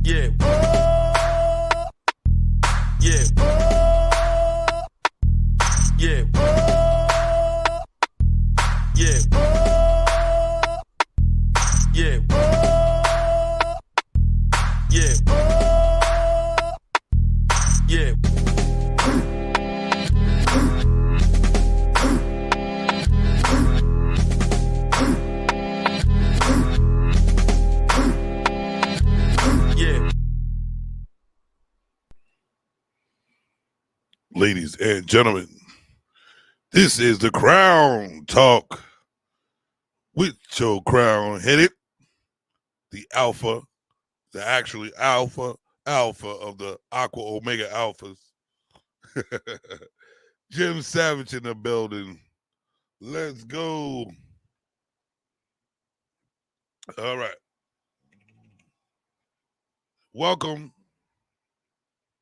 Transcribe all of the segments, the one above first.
Yeah. Yeah. Yeah. Yeah. Yeah. Yeah. Yeah. Yeah. Ladies and gentlemen, this is the Crown Talk with your crown headed, the alpha, the actually alpha of the Aqua Omega Alphas. Jim Savage in the building. Let's go. All right. Welcome,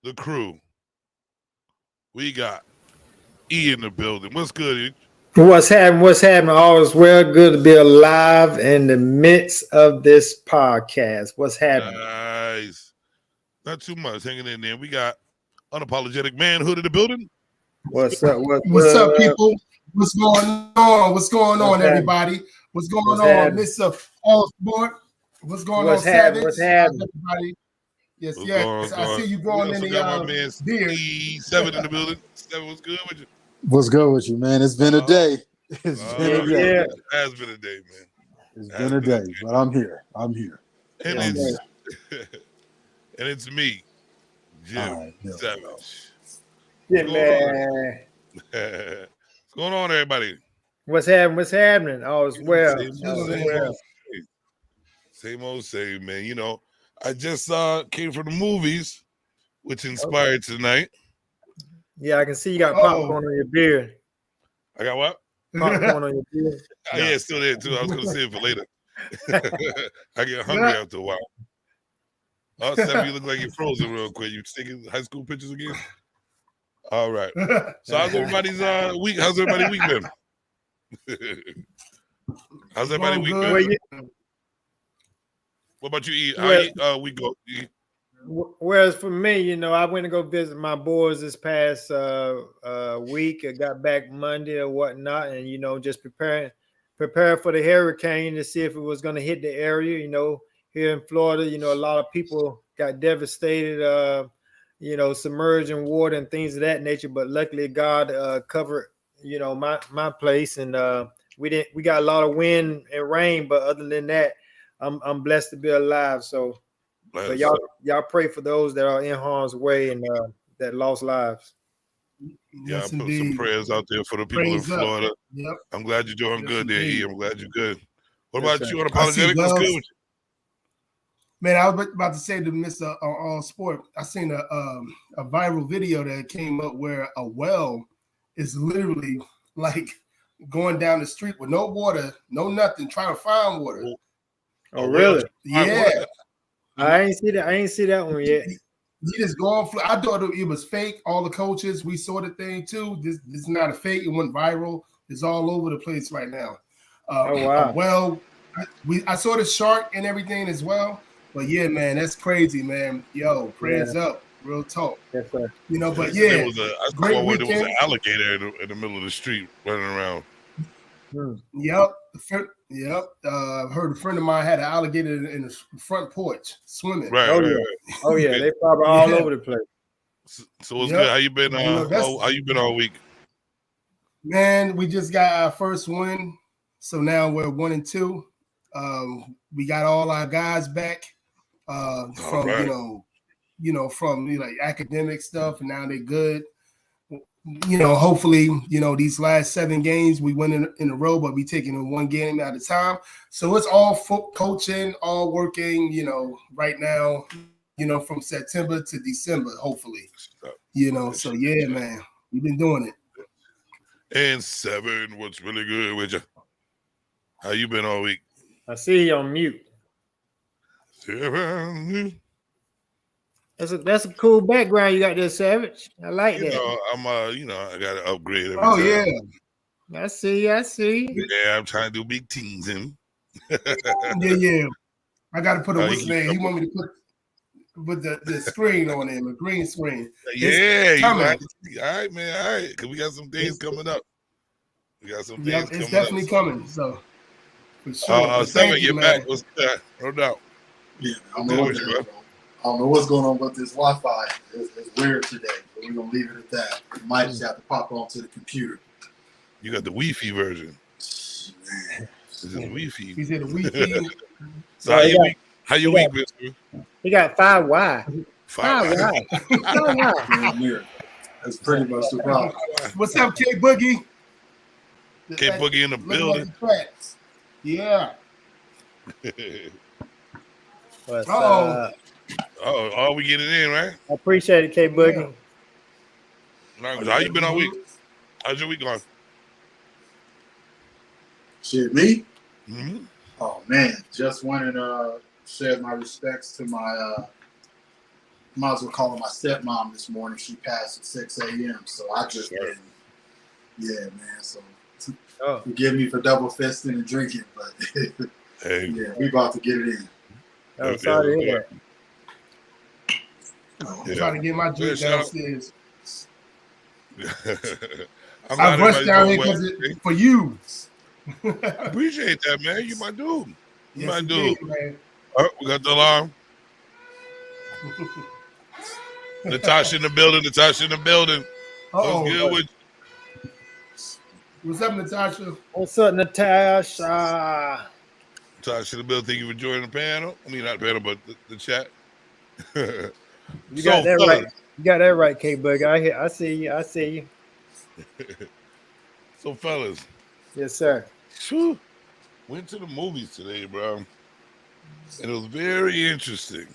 the crew. We got E in the building. What's good, E? What's happening? What's happening? All is well. Good to be alive in the midst of this podcast. What's happening? Nice. Not too much. Hanging in there. We got Unapologetic Manhood in the building. What's up? What's up, people? What's going on? What's going on, happening? everybody? What's going What's on, happening? Mr. All Sport? What's going What's on, happening? Savage? What's happening? Everybody. Yes, What's yes. going I on? see you We going in also got my the man beard. Seven in the building. Seven, what's good with you? What's good with you, man? It's been a day. It's been a day. Yeah. It has been a day, man. It's been a day, but I'm here. I'm here. And Yeah, it's and it's me, Jim All right, yeah. Savage. Yeah, What's man. What's going on, everybody? What's happening? What's happening? All is well. Same old, man. You know, I just came from the movies, which inspired tonight. Yeah, I can see you got popcorn on your beard. I got what? Popcorn on your beard. Oh, yeah, it's still there too. I was gonna save it for later. I get hungry after a while. Oh, Seven, you look like you're frozen real quick. You taking high school pictures again? All right. So how's everybody's week? How's everybody's week been? How's everybody's week been? What about you, E? We go. E. Whereas for me, you know, I went to go visit my boys this past week. I got back Monday or whatnot, and you know, just prepare for the hurricane to see if it was going to hit the area. You know, here in Florida, you know, a lot of people got devastated, you know, submerged in water and things of that nature. But luckily, God covered, you know, my place, and we got a lot of wind and rain. But other than that, I'm blessed to be alive. So. But y'all pray for those that are in harm's way and that lost lives. Yeah, I put some prayers out there for the people in Florida. Yep. I'm glad you're doing good there, E. I'm glad you're good. What about you, Unapologetic? What's good with you? Man, I was about to say to Mr. All Sport, I seen a viral video that came up where a well is literally like going down the street with no water, no nothing, trying to find water. Oh, really? Yeah. I ain't see that one yet. He just going. I thought it was fake. All the coaches, we saw the thing too. This is not a fake. It went viral. It's all over the place right now. Oh wow. Well, I saw the shark and everything as well. But yeah, man, that's crazy, man. Yo, prayers up. Real talk. Yes, sir. You know, but there yeah, was an alligator in the middle of the street running around. Yep. Heard a friend of mine had an alligator in the front porch swimming. Right. Oh yeah, they probably all over the place. So what's good? How you been? How you been all week? Man, we just got our first win, so now we're 1-2. We got all our guys back from from like academic stuff, and now they're good. You know, hopefully, you know, these last 7 games we win in a row, but we taking it one game at a time. So it's all coaching, all working, you know, right now, you know, from September to December, hopefully. You know, so yeah, man, we've been doing it. And Seven, what's really good with you? How you been all week? I see you on mute. Seven. That's a cool background you got there, Savage. I like that. Know, I'm I gotta upgrade every time. Yeah. I see. Yeah, I'm trying to do big teams in. yeah. I gotta put a what's name. He want me to put with the screen on him, a green screen. Yeah, you coming. right. All right, man. All right, because we got some things coming up. We got some things Yep, coming it's definitely up. coming. So for sure. But Seven, thank you, you're man. back. What's that? No doubt. Yeah, I don't Good know with you, bro. I don't know what's going on with this Wi-Fi. It's weird today, but we're gonna leave it at that. You might just have to pop onto the computer. You got the Wi-Fi version. Man. This is Wi-Fi. He said the Wi-Fi. So how your week, mister? He got 5Y. 5Y. 5Y. Damn near. That's pretty much the problem. What's up, K Boogie? K Boogie in the building. Yeah. What's Uh-oh. up? Oh, we getting in, right? I appreciate it, K Boogie. Nice. How you been all week? How's your week going? Shit, me? Mm-hmm. Oh man, just went and shared my respects to my might as well call her my stepmom this morning. She passed at 6 a.m. So I just been, yeah, man. So forgive me for double fisting and drinking, but Hey. yeah, we about to get it in. Oh, sorry to hear I'm trying to get my drink downstairs. I rushed down here because for you. I appreciate that, man. You my dude. You Yes, my indeed, dude. man. Oh, we got the alarm. Natasha in the building. Natasha in the building. What's good with you? What's up, Natasha? What's up, Natasha? Natasha in the building. Thank you for joining the panel. I mean, not the panel, but the chat. You got that right. You got that right, K Boogie. I see you. I see you. So, fellas. Yes, sir. Whew, went to the movies today, bro. And it was very interesting.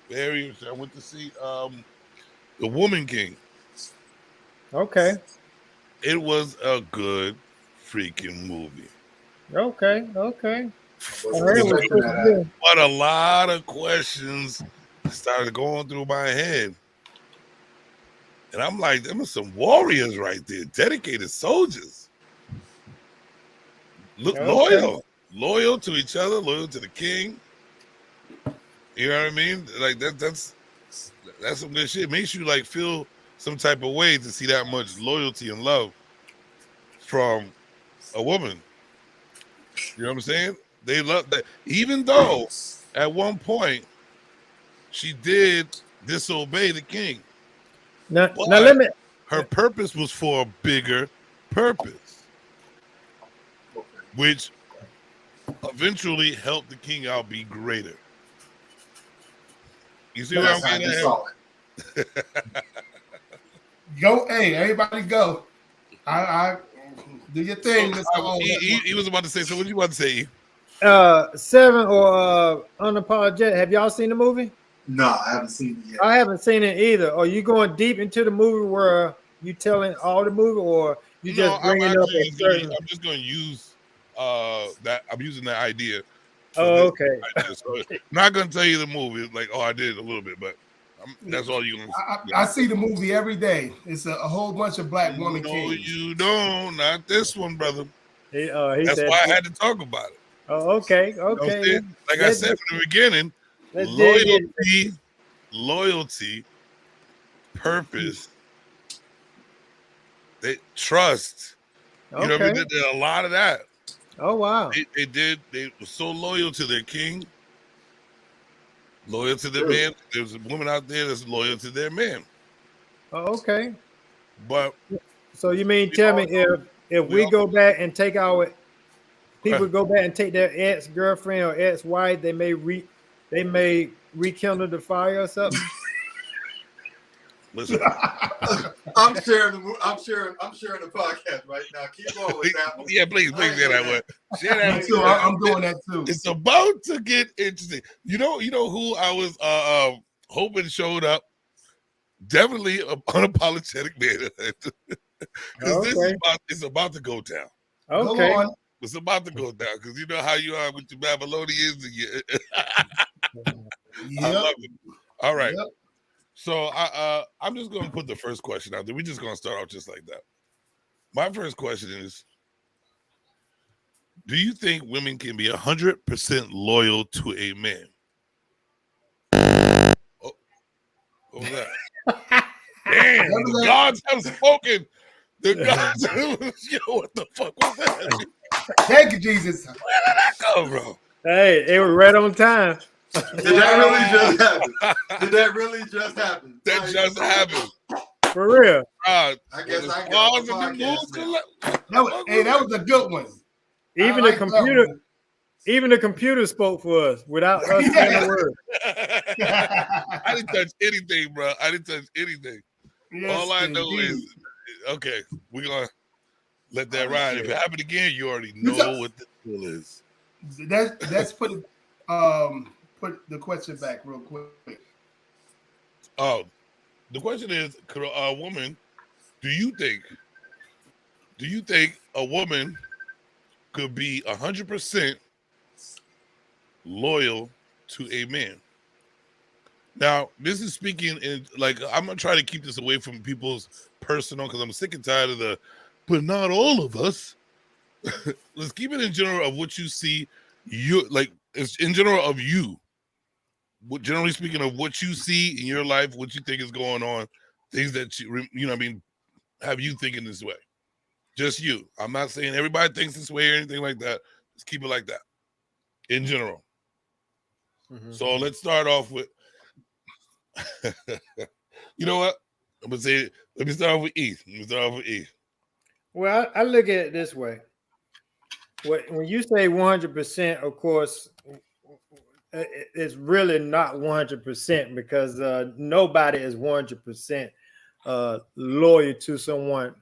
Very interesting. I went to see The Woman King. Okay. It was a good freaking movie. Okay. Okay. But a lot of questions started going through my head. And I'm like, them are some warriors right there, dedicated soldiers. Loyal to each other, loyal to the king. You know what I mean? Like that's some good shit. It makes you like feel some type of way to see that much loyalty and love from a woman. You know what I'm saying? They love that, even though at one point she did disobey the king. Now let me. Her purpose was for a bigger purpose, which eventually helped the king out be greater. You see what I'm getting at? Go, hey, everybody go. I do your thing. He was about to say, so what you about to say? 7 or Unapologetic. Have y'all seen the movie? No, I haven't seen it yet. I haven't seen it either. Are you going deep into the movie where you telling all the movie, or you just bringing up a certain? I'm just going to use that. I'm using that idea. Oh, okay. So not going to tell you the movie. Like, I did a little bit, but that's all you. I see the movie every day. It's a whole bunch of black woman kings. No, you don't. Not this one, brother. He that's said, why I had to talk about it. Oh, okay, okay. You know, like I said from the beginning, loyalty, purpose, they trust. You know what I mean? They did a lot of that. Oh wow! They were so loyal to their king, loyal to their man. There's a woman out there that's loyal to their man. Oh, okay. But so you mean tell me if we go back and take our people go back and take their ex-girlfriend or ex-wife, they may rekindle the fire or something? Listen, I'm sharing the podcast right now. Keep going with that one. Yeah, please share that one. Share that too. I'm doing that too. It's about to get interesting. You know who I was hoping showed up? Definitely an unapologetic man. Because it's about to go down. Okay. It's about to go down because you know how you are with your Babylonians. I love it. All right. Yep. So I'm just going to put the first question out there. We're just going to start off just like that. My first question is, do you think women can be 100% loyal to a man? What was that? Damn, the gods have spoken. The gods. Yo, what the fuck was that? Thank you, Jesus. Where did that go, bro? Hey, it was right on time. Did that really just happen? Did that really just happen? That just happened. For real. I guess I get on the That was a good one. Even the computer, even the computer spoke for us without us saying a word. I didn't touch anything, bro. I didn't touch anything. Yes, All I know indeed. is, okay, we're gonna let that ride. If it happened again, you already know what the deal is. Let's put the question back real quick. Oh, the question is, could a woman? Do you think a woman could be 100% loyal to a man? Now, this is speaking in like I'm gonna try to keep this away from people's personal because I'm sick and tired of the, but not all of us. Let's keep it in general of what you see. You like it's in general of you. What generally speaking of what you see in your life, what you think is going on, things that you know what I mean, have you thinking this way? Just you. I'm not saying everybody thinks this way or anything like that. Just keep it like that in general. Mhm. So let's start off with, you know what? I'm gonna say, let me start off with E. Well, I look at it this way. When you say 100%, of course, it's really not 100% because nobody is 100% loyal to someone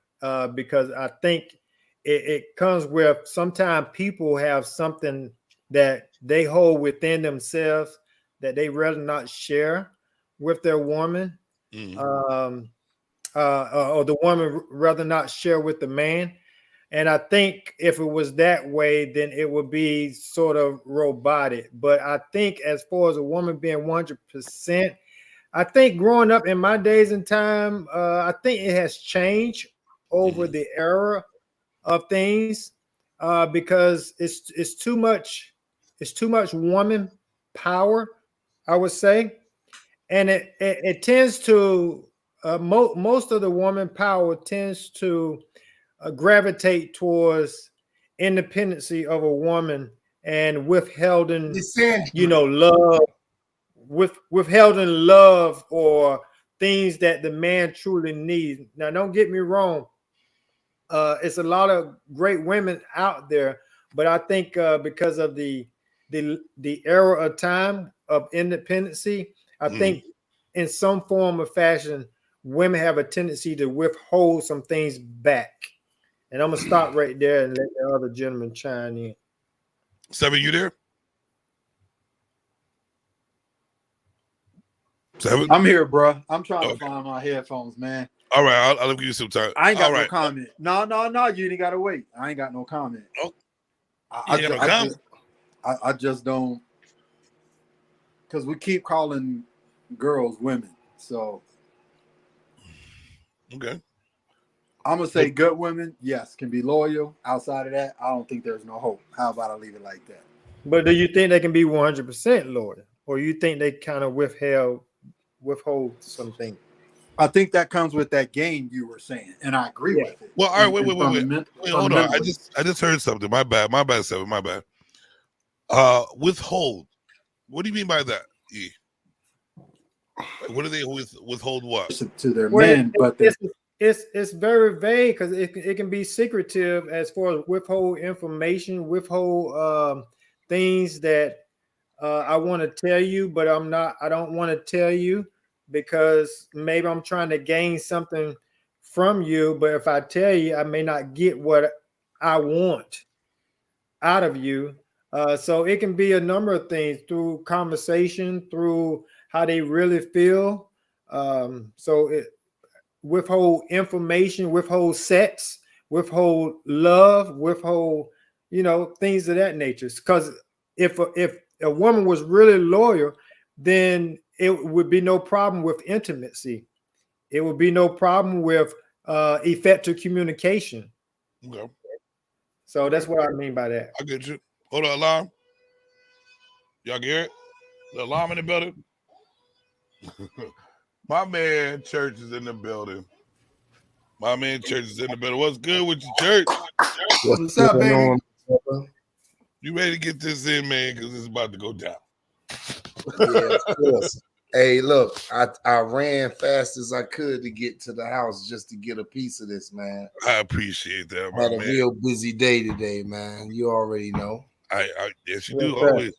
because I think it comes with sometimes people have something that they hold within themselves that they rather not share with their woman, or the woman rather not share with the man. And I think if it was that way, then it would be sort of robotic. But I think as far as a woman being 100%, I think growing up in my days and time, I think it has changed over the era of things because it's too much woman power, I would say, and it tends to most of the woman power tends to gravitate towards independency of a woman and withholding, love, withholding love or things that the man truly needs. Now, don't get me wrong. It's a lot of great women out there, but I think because of the era of time of independency, I think in some form or fashion, women have a tendency to withhold some things back. And I'm gonna stop right there and let the other gentleman chime in. Seven, you there? Seven? I'm here, bro. I'm trying to find my headphones, man. All right, I'll give you some time. I ain't got no comment. No, you ain't gotta wait. I ain't got no comment. Oh, I just don't, because we keep calling girls women. So okay. I'm gonna say good women, yes, can be loyal. Outside of that, I don't think there's no hope. How about I leave it like that? But do you think they can be 100% loyal, or you think they kind of withhold something? I think that comes with that game you were saying, and I agree with it. Well, all right, wait, hold on. I just heard something. My bad, Seven. My bad. Withhold. What do you mean by that? E? What do they withhold? What to their men? But it's very vague because it can be secretive as far as withhold information, withhold things that I want to tell you, but I don't want to tell you because maybe I'm trying to gain something from you. But if I tell you, I may not get what I want out of you. So it can be a number of things through conversation, through how they really feel. Withhold information, withhold sex, withhold love, withhold, things of that nature. Because if a woman was really loyal, then it would be no problem with intimacy. It would be no problem with effective communication. Okay. So that's what I mean by that. I get you. Hold on, alarm. Y'all get it? The alarm in the building. My man Church is in the building. What's good with your church? What's up, baby? On? You ready to get this in, man? Because it's about to go down. Yeah, of course. Hey, look, I ran fast as I could to get to the house just to get a piece of this, man. I appreciate that, I had a man. real busy day today, man. You already know. Yes, you do always.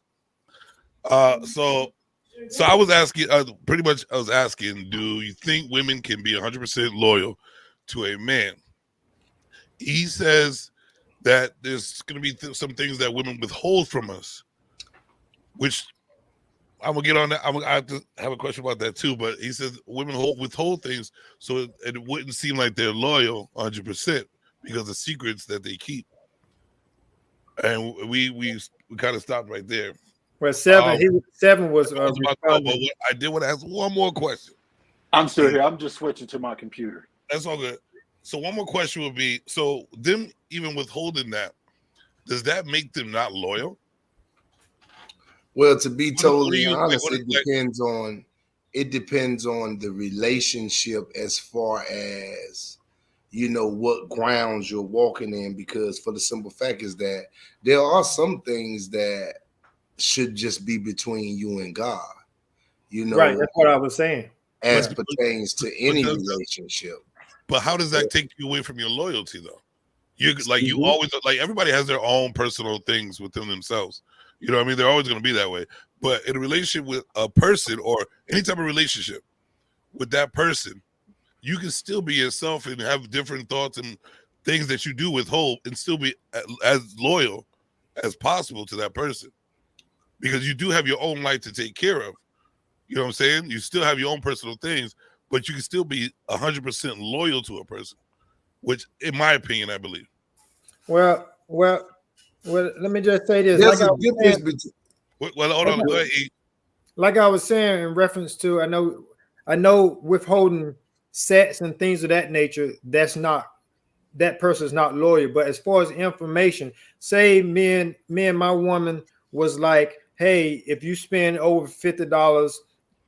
So I was asking, pretty much, I was asking, do you think women can be 100% loyal to a man? He says that there's going to be some things that women withhold from us, which I'm gonna get on that. I have to have a question about that too. But he says women withhold things so it wouldn't seem like they're loyal 100% because of secrets that they keep. And we kind of stopped right there. Well, seven was. But I did want to ask one more question. I'm still here. I'm just switching to my computer. That's all good. So one more question would be: so them even withholding that, does that make them not loyal? Well, to be totally you honest, think? it depends on the relationship as far as what grounds you're walking in. Because for the simple fact is that there are some things that should just be between you and God. Right. That's what I was saying. As pertains to any relationship. But how does that take you away from your loyalty, though? You always everybody has their own personal things within themselves. You know what I mean? They're always going to be that way. But in a relationship with a person or any type of relationship with that person, you can still be yourself and have different thoughts and things that you do withhold and still be as loyal as possible to that person. Because you do have your own life to take care of. You know what I'm saying? You still have your own personal things, but you can still be 100% loyal to a person, which, in my opinion, I believe. Well, let me just say this. There's a difference between. Well, hold on. Go ahead. Like I was saying in reference to, I know withholding sets and things of that nature, that person's not loyal. But as far as information, say me and my woman was like, hey, if you spend over $50,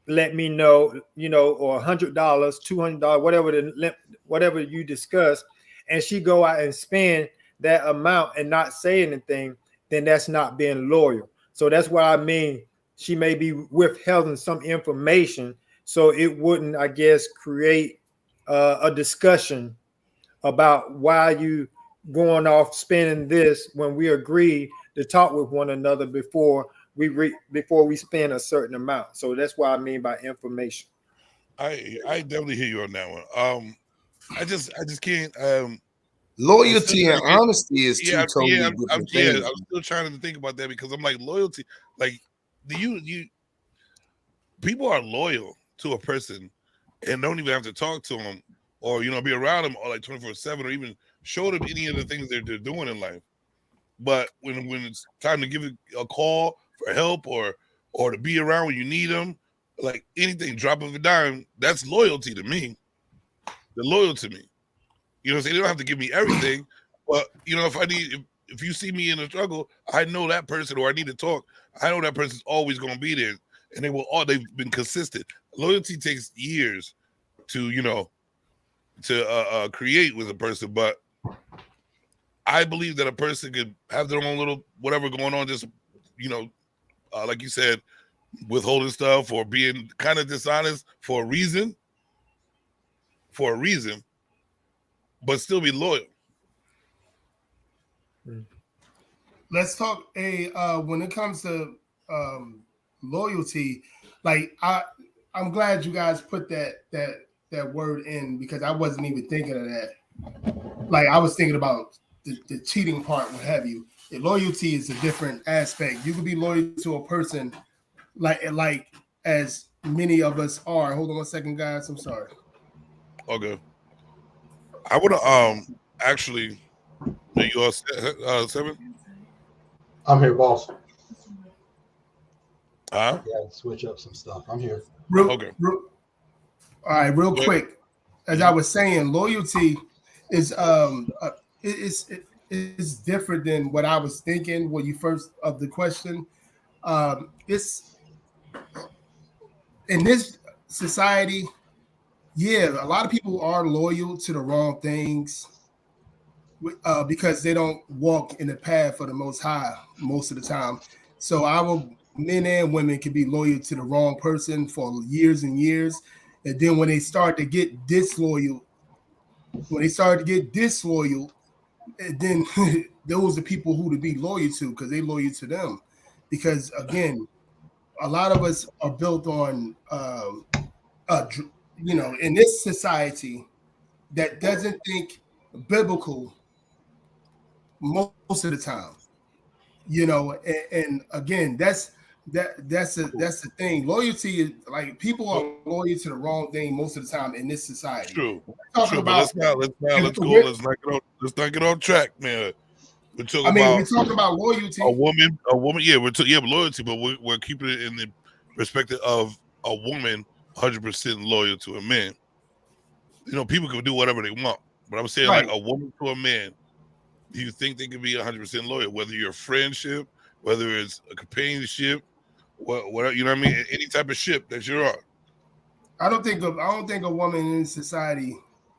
let me know, or $100, $200, whatever you discuss, and she go out and spend that amount and not say anything, then that's not being loyal. So that's what I mean. She may be withholding some information, so it wouldn't, I guess, create a discussion about why you going off spending this when we agree to talk with one another before we spend a certain amount. So that's what I mean by information. I definitely hear you on that one. I just can't. Loyalty and honesty is two totally different things. I'm still trying to think about that because I'm like, loyalty. Like, people are loyal to a person and don't even have to talk to them or be around them or like 24/7 or even show them any of the things that they're doing in life. But when it's time to give a call for help or to be around when you need them, like anything, drop of a dime, that's loyalty to me. They're loyal to me. You know what I'm saying? They don't have to give me everything, but if you see me in a struggle, I know that person or I need to talk. I know that person's always going to be there, and they've been consistent. Loyalty takes years to create with a person, but I believe that a person could have their own little whatever going on, just like you said, withholding stuff or being kind of dishonest for a reason, but still be loyal. Let's talk when it comes to loyalty. Like I'm glad you guys put that word in because I wasn't even thinking of that. Like I was thinking about the cheating part, what have you. Loyalty is a different aspect. You can be loyal to a person like as many of us are. Hold on 1 second, guys. I'm sorry. Okay. I would actually. Are you all 7? I'm here, boss. Huh? Yeah, switch up some stuff. I'm here. Okay. All right, real quick. As I was saying, loyalty is it's different than what I was thinking when you first of the question. It's in this society, Yeah, a lot of people are loyal to the wrong things because they don't walk in the path of the Most High most of the time. So our men and women can be loyal to the wrong person for years and years, and then when they start to get disloyal, and then those are people who to be loyal to because they loyal to them. Because again, a lot of us are built on, in this society that doesn't think biblical most of the time. And again, that's the thing. Loyalty is like people are loyal to the wrong thing most of the time in this society. True. Talking But about, let's not get on track, man. We're talking we're talking about loyalty. A woman. Yeah, loyalty, but we're keeping it in the perspective of a woman 100% loyal to a man. People can do whatever they want, but I'm saying Right. like a woman to a man. Do you think they can be 100% loyal? Whether you're a friendship, whether it's a companionship, whatever, you know what I mean? Any type of ship that you're on. I don't think a woman in society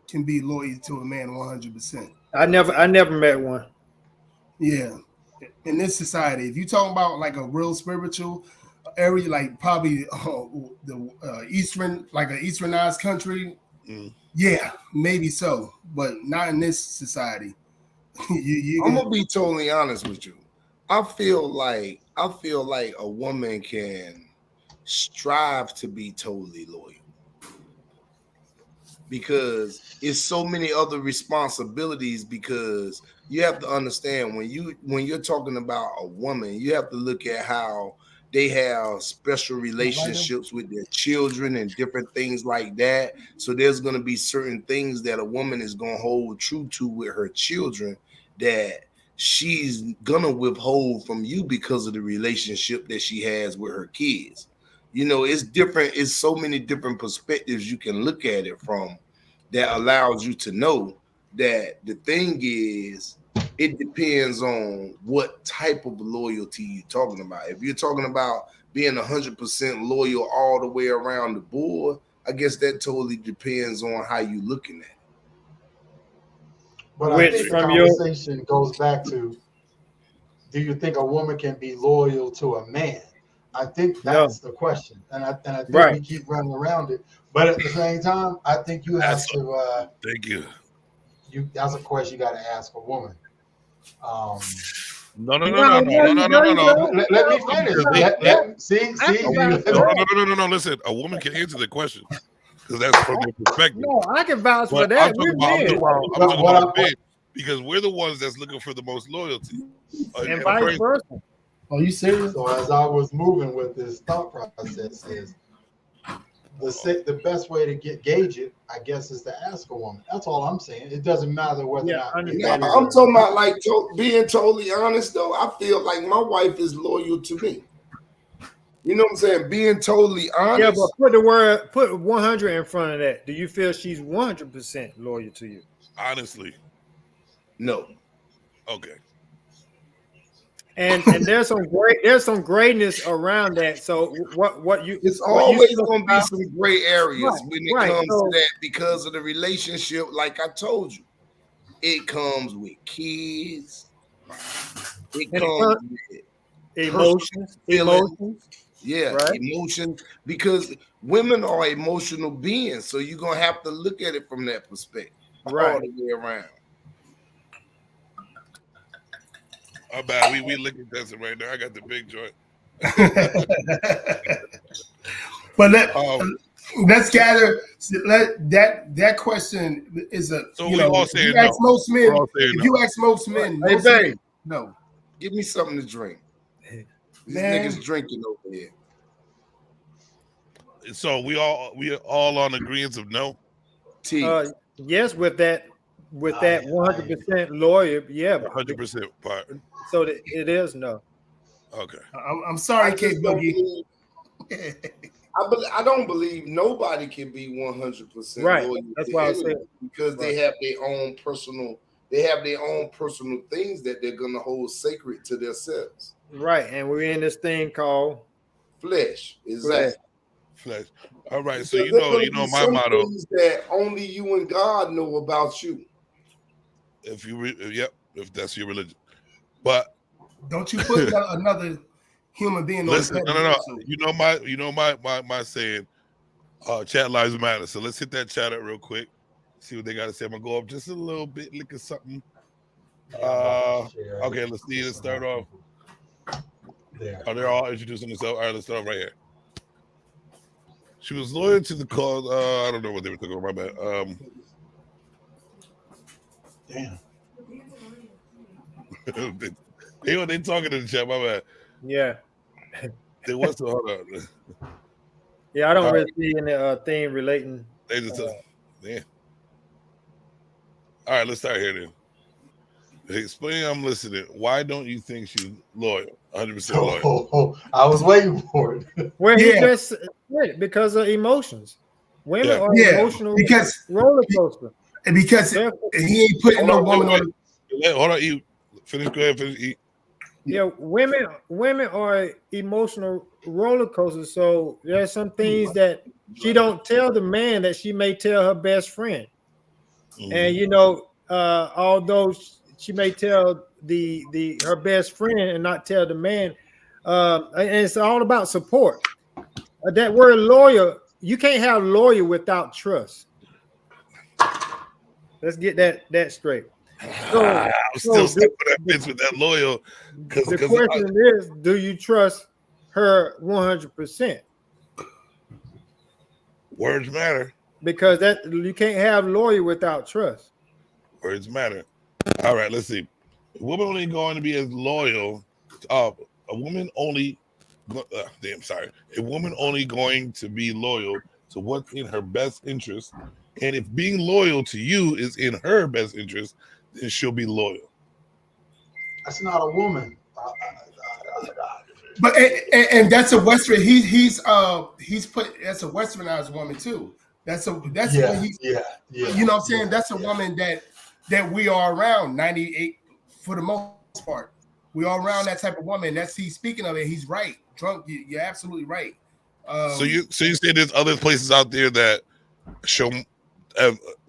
can be loyal to a man 100%. I never met one. Yeah, in this society, if you talking about like a real spiritual area, like probably the eastern, like an easternized country, yeah, maybe so, but not in this society. I'm gonna be totally honest with you. I feel like a woman can strive to be totally loyal because it's so many other responsibilities. Because you have to understand when you're talking about a woman, you have to look at how they have special relationships with their children and different things like that. So there's going to be certain things that a woman is going to hold true to with her children that she's going to withhold from you because of the relationship that she has with her kids. It's different. It's so many different perspectives you can look at it from that allows you to know that the thing is, it depends on what type of loyalty you're talking about. If you're talking about being 100% loyal all the way around the board, I guess that totally depends on how you're looking at it. But I think the conversation goes back to, do you think a woman can be loyal to a man? I think that's the question. And I think we keep running around it. But at the same time, I think you have to thank you. That's a question you got to ask a woman. No. Let me finish. See. No. Listen, a woman can answer the question because that's from their perspective. No, I can vouch for that. I'm talking about men because we're the ones that's looking for the most loyalty, and vice versa. Are you serious? So as I was moving with this thought process is the best way to gauge it, I guess, is to ask a woman. That's all I'm saying. It doesn't matter whether or not. I'm talking about like being totally honest though. I feel like my wife is loyal to me. You know what I'm saying? Being totally honest. Yeah, but put 100 in front of that. Do you feel she's 100% loyal to you? Honestly, no. Okay. And there's some greatness around that. So it's always going to be some gray areas when it comes to that because of the relationship. Like I told you, it comes with kids. It comes with emotions. Yeah, right? Emotions, because women are emotional beings. So you're going to have to look at it from that perspective all the way around. Oh, bad. We look at this right now. I got the big joint. But let's gather. That question is a. So we all say if you ask most men, hey babe, no, give me something to drink. These niggas drinking over here. So we all on agreement of no. Yes, with that 100% lawyer, yeah, 100% part. So it is no. Okay. I'm sorry, K Boogie. I don't believe nobody can be 100% right. loyal. That's why I said because they have their own personal things that they're gonna hold sacred to themselves. Right, and we're in this thing called flesh. Exactly. Flesh. All right, so There's you gonna know be my some motto. things that only you and God know about you. If if that's your religion, but Don't you put another human being listen, on the no. pedestal. You know my saying. Chat lives matter. So let's hit that chat up real quick. See what they got to say. I'm gonna go up just a little bit, look at something. Okay, let's see. Let's start off. Oh, they're all introducing themselves. All right, let's start off right here. She was loyal to the cause. I don't know what they were talking about. My bad. Damn. they talking in the chat. My bad. Yeah. They was to hold on. Yeah, I don't really see any thing relating. They just yeah. All right, let's start here then. Explain. I'm listening. Why don't you think she's loyal? 100% loyal. I was waiting for it. Well, he just said it because of emotions. Women are emotional because roller coaster. Because he ain't putting no woman on. Hold on, you finish. Go ahead, finish. Yeah, women are emotional roller coasters. So there are some things that she don't tell the man that she may tell her best friend. And you know, although she may tell her best friend and not tell the man, and it's all about support. That word loyal, you can't have loyal without trust. Let's get that straight. So, I'm still stuck with that bitch with that loyal. The question is, do you trust her 100%? Words matter. Because that you can't have loyal without trust. Words matter. All right, let's see. A woman only going to be as loyal. A woman only. A woman only going to be loyal to what's in her best interest, and if being loyal to you is in her best interest, then she'll be loyal. That's not a woman. But and that's a Western. He's put that's a Westernized woman too. That's yeah. You know what I'm saying? That's a woman that we are around 98 for the most part. We are around that type of woman. That's he's speaking of it. He's right. Drunk. You're absolutely right. So you say there's other places out there that show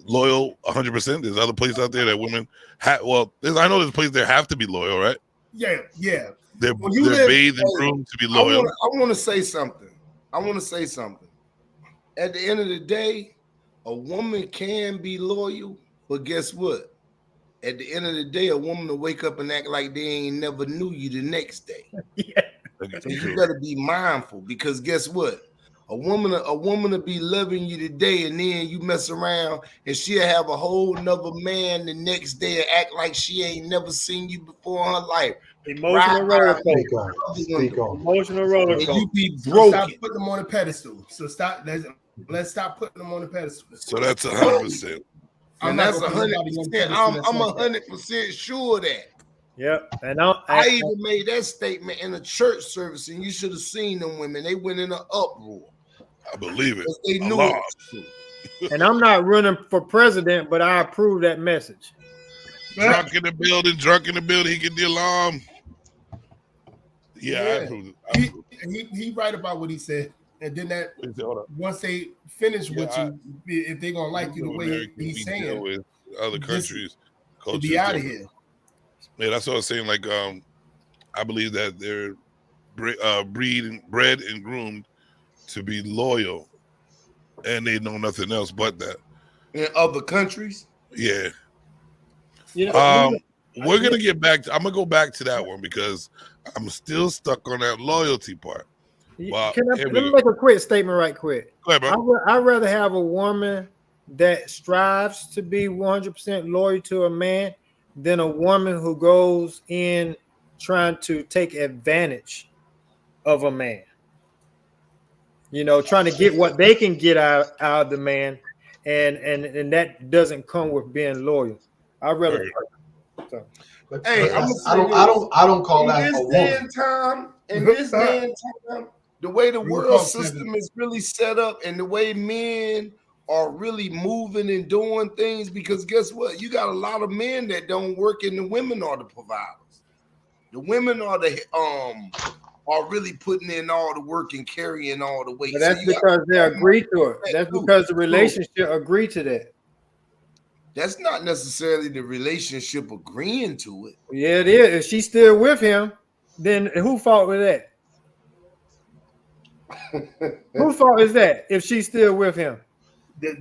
loyal 100%. There's other places out there that women have. Well, I know there's places that have to be loyal, right? Yeah. They're bathed and groomed to be loyal. I want to say something. At the end of the day, a woman can be loyal, but guess what? At the end of the day, a woman will wake up and act like they ain't never knew you the next day. So you better be mindful, because guess what? A woman will be loving you today, and then you mess around and she'll have a whole nother man the next day and act like she ain't never seen you before in her life. Emotional roller coaster. Emotional roller coaster. And you be broken. Stop putting them on a pedestal. So let's stop putting them on a pedestal. So that's 100%. And that's 100%. I'm 100% sure of that. Yep. And I even made that statement in a church service, and you should have seen them women. They went in an uproar. I believe it. They knew it was true. And I'm not running for president, but I approve that message. Drunk in the building, he get the alarm. Yeah. I approve it. He right about what he said. And then once they finish with you, if they're gonna like you the way he's saying, with other countries, to be out of here. Yeah, that's what I was saying. Like, I believe that they're bred and groomed to be loyal, and they know nothing else but that. In other countries, yeah. We're gonna get back. I'm gonna go back to that one because I'm still stuck on that loyalty part. Let me make a quick statement right quick. Go ahead, bro. I'd rather have a woman that strives to be 100% loyal to a man than a woman who goes in trying to take advantage of a man. You know, trying to get what they can get out of the man, and that doesn't come with being loyal. I'd rather. So. Hey, I don't call that a woman. In this day and time, the way the world system is really set up and the way men are really moving and doing things, because guess what? You got a lot of men that don't work and the women are the providers. The women are are really putting in all the work and carrying all the weight. But that's because they agree to it. That's because the relationship agree to that. That's not necessarily the relationship agreeing to it. Yeah, it is. If she's still with him, then who fault with that? Who fault is that if she's still with him?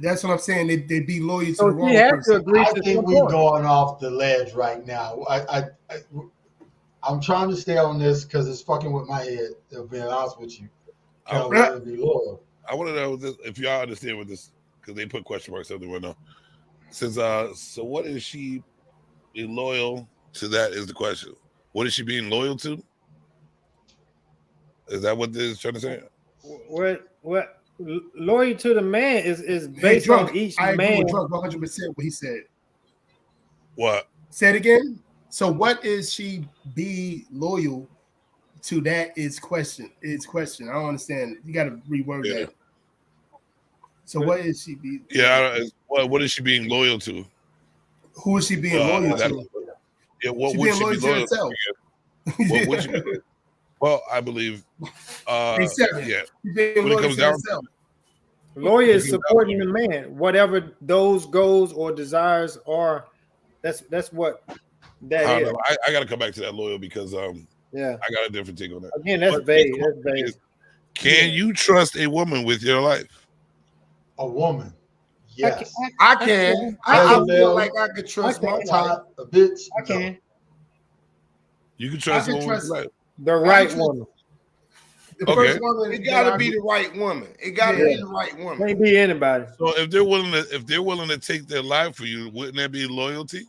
That's what I'm saying. They be loyal to So the wrong she has to person. agree I to think some we're point. going off the ledge right now. I'm trying to stay on this because it's fucking with my head. To be honest with you, I to be loyal. I want to know this, if y'all understand what this, because they put question marks everywhere now. Since so what is she being loyal to? That is the question. What is she being loyal to? Is that what this is trying to say? What loyal to the man is Hey, based Drunk, on each I agree man. with Drunk 100% what he said. What? Say it again. So what is she be loyal to? That is question. It's question. I don't understand. You got to reword Yeah. that. So what is she be? Yeah. What is she being loyal to? Who is she being loyal that- to? Yeah. What She would being she loyal be to loyal herself. to? What would she be? Well, I believe. Hey, Seven. Yeah. She being When it loyal comes to down herself. Lawyer is supporting the man, whatever those goals or desires are. That's what that I is. don't know. I got to come back to that loyal because Yeah. I got a different take on that. Again, that's But vague. the That's question vague. is, can you trust a woman with your life? A woman, yes. I can. I feel Jezebel, like I could trust my wife. Top, a bitch. I can. You can trust I a can woman with trust- your life. The right woman. The Okay. first woman, it that got I to be would- the right woman. It got to Yeah. be the right woman. Can't be anybody. So if they're willing to take their life for you, wouldn't that be loyalty?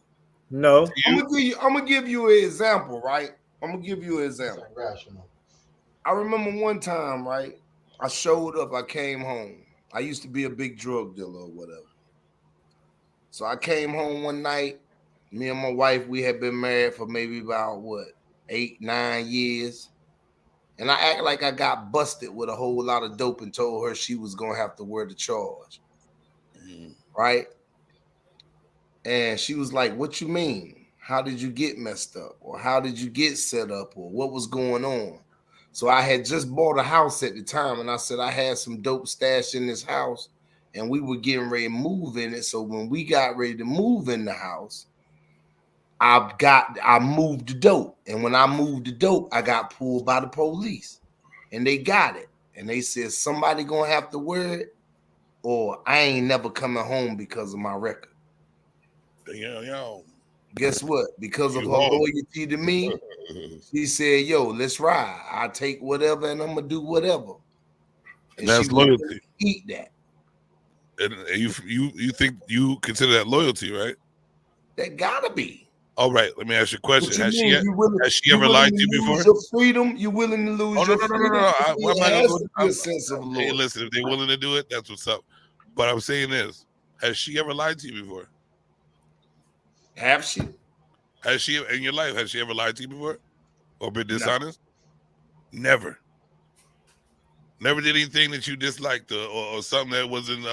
No. I'm gonna give you an example, right? I'm gonna give you an example. Rational. I remember one time, right? I showed up, I came home. I used to be a big drug dealer or whatever. So I came home one night. Me and my wife, we had been married for maybe about 8, 9 years. And I act like I got busted with a whole lot of dope and told her she was gonna have to wear the charge. Right? And she was like, "What you mean? How did you get messed up? Or how did you get set up? Or what was going on?" So I had just bought a house at the time, and I said I had some dope stashed in this house, and we were getting ready to move in it. So when we got ready to move in the house, I moved the dope. And when I moved the dope, I got pulled by the police. And they got it. And they said, "Somebody gonna have to wear it, or I ain't never coming home because of my record." Yo. Guess what? Because of You her home. loyalty to me, she said, "Yo, let's ride. I take whatever and I'm gonna do whatever." And That's she would loyalty. eat that. And you think you consider that loyalty, right? That gotta be. All right. Let me ask you a question. What you Has mean? has she You ever willing lied to you lose before? Your freedom? You willing to lose Oh, no, your no, no, no, freedom? no. Why am I It gonna has go? to be a sense of Hey, loyalty. listen, if they're willing to do it, that's what's up. But I'm saying this: has she ever lied to you before? Have she? Has she in your life? Has she ever lied to you before, or been dishonest? Never. Never did anything that you disliked, or something that wasn't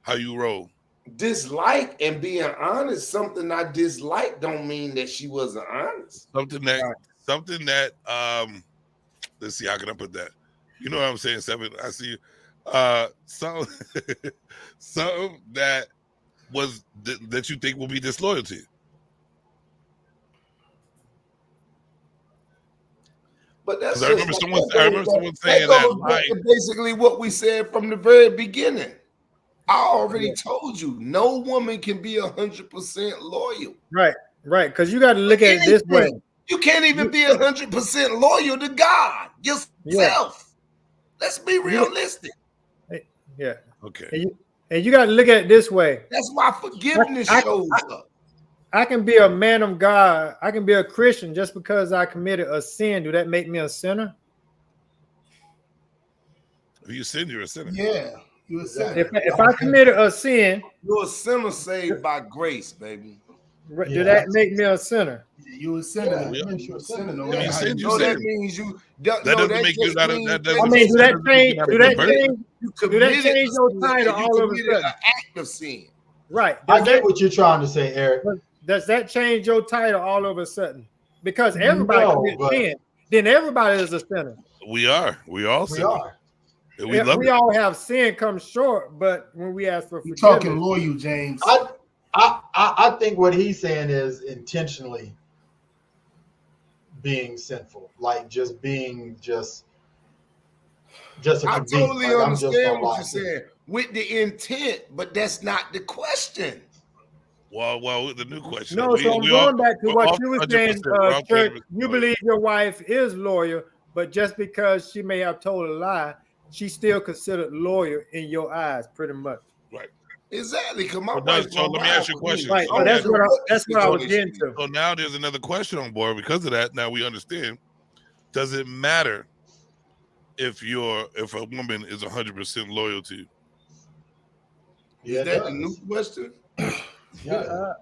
how you roll. Dislike and being honest. Something I dislike don't mean that she wasn't honest. Something that let's see, how can I put that? You know what I'm saying, Seven? I see you. Something something that was that you think will be disloyalty. But that's 'Cause I remember someone saying goes that back to basically what we said from the very beginning. I already told you, no woman can be 100% loyal. Right. Because you got to look at it this way. You can't even be 100% loyal to God yourself. Yeah. Let's be realistic. Yeah. Okay. And you got to look at it this way. That's why forgiveness shows up. I can be a man of God. I can be a Christian just because I committed a sin. Do that make me a sinner? If you sin, you're a sinner. Yeah, you're a sinner. If I committed a sin, You're a sinner saved by grace, baby. do that make me a sinner? You're a sinner. Yeah. That makes you a sinner. No If matter you how sin, you you know, that sin. means you. That doesn't make you not. That doesn't. I mean, do that change? Do that person. change? Do that change your title all of a sudden? An act of sin. Right. I get what you're trying to say, Eric. Does that change your title all of a sudden? Because everybody No, commits but- sin, then everybody is a sinner. We are. We all We sin. are. And we Yeah, love we it. all have sin come short, but when we ask for You're forgiveness, talking loyal, James. I think what he's saying is intentionally being sinful, like just being just a I convenience. totally Like, I'm just understand gonna what lie you're to you. saying with the intent, but that's not the question. Well, the new question. no. So I'm going back to we're what off you were 100%. saying, We're off Church. 100%. You believe your wife is loyal, but just because she may have told a lie, she's still considered loyal in your eyes, pretty much. Right. Exactly, because my So wife's let me ask you a question. Right. So So that's what I was situation getting is. to. So now there's another question on board because of that. Now we understand. Does it matter if a woman is 100% loyal to you? Yeah, Is that the new question? Yeah.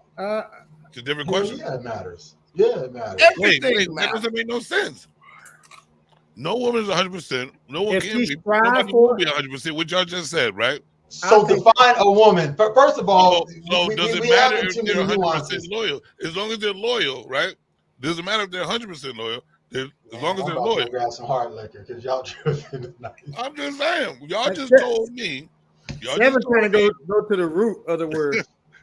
It's a different Hell question. yeah, it matters. Yeah, it matters. Wait, Everything that doesn't make no sense. No woman is 100%. No one If can she be. strive Nobody for will be 100%. What y'all just said, right? So I think- define a woman. But first of all, So we does it we matter having if too they're many 100% nuances. loyal? As long as they're loyal, right? Doesn't matter if they're 100% loyal. As long as I'm they're about to loyal. go grab some hard liquor because y'all tripping tonight. I'm just saying. Y'all just told me. Y'all Seven just trying told to me. go to the root of the word.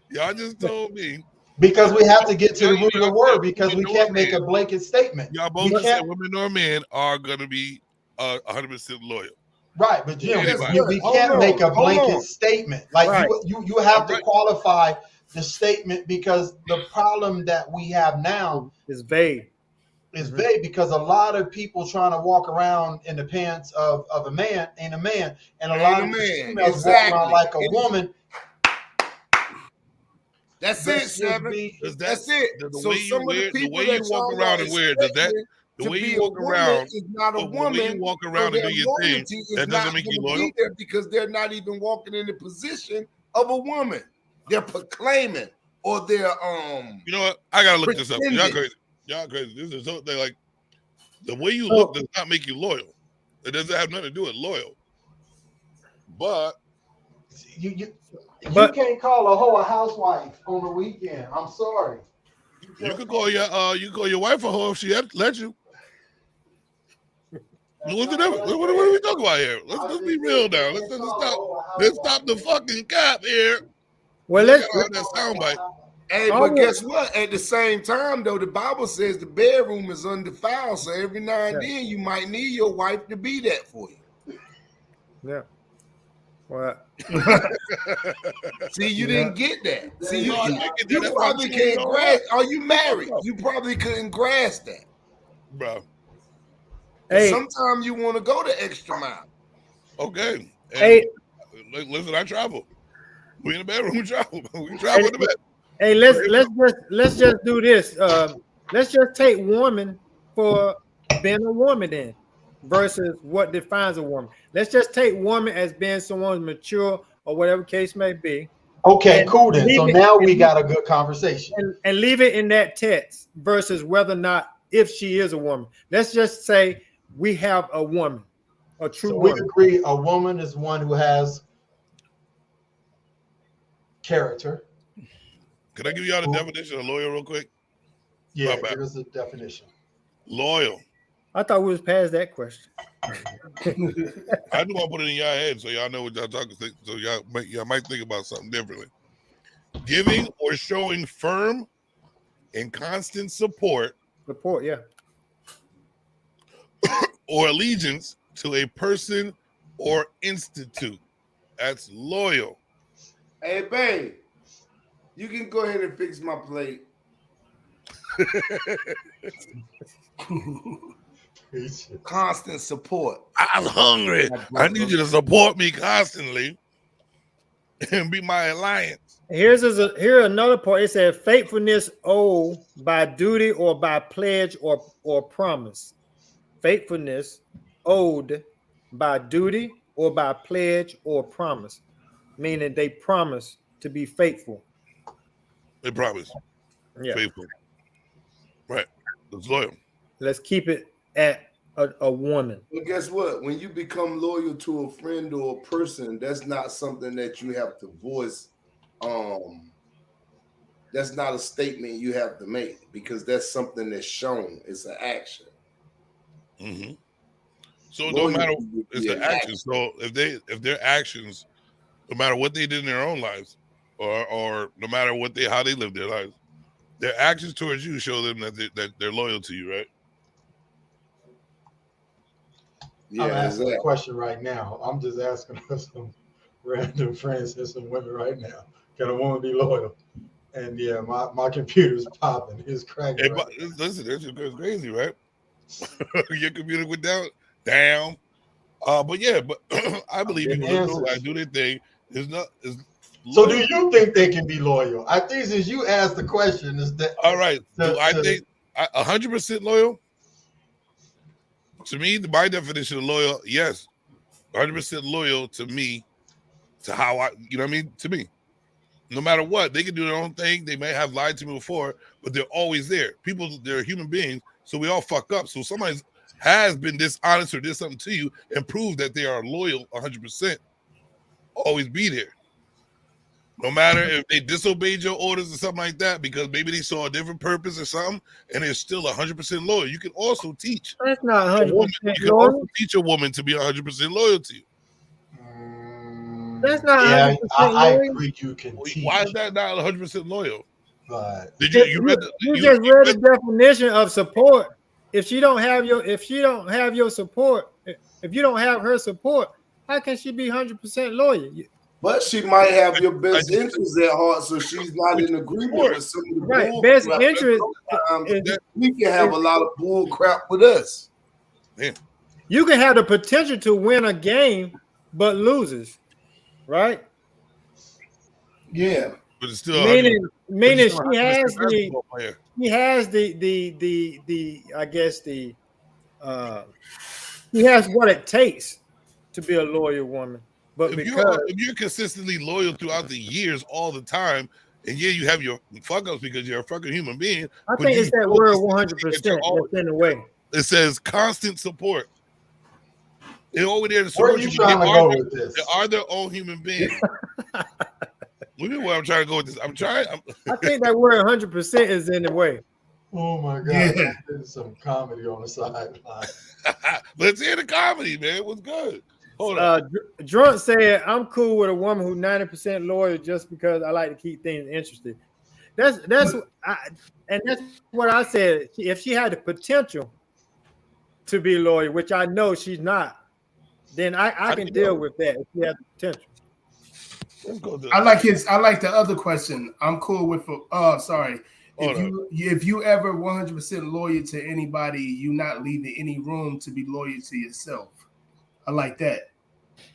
Y'all just told me. Because we have to get to the root of the Y'all word said because we women can't or make a men. blanket statement. Y'all We both said can't, women or men are gonna be 100% loyal. right, but Jim, Anybody. we Hold can't on, make a hold blanket on. statement. Like Right. you have to Right. qualify the statement because the problem that we have now It's vague. is vague because a lot of people trying to walk around in the pants of a man ain't a man, and a lot of these females walk around like a woman. That's That it, should Seven. be- That's it. The So way you some of wear, the people the way you that walk y'all around are and wear, does that? expecting The to way be you a walk woman around is not a the way woman. you walk so around and their do your thing, loyalty is that not doesn't make you gonna loyal. be there because they're not even walking in the position of a woman. They're proclaiming or they're You know what? I gotta look this up. Y'all pretending. crazy. Y'all crazy. This is something like the way you look does not make you loyal. It doesn't have nothing to do with loyal. But You But- can't call a hoe a housewife on the weekend. I'm sorry. you could call your wife a hoe if she let you. What's the difference? What are we talking about here? Let's be real now. Let's stop the fucking cap here. Well, Look let's at all that soundbite. Hey, All but right. guess what? At the same time, though, the Bible says the bedroom is undefiled. So every now and Yeah. then you might need your wife to be that for you. yeah. Well, See, you didn't get that. See, No, I you get that. you That's why I'm probably saying you can't don't grasp. know. Are you married? You probably couldn't grasp that. Bro. hey, Sometimes you want to go the extra mile. Okay. And hey, listen, I travel. We in the bedroom, we travel. We travel in the bed. hey, let's just do this. Let's just take woman for being a woman then versus what defines a woman. Let's just take woman as being someone mature or whatever case may be. Okay, And cool then. So leave it- now we and- got a good conversation. and leave it in that text versus whether or not if she is a woman. Let's just say we have a woman, a true So we woman. agree a woman is one who has character. Can I give y'all the definition of loyal real quick? Yeah, My bad. give us a definition. Loyal. I thought we was past that question. I do want to put it in y'all head so y'all know what y'all talking. So y'all might think about something differently. Giving or showing firm and constant support Support, yeah. or allegiance to a person or institute. That's loyal. Hey, babe, you can go ahead and fix my plate. Constant support. I'm hungry. I need you to support me constantly and be my alliance. Here's another part. It said faithfulness owed by duty or by pledge or promise. Faithfulness owed by duty or by pledge or promise, meaning they promise to be faithful. They promise. Yeah. Faithful. Right. It's loyal. Let's keep it at a woman. But guess what? When you become loyal to a friend or a person, that's not something that you have to voice. That's not a statement you have to make because that's something that's shown. It's an action. Mm-hmm. So no Loyalty matter would it's be a the actions. So if their actions, no matter what they did in their own lives, or no matter how they live their lives, their actions towards you show them that they're loyal to you, right? Yeah, I'm asking exactly. a question right now. I'm just asking some random friends and some women right now. Can a woman be loyal? And yeah, my computer's popping. It's cracking. Right now. Listen, that's just crazy, right? Your computer went down. But yeah, but I believe people I do their thing. So do you think they can be loyal? I think since you asked the question, is that all right? Do I think 100% loyal? To me, my definition of loyal, yes, 100% loyal to me, to how I, you know what I mean, to me. No matter what, they can do their own thing. They may have lied to me before, but they're always there. People, they're human beings, so we all fuck up. So somebody has been dishonest or did something to you and prove that they are loyal 100%. Always be there. No matter if they disobeyed your orders or something like that, because maybe they saw a different purpose or something, and they're still 100% loyal. You can also teach. That's not 100% You can loyal. also teach a woman to be 100% loyal to you. That's not 100% I loyal. agree. You can teach. Why is that not 100% loyal? But Did you You just read the definition of support. If you don't have your support, if you don't have her support, how can she be 100% loyal? But she might have your best interest at heart, so she's not in agreement with some of the Right, bull best crap. interest. We can have a lot of bull crap with us. Yeah. You can have the potential to win a game, but loses, right? Yeah. But it's still Meaning but she it's has still the player. he has the I guess he has what it takes to be a loyal woman. But if you're consistently loyal throughout the years, all the time, and yeah, you have your fuck ups because you're a fucking human being. I think it's that word 100% that's in the way. It says constant support. They're over there to where support are you you. trying to go with this? They are their own human beings. Look at where I'm trying to go with this. I think that word 100% is in the way. Oh my God! Yeah. There's some comedy on the sideline. Let's hear the comedy, man. What's good? Hold on. Drunt said, "I'm cool with a woman who's 90% loyal just because I like to keep things interesting." That's what I said. If she had the potential to be loyal, which I know she's not, then I can deal with that if she has the potential. Let's go to I like the other question. I'm cool with. Sorry. If you ever 100% loyal to anybody, you not leaving any room to be loyal to yourself. I like that.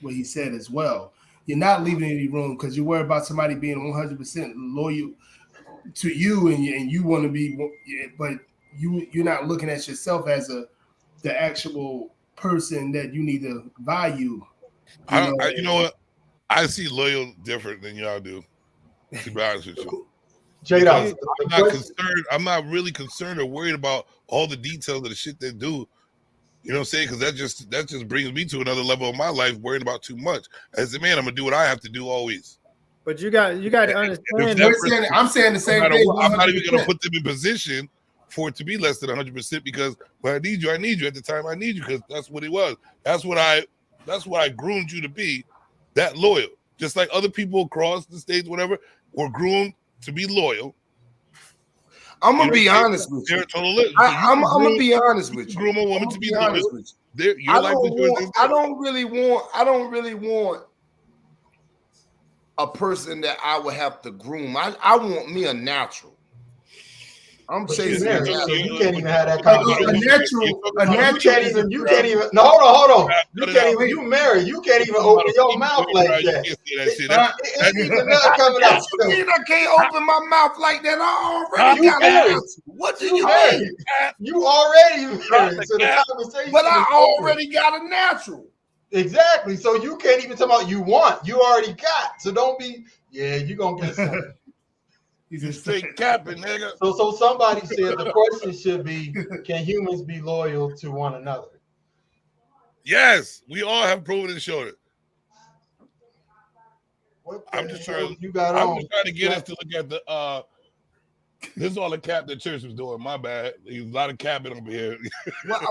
What he said as well. You're not leaving any room because you worry about somebody being 100% loyal to you, and you want to be, but you're not looking at yourself as the actual person that you need to value. You know what? I see loyal different than y'all do. To be honest with you. J-Dog, I'm not really concerned or worried about all the details of the shit they do. You know what I'm saying? Because that just brings me to another level of my life, worrying about too much. As a man, I'm gonna do what I have to do always. But you got to understand. I'm saying the same thing. I'm not even gonna put them in position for it to be less than 100% because when I need you at the time I need you because that's what it was. That's what I groomed you to be, that loyal. Just like other people across the states, whatever, were groomed to be loyal. I'm gonna be honest with you. I'm gonna be honest with you. Groom a woman to be honest with you. I don't really want a person that I would have to groom. I want me a natural. I'm saying so you can't even have that conversation. A natural. You can't even. No, hold on. You can't even. You married. You can't even open your mouth like that. Ain't even nothing coming out. I can't open my mouth like that. I already got an What do you mean? You already married. So the conversation. But I already got a natural. Exactly. So you can't even talk about you want. You already got. So don't be. Yeah, you gonna get something. He's a straight capping, nigga. So somebody said the question should be, can humans be loyal to one another? Yes, we all have proven and showed it. I'm just trying to get us to look at the this is all the cap that church was doing. My bad. There's a lot of capping over here.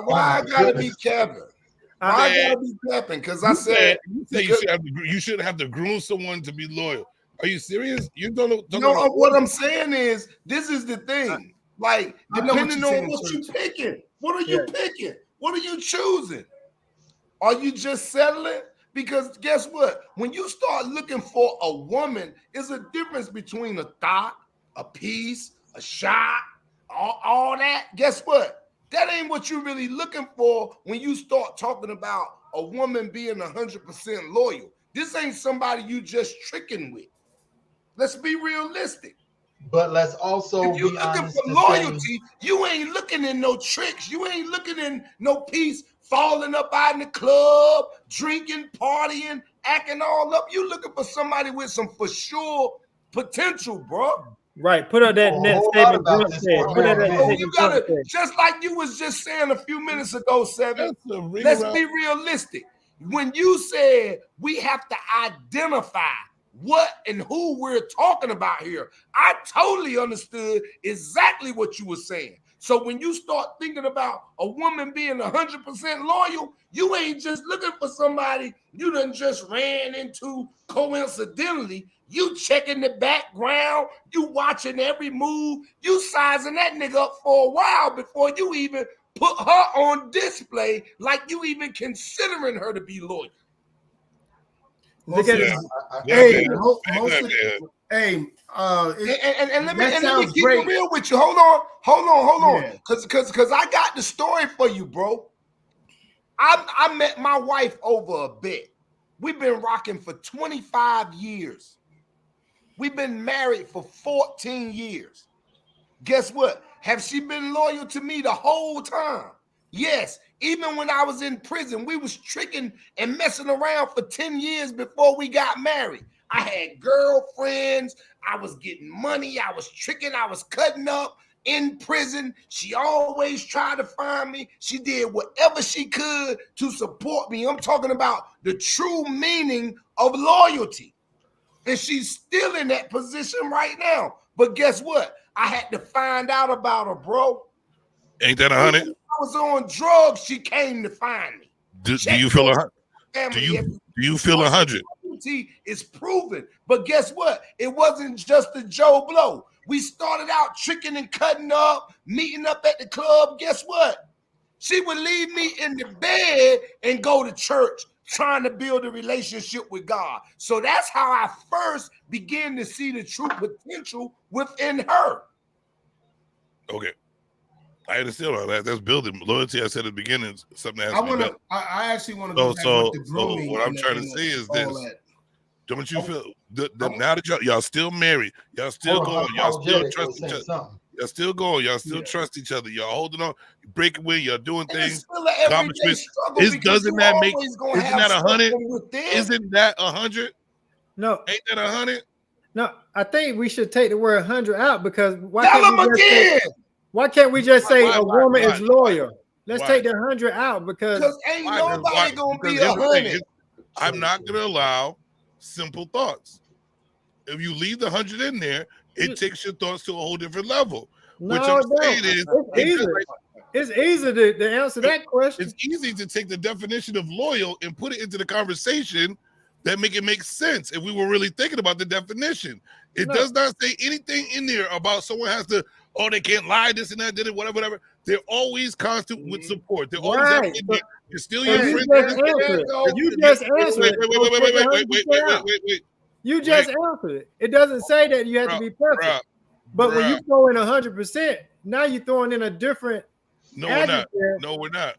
Why I gotta be capping? Why I gotta be capping? Because I said you should have to groom someone to be loyal. Are you serious? You don't know. No, what I'm saying is this is the thing. Like, depending on what you're picking, what are you picking? What are you choosing? Are you just settling? Because guess what? When you start looking for a woman, there's a difference between a thought, a piece, a shot, all that. Guess what? That ain't what you're really looking for when you start talking about a woman being 100% loyal. This ain't somebody you just tricking with. Let's be realistic. But let's also if you're looking for loyalty, you ain't looking in no tricks. You ain't looking in no piece, falling up out in the club, drinking, partying, acting all up. You looking for somebody with some for sure potential, bro. Right. Put up that net statement. You gotta, just like you was just saying a few minutes ago, Seven. Let's be realistic. When you said we have to identify what and who we're talking about here, I totally understood exactly what you were saying. So when you start thinking about a woman being 100% loyal, you ain't just looking for somebody you done just ran into coincidentally. You checking the background, you watching every move, you sizing that nigga up for a while before you even put her on display, like you even considering her to be loyal. Let me keep it real with you. Hold on. Cause I got the story for you, bro. I met my wife over a bet. We've been rocking for 25 years. We've been married for 14 years. Guess what? Have she been loyal to me the whole time? Yes. Even when I was in prison, we was tricking and messing around for 10 years before we got married. I had girlfriends. I was getting money. I was tricking. I was cutting up in prison. She always tried to find me. She did whatever she could to support me. I'm talking about the true meaning of loyalty. And she's still in that position right now. But guess what? I had to find out about her, bro. Ain't that 100? I was on drugs. She came to find me. Do you feel 100? Do you feel 100? Is proven. But guess what? It wasn't just a Joe Blow. We started out tricking and cutting up, meeting up at the club. Guess what? She would leave me in the bed and go to church, trying to build a relationship with God. So that's how I first began to see the true potential within her. Okay. I understand all that. That's building loyalty. I said at the beginning, something that has to be built. I actually want to go back with the grooming. So what I'm trying to say is this. Don't you feel now that y'all still married, y'all still going, y'all still trust each other. Y'all still going, y'all still trust each other. Y'all holding on, breaking away, y'all doing things. Accomplishments. Doesn't that 100? Isn't that 100? No. Ain't that 100? No, I think we should take the word 100 out because why can't we just say a woman is loyal? Let's take the 100 out because ain't nobody gonna be 100. I'm not gonna allow simple thoughts. If you leave the 100 in there, it takes your thoughts to a whole different level. Which I'm saying is it's easy to answer that question. It's easy to take the definition of loyal and put it into the conversation that make it make sense if we were really thinking about the definition. It does not say anything in there about someone has to, they can't lie, this and that, did it, whatever. They're always constant with support. They're always in there. You're still your friend. You just answered it. Wait. You just answered it. It doesn't say that you have to be perfect. But when you throw in 100%, now you're throwing in a different. No, we're not. No, we're not.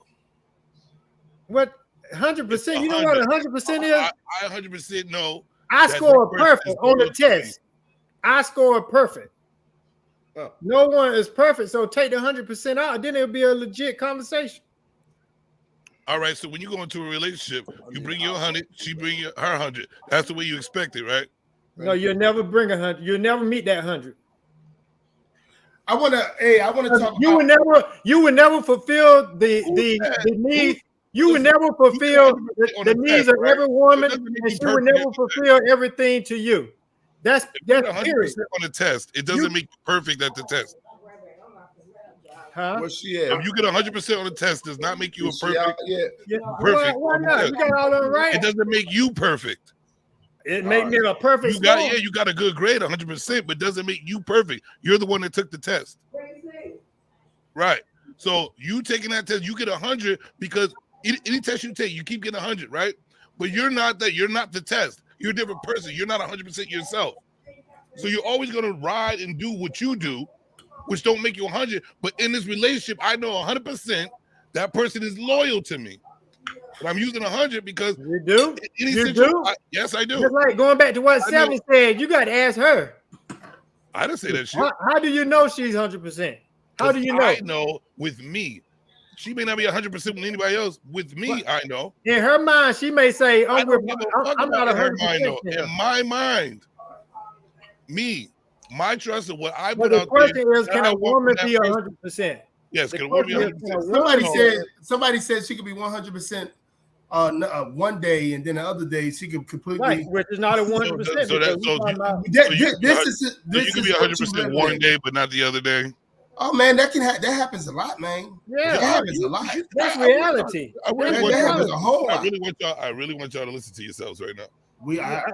What 100%? You know what 100% is? I 100% know. I score perfect on the test. I score perfect. No one is perfect, so take the 100% out. Then it'll be a legit conversation. All right, so when you go into a relationship, you bring your 100, she bring her 100. That's the way you expect it, right? No, you'll never bring 100. You'll never meet that 100. I want to talk. You would never fulfill the needs. You would never fulfill the needs of every woman, and she would never fulfill everything to you. That's 100% on the test. It doesn't make you perfect at the test. Huh? Where she at? If you get 100% on the test, does not make you a Is she out perfect. yet? Yeah. Perfect. Why not? You got all them right. It doesn't make you perfect. It make me a perfect You got score. you got a good grade, 100%, but doesn't make you perfect. You're the one that took the test. Right. So you taking that test, you get 100 because any test you take, you keep getting 100, right? But you're not that. You're not the test. You're a different person. You're not 100% yourself. So you're always gonna ride and do what you do, which don't make you 100. But in this relationship, I know 100% that person is loyal to me. But I'm using 100 because you do. You do? Yes, I do. Just like going back to what Seven said, you got to ask her. I didn't say that shit. How do you know she's 100%? How do you know? I know with me. She may not be 100% with anybody else. With me, I know. In her mind, she may say, I I'm don't give a fuck not about her 100%. mind, though. In my mind, my trust of what I But put the out there. question is, can a woman be 100%? Yes, can a woman be 100%? Somebody said she could be 100% one day, and then the other day she could completely. Right, which is not a 100%. So you can be 100% one day, but not the other day. Oh man, that happens a lot, man. Yeah, that happens a lot. That's reality. I really want y'all to listen to yourselves right now.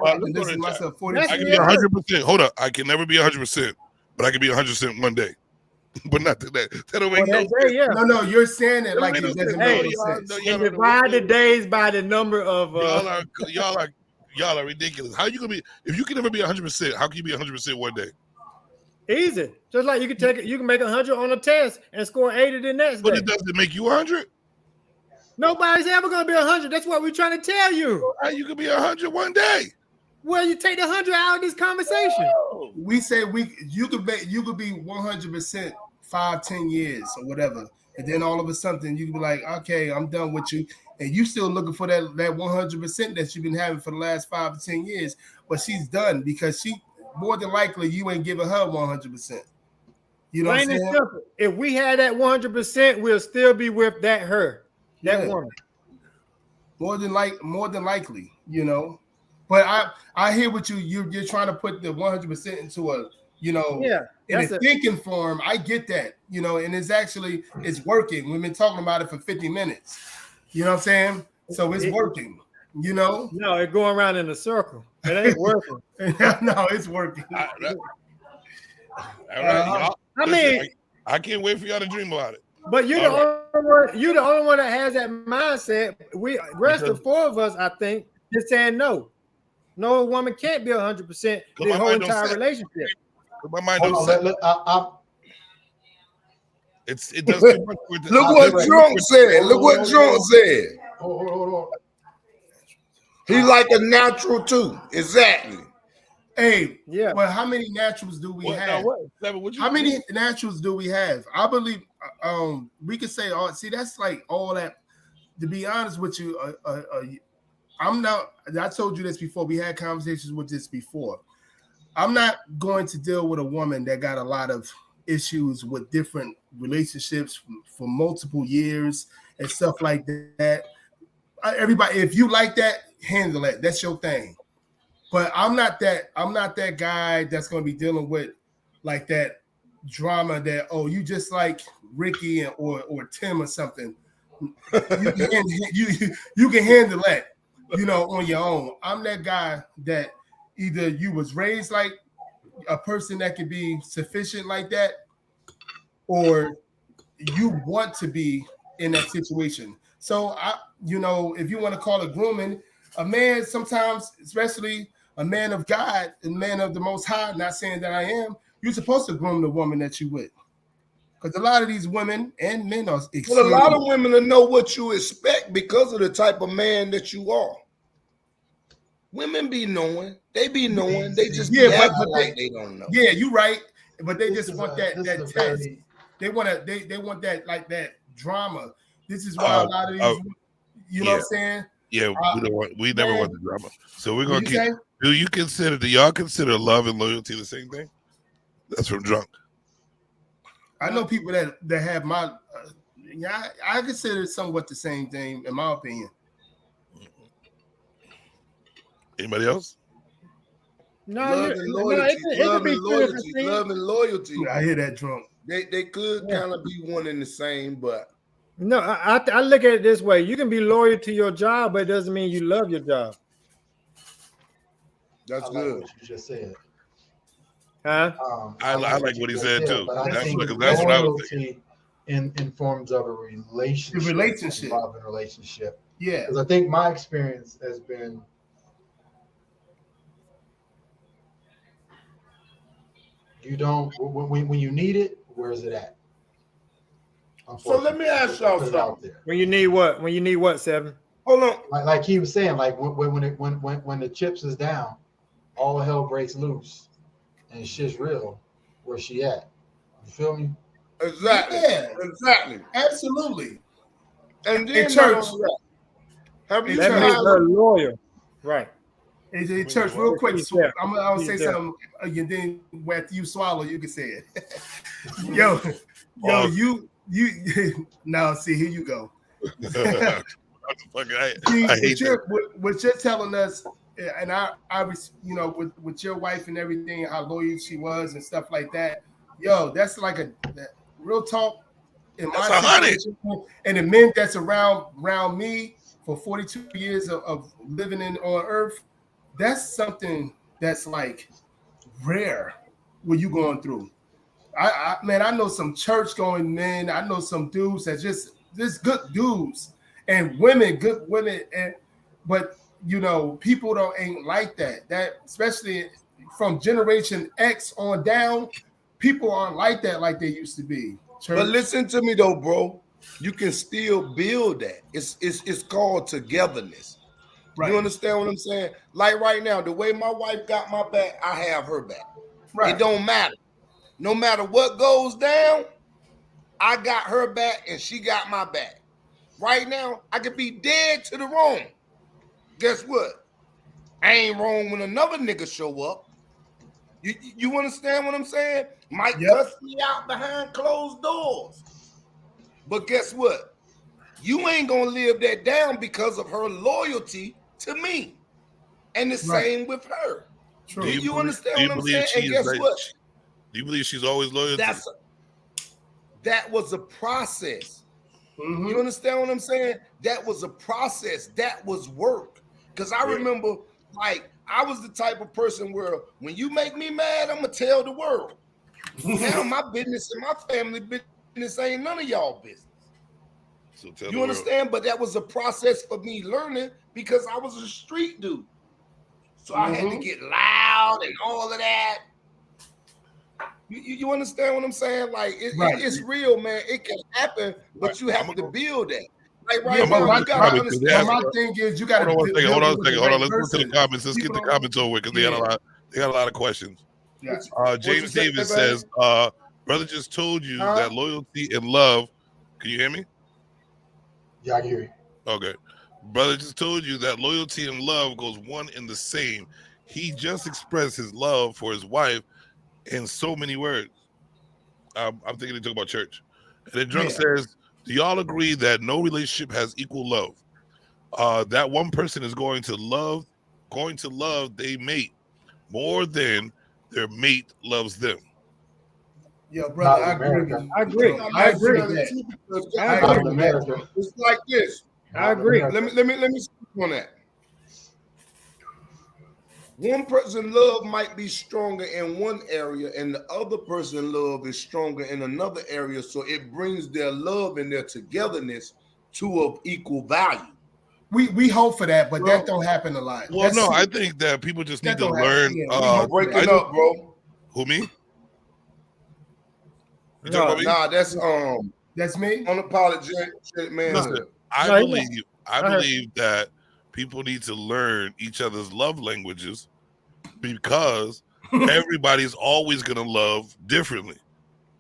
I listen to myself 40. I can be 100%. Hold up, I can never be 100%, but I can be 100% one day. But not that. That don't make no sense. Yeah. No, you're saying it like it doesn't make sense. And divide the days by the number of. Y'all are ridiculous. How you gonna be if you can never be 100%? How can you be 100% one day? Easy, just like you can make 100 on a test and score 80 the next day. But it doesn't make you 100. Nobody's ever gonna be 100. That's what we're trying to tell you. You could be 100 one day. Well, you take the 100 out of this conversation. We say you could be 100% 5-10 years or whatever, and then all of a sudden you could be like, okay, I'm done with you, and you still looking for that 100% that you've been having for the last 5 to 10 years, but she's done because she more than likely you ain't giving her 100%. You know what I'm saying? If we had that 100%, we'll still be with that woman. More than likely, you know. But I hear what you're trying to put the 100% into a, you know, in a thinking form. I get that, you know, and it's working. We've been talking about it for 50 minutes. You know what I'm saying? So it's working, you know? No, it's going around in a circle. It ain't working. No, it's working. All right, I can't wait for y'all to dream about it. But you're the only one that has that mindset. The rest of four of us, I think, is saying no. No woman can't be 100% the whole entire relationship. My mind don't set. It does too much. Look what Drunk said. Hold on. He like a natural too. Exactly. Hey, well, how many naturals do we have? How many naturals do we have? I believe we could say, that's like all that. To be honest with you, I told you this before. We had conversations with this before. I'm not going to deal with a woman that got a lot of issues with different relationships for multiple years and stuff like that. Everybody, if you like that, handle it. That's your thing. But I'm not that guy that's going to be dealing with like that drama that, you just like Ricky or Tim or something. You can handle that, you know, on your own. I'm that guy that either you was raised like a person that could be sufficient like that, or you want to be in that situation. So if you want to call it grooming, a man sometimes, especially a man of God, a man of the Most High, not saying that I am, you're supposed to groom the woman that you with. Because a lot of these women and men are a lot of women will know what you expect because of the type of man that you are. Women be knowing. They be knowing. They just be acting like they don't know. Yeah, you're right. But they just want that test. They want that like that drama. This is why a lot of these, you know what I'm saying? Yeah, we never want the drama. So we're gonna keep. Do y'all consider love and loyalty the same thing? That's from Drunk. I know people that have my. I consider it somewhat the same thing in my opinion. Anybody else? No, love and loyalty. Love and loyalty. I hear that, Drunk. They could kind of be one and the same, but No, I look at it this way: you can be loyal to your job, but it doesn't mean you love your job. that's I like good. what you just said. Huh? I like what he said too. But I That's think what I was thinking. loyalty in forms of a relationship, The relationship. involving a relationship. Yeah. Because I think my experience has been you don't when you need it, where is it at? So let me ask y'all Put it out something. there. When you need what? When you need what, Seven? Hold on. Like he was saying, like when the chips is down, all hell breaks loose, and shit's real. Where she at? You feel me? Exactly. Yeah. Exactly. Absolutely. And then In church. have you That tried? means her loyal, right? In church, real quick. So Yeah. I'll say Yeah. something. And then after you swallow, you can say it. yo, you. Now, see, here you go. I hate that. What you're telling us, and I was, with your wife and everything, how loyal she was and stuff like that. Yo, that's like that real talk. In That's my 100. situation, and the men that's around me for 42 years of living on Earth, that's something that's like rare. What you going through? I know some church going men. I know some dudes that just good dudes and women, good women, but people ain't like that. That especially from Generation X on down, people aren't like that like they used to be. Church. But listen to me though, bro. You can still build that. It's called togetherness. Right. You understand what I'm saying? Like right now, the way my wife got my back, I have her back. Right. It don't matter. No matter what goes down, I got her back and she got my back. Right now, I could be dead to the wrong. Guess what? I ain't wrong when another nigga show up. You understand what I'm saying? Might cuss me out behind closed doors. But guess what? You ain't gonna live that down because of her loyalty to me. And the same with her. True. Do you understand what I'm saying? And guess what? Do you believe she's always loyal? That was a process. Mm-hmm. You understand what I'm saying? That was a process. That was work. Because I remember, like, I was the type of person where when you make me mad, I'm going to tell the world. Now my business and my family business ain't none of y'all business. So tell you understand? But that was a process for me learning because I was a street dude. So I had to get loud and all of that. You understand what I'm saying? Like, it's real, man. It can happen, but you have to build that. Like right now, you gotta understand. My thing is, you gotta hold on a second. Let's go to the comments. Let's get the comments over because they got a lot of questions. Yeah. James Davis says, brother just told you that loyalty and love. Can you hear me? Yeah, I hear you. Okay. Brother just told you that loyalty and love goes one and the same. He just expressed his love for his wife in so many words. I'm thinking they talk about church. And then Drunk says, do y'all agree that no relationship has equal love? That one person is going to love their mate more than their mate loves them. Yeah, brother, I agree. I agree. I agree. It's like this. I agree. Let me speak on that. One person love might be stronger in one area and the other person love is stronger in another area. So it brings their love and their togetherness to an equal value. We hope for that, but that don't happen a lot. Well, no, I think that people just need to learn. Break it up, bro. Who, me? You no, talking about me? That's me. Unapologetic man. Listen, I believe that people need to learn each other's love languages because everybody's always going to love differently.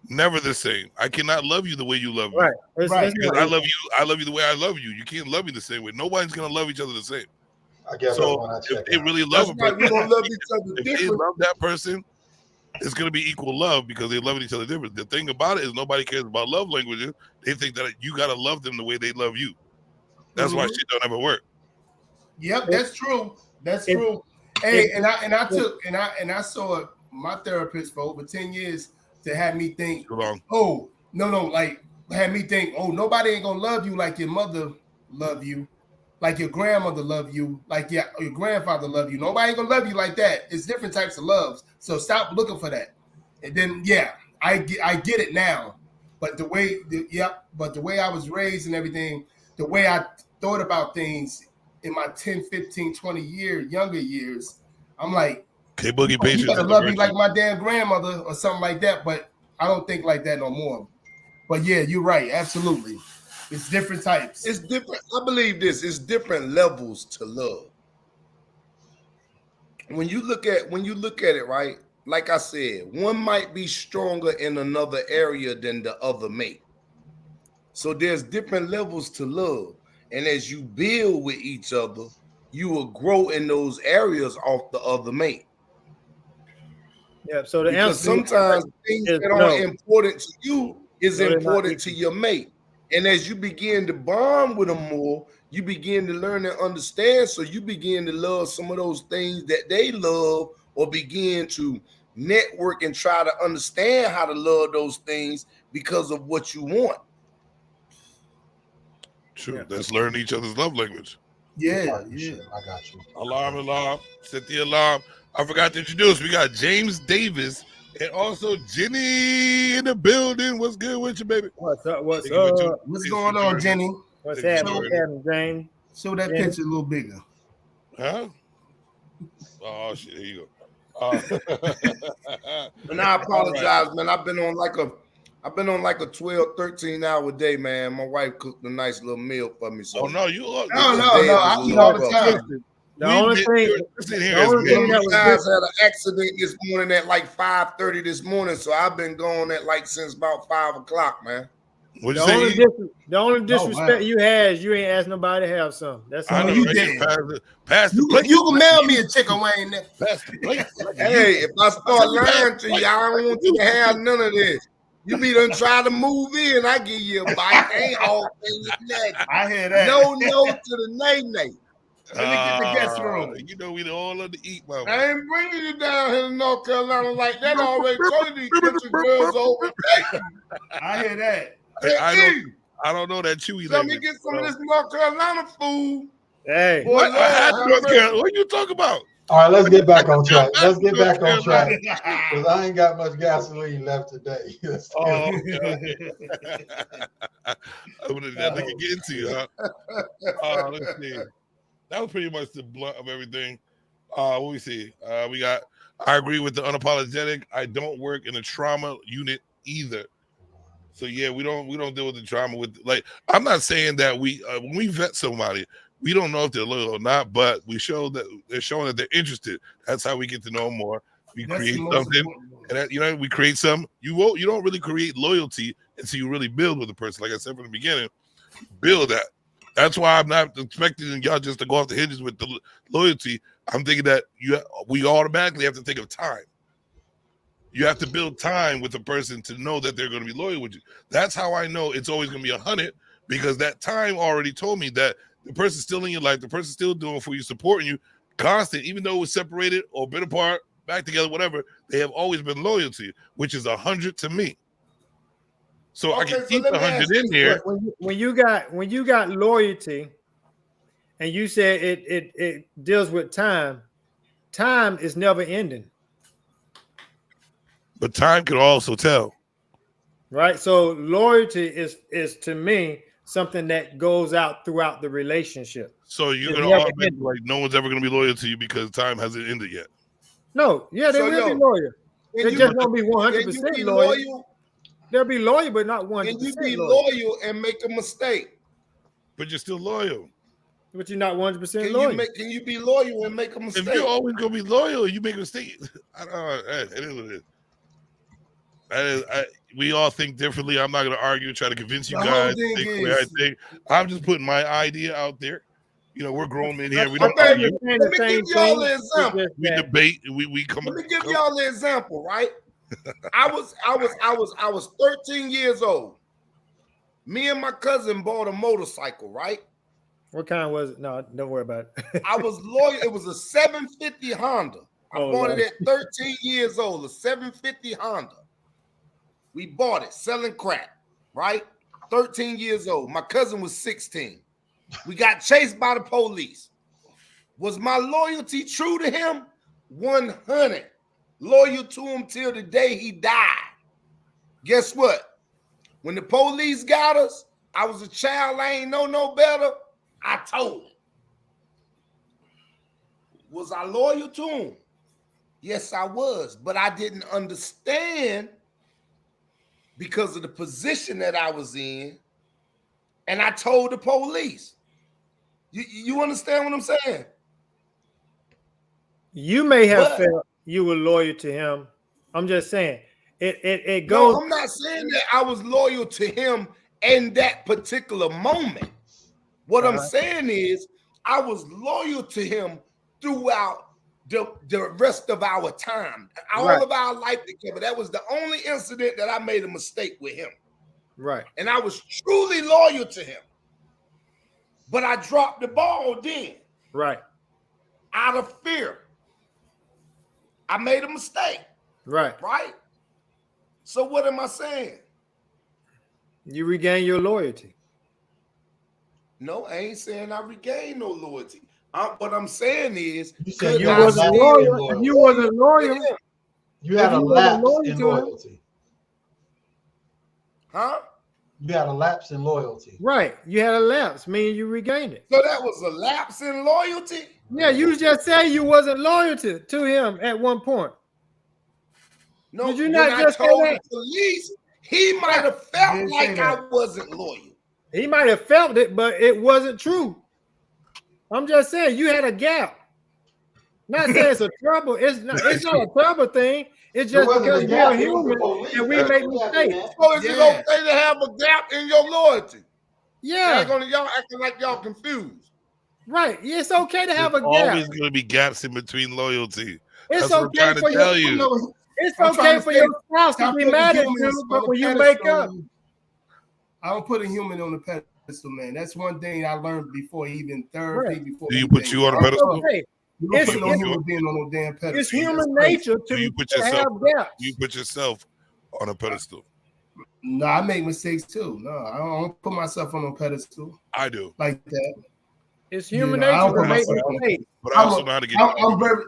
Never the same. I cannot love you the way you love me. Right. Because I love you the way I love you. You can't love me the same way. Nobody's going to love each other the same. I guess so if they really love a person, we don't love each other if different. they love that person, it's going to be equal love because they love each other different. The thing about it is nobody cares about love languages. They think that you got to love them the way they love you. That's why shit don't ever work. Yep, that's true. That's true. Hey, and I saw my therapist for over 10 years to have me think, Too long. oh, no, like had me think, oh, nobody ain't gonna love you like your mother love you, like your grandmother love you, like your grandfather love you. Nobody ain't gonna love you like that. It's different types of loves. So stop looking for that. And then I get it now. But the way I was raised and everything, the way I thought about things in my 10, 15, 20 younger years, I'm like, K-Boogie patience. You gotta love me like my damn grandmother or something like that. But I don't think like that no more. But yeah, you're right. Absolutely. It's different types. It's different. I believe this. It's different levels to love. When you look at it, right? Like I said, one might be stronger in another area than the other mate. So there's different levels to love. And as you build with each other, you will grow in those areas off the other mate. Yeah. So the because answer sometimes things that aren't important to you is important to your mate. And as you begin to bond with them more, you begin to learn and understand. So you begin to love some of those things that they love, or begin to network and try to understand how to love those things because of what you want. True. Yeah. Let's learn each other's love language. Yeah. I got you. Alarm. Set the alarm. I forgot to introduce. We got James Davis and also Jenny in the building. What's good with you, baby? What's up? What's going on, Jenny? What's happening, James? Show that picture a little bigger. Huh? Oh shit! Here you go. And I apologize, man. I've been on like a 12, 13 hour day, man. My wife cooked a nice little meal for me. So no, you look. No. I eat all the time. The only thing you guys had an accident this morning at like 5:30 this morning, so I've been going at like since about 5 o'clock, man. The only disrespect you had is you ain't asked nobody to have some. That's all you did. Pass the plate. You can mail me a chicken wing. Pass the plate. Hey, if I start lying to you, I don't want you to have none of this. You be done try to move in, I give you a bite. Ain't all things negative. I hear that. No to the nay. Let me get the guest room. You know we all love to eat, mama. I ain't bringing you down here to North Carolina like that. I already told you these kitchen girls over. I hear that. I don't know that Chewy. Let me get some of this North Carolina food. Hey, boy, what are you talking about? All right, let's get back on track. Because I ain't got much gasoline left today. Oh, I'm gonna get into you, huh? Let's see. That was pretty much the blunt of everything. What we see? We got. I agree with the unapologetic. I don't work in a trauma unit either. So yeah, we don't deal with the trauma with, like, I'm not saying that when we vet somebody, we don't know if they're loyal or not, but we show that they're showing that they're interested. That's how we get to know more. We create something, and we create some. You don't really create loyalty until you really build with the person. Like I said from the beginning, build that. That's why I'm not expecting y'all just to go off the hinges with the loyalty. I'm thinking that we automatically have to think of time. You have to build time with the person to know that they're going to be loyal with you. That's how I know it's always going to be 100, because that time already told me that the person's still in your life, the person's still doing for you, supporting you, constant, even though we're separated or been apart, back together, whatever, they have always been loyal to you, which is 100 to me. So I can keep 100 in here. When you got loyalty, and you said it deals with time is never ending. But time can also tell. Right. So loyalty is to me something that goes out throughout the relationship. So you're going to automatically, like, no one's ever going to be loyal to you because time hasn't ended yet. No. Yeah, they will be loyal. They just won't be 100% loyal. They'll be loyal, but not 100%. Can you be loyal and make a mistake? But you're still loyal. But you're not 100% loyal. Can you be loyal and make a mistake? If you're always going to be loyal, you make a mistake. I don't know. It is what it is. We all think differently. I'm not going to argue, try to convince you guys to think the way I think. I'm just putting my idea out there. We're grown men here. We don't argue. Let me give y'all an example. We debate. We come. Let me give y'all an example, right? I was 13 years old. Me and my cousin bought a motorcycle, right? What kind was it? No, don't worry about it. I was loyal. It was a 750 Honda. I bought it at 13 years old, a 750 Honda. We bought it, selling crack, right? 13 years old. My cousin was 16. We got chased by the police. Was my loyalty true to him? 100. Loyal to him till the day he died. Guess what? When the police got us, I was a child. I ain't know no better. I told him. Was I loyal to him? Yes, I was. But I didn't understand because of the position that I was in. And I told the police. You understand what I'm saying? You may have felt you were loyal to him. I'm just saying it goes. No, I'm not saying that I was loyal to him in that particular moment. What I'm saying is I was loyal to him throughout the rest of our time, all of our life together. That was the only incident that I made a mistake with him. Right. And I was truly loyal to him. But I dropped the ball then. Right. Out of fear. I made a mistake. Right. Right? So what am I saying? You regain your loyalty. No, I ain't saying I regained no loyalty. What I'm saying is you wasn't loyal. You wasn't loyal. You had a lapse in loyalty. Huh? You had a lapse in loyalty. Right. You had a lapse, meaning you regained it. So that was a lapse in loyalty? Yeah, you just said you wasn't loyal to him at one point. No, did you not just told say that? The police, he might have felt like I wasn't loyal. He might have felt it, but it wasn't true. I'm just saying you had a gap. Not saying it's a trouble. It's not a trouble thing. It's just because we're human and we make mistakes. So is it okay to have a gap in your loyalty? Yeah. Y'all acting like y'all confused. Right. It's okay to have a gap. Always going to be gaps in between loyalty. It's That's what I'm okay trying for to tell you. It's okay for your spouse to be mad at you, but when you wake up. I don't put a human on the pedestal, man. That's one thing I learned before even therapy. Before do you put you on a pedestal? You don't put no human being on no damn pedestal. It's human nature to have gaps. You put yourself on a pedestal. No, I make mistakes too. No, I don't put myself on a pedestal. I do. Like that. It's human nature to make mistakes. But I also know how to get I'm very,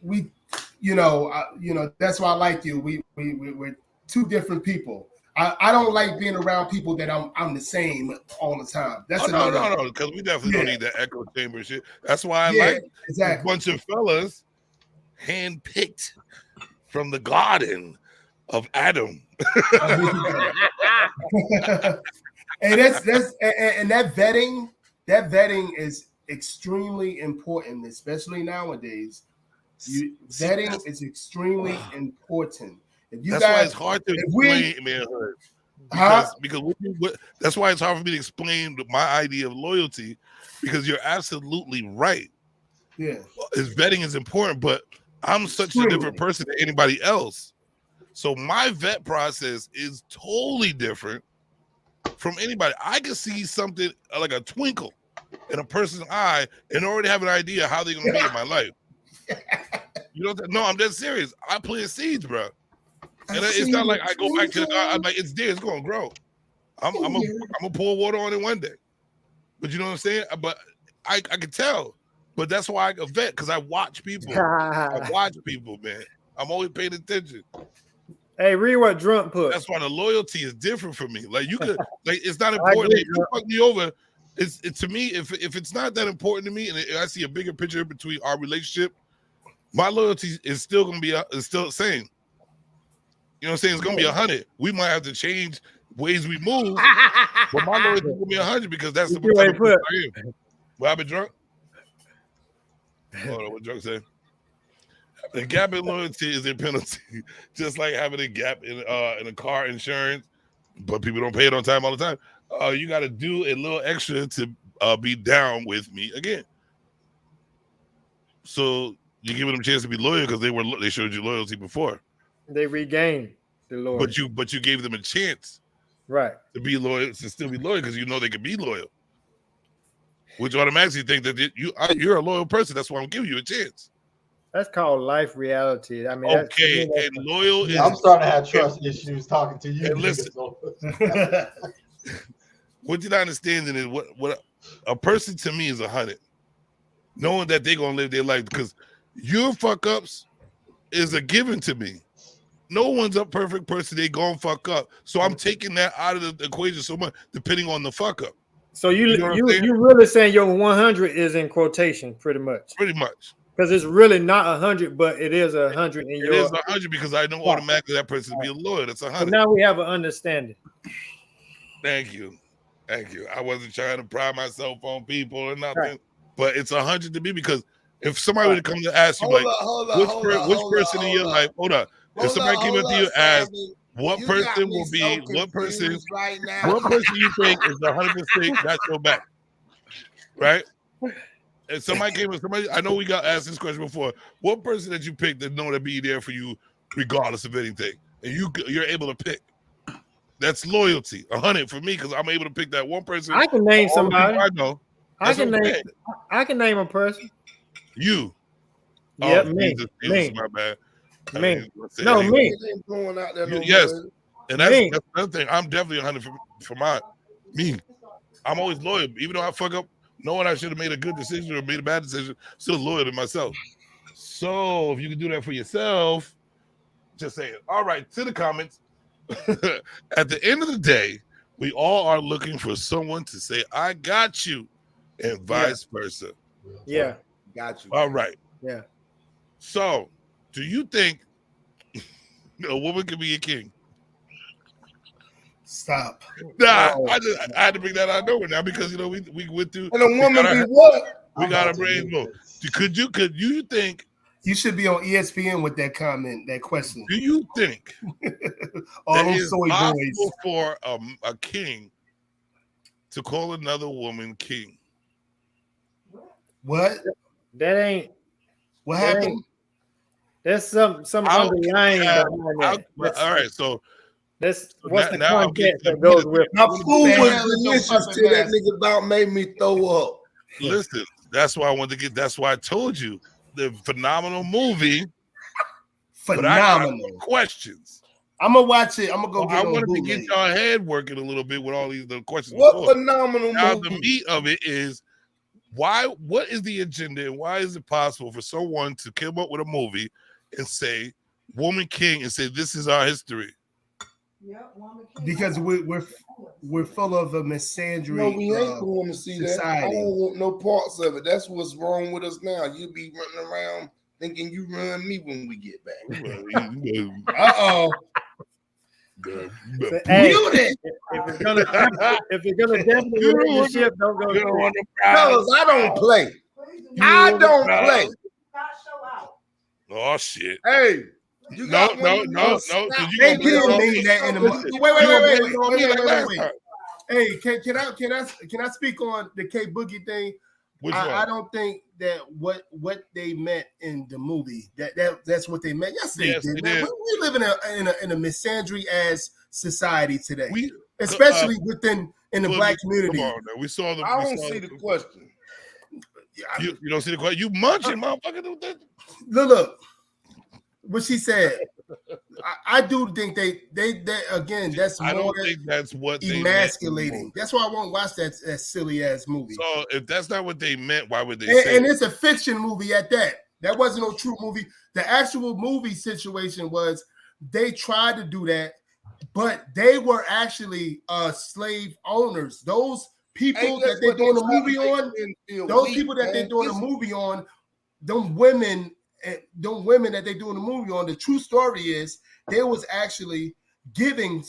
we that's why I like you. We're two different people. I don't like being around people that I'm the same all the time. That's no, because we definitely don't need that echo chamber shit. That's why I like a bunch of fellas handpicked from the garden of Adam. And that vetting is extremely important, especially nowadays. Vetting is extremely important. That's why it's hard to explain manhood. Because that's why it's hard for me to explain my idea of loyalty, because you're absolutely right. Yeah. Vetting is important, but I'm such a different person than anybody else. So my vet process is totally different from anybody. I can see something like a twinkle in a person's eye and already have an idea how they're going to be in my life. You know, no, I'm dead serious. I plant seeds, bro. And it's not like I go back to the garden. I'm like, it's there, it's gonna grow. I'm gonna pour water on it one day. But you know what I'm saying? But I can tell. But that's why I vet, because I watch people. I watch people, man. I'm always paying attention. Hey, read what Drunk put. That's why the loyalty is different for me. Like you could, like it's not important. If you fuck me over, it's to me. If it's not that important to me, and I see a bigger picture between our relationship, my loyalty is still gonna be still the same. You know what I'm saying? It's gonna be 100. We might have to change ways we move, but my loyalty is gonna be 100 because that's the type of person I am. Well, I've been drunk. Hold on, what drunk say? The gap in loyalty is a penalty, just like having a gap in a car insurance, but people don't pay it on time all the time. You got to do a little extra to be down with me again. So you're giving them a chance to be loyal because they showed you loyalty before. They regained the loyalty. But you gave them a chance, right, to be loyal, to still be loyal, because you know they could be loyal. Which automatically think that you're a loyal person. That's why I'm giving you a chance. That's called life reality. I mean, Okay, and loyal is. I'm starting to have trust issues talking to you. And listen, what you're not understanding is what a person to me is 100. Knowing that they're gonna live their life, because your fuck ups is a given to me. No one's a perfect person, they gonna fuck up. So I'm taking that out of the equation so much, depending on the fuck up. So you really saying your 100 is in quotation, pretty much. Pretty much. Because it's really not 100, but it is 100 in your. It is 100 because I know automatically that person to be a lawyer. That's 100. So now we have an understanding. Thank you. I wasn't trying to pride myself on people or nothing, but it's 100 to me, because if somebody would come to ask you, which person in your life, if somebody came up to you and asked, what person will be, what person you think is 100% got your back, right? And somebody came with somebody, I know we got asked this question before. What person that you pick that know to be there for you regardless of anything, and you're able to pick? That's loyalty, 100 for me, because I'm able to pick that one person. I can name somebody. I know. I can name a person. You. Yeah, me. Jesus, my bad. Me. No, me. Yes. And that's another thing. I'm definitely 100 for me. I'm always loyal. Even though I fuck up, knowing I should have made a good decision or made a bad decision, still loyal to myself. So if you can do that for yourself, just say it. All right, to the comments. At the end of the day, we all are looking for someone to say, I got you, and vice versa. Yeah. Got you. All right. Yeah. So, do you think a woman can be a king? Stop. Nah, I had to bring that out of nowhere now, because we went through. And a woman be what? We got a brain blow. Could you think? You should be on ESPN with that comment, that question. Do you think all that those it's soy possible boys for a king to call another woman king? What? That ain't. What happened? There's some underlying behind that. All right, so what's the now context that goes with? My food was delicious till that nigga about made me throw up. Listen, that's why I wanted to get. That's why I told you the phenomenal movie. Phenomenal. But I got questions. I'm gonna watch it. I'm gonna go. I wanted to get y'all head working a little bit with all these questions. What before. phenomenal now, movie? The meat of it is why. What is the agenda, and why is it possible for someone to come up with a movie and say "Woman King" and say this is our history? Because we're full of a misandry. No, we ain't going to see society. That. I don't want no parts of it. That's what's wrong with us now. You be running around thinking you run me when we get back. Uh-oh. Hey, if you're gonna definitely win your ship, don't go. Fellas, I don't play. I don't play. Oh shit! Hey, you no. They didn't mean that in the wait. Hey, can I speak on the K Boogie thing? I don't think that what they meant in the movie that's what they meant. Yes, they did. We live in a misandry ass society today, especially within the black community. Come on, we saw the. I don't see the question. You don't see the question. You munching, motherfucker. Look, what she said. I do think they again. That's I more. don't think that's what they emasculating. That's why I won't watch that silly ass movie. So if that's not what they meant, why would they say? And it's a fiction movie at that. That wasn't no true movie. The actual movie situation was they tried to do that, but they were actually slave owners. Those people that they're doing a movie on, those people that they're doing a movie on, them women that they're doing the movie on, the true story is they was actually giving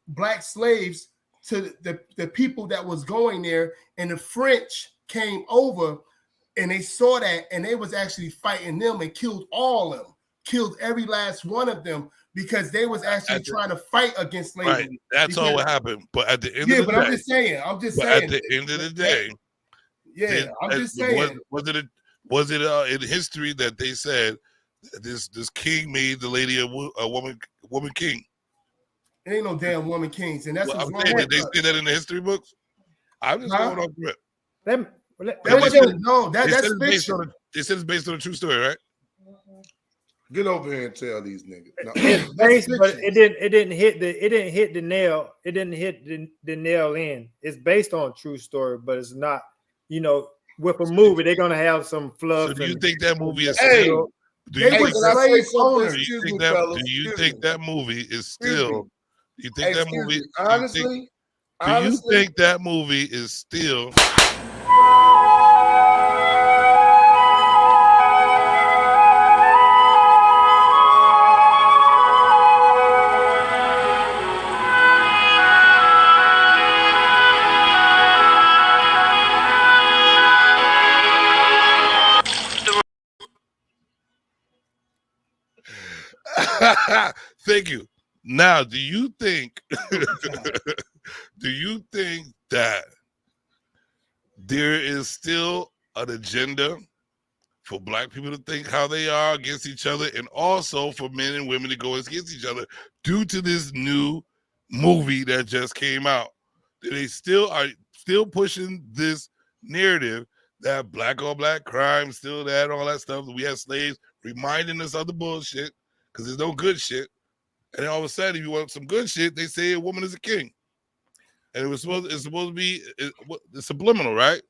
black slaves to the people that was going there, and the French came over and they saw that, and they was actually fighting them and killed all of them, killed every last one of them, because they was actually trying to fight against slavery. Right. That's all what happened. But at the end of the day, I'm just saying. At the end of the day, I'm just saying. Was it in history that they said this king made the lady a woman king? It ain't no damn woman kings, and that's what's wrong. Did they say that in the history books? I'm just going off grip. That's fiction. They said it's based on a true story, right? Get over here and tell these niggas. No, It's based, but it didn't hit the nail. It didn't hit the nail in. It's based on a true story, but it's not. You know, with a movie, they're gonna have some fluff. So do you think that movie is Hey, still? Do Hey, you can I say something? Do you Excuse think me, that? fellas. Do you Excuse think me. that movie is Excuse still? me. Do you think that Excuse movie? me. Honestly, Do you honestly, think that movie is still? Thank you. Now, do you think? Do you think that there is still an agenda for black people to think how they are against each other, and also for men and women to go against each other due to this new movie that just came out? They still are pushing this narrative that black on black crime, still that, all that stuff. We had slaves reminding us of the bullshit because there's no good shit. And then all of a sudden, if you want some good shit, they say a woman is a king. And it's supposed to be it's subliminal, right?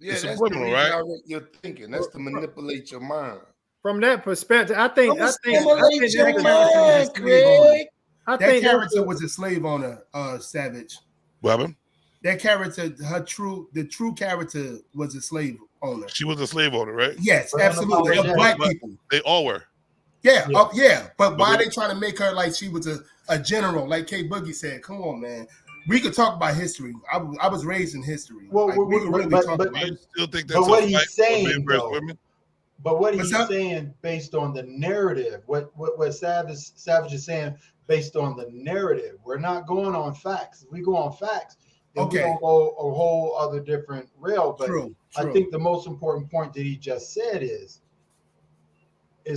yeah, It's that's the subliminal, right? redirect your thinking. That's to manipulate your mind. From that perspective, I think Stimulate that's your the- mind, Greg. I That think that's character the- was a slave owner, Savage. What happened? That character, the true character was a slave owner. She was a slave owner, right? Yes, But absolutely. Of unapologetic. black But people. they all were. Yeah, Yeah. yeah. But why But they trying to make her like she was a general, like K Boogie said? Come on, man. We could talk about history. I was raised in history. Well, Like, we could really but- talk but- about Do it. you still think But that's what a he's fight for saying, men versus though- women? But what What's he's up? saying based on the narrative, what Savage is saying based on the narrative, we're not going on facts. If we go on facts, then Okay. we don't go a whole other different rail. But True. I think the most important point that he just said is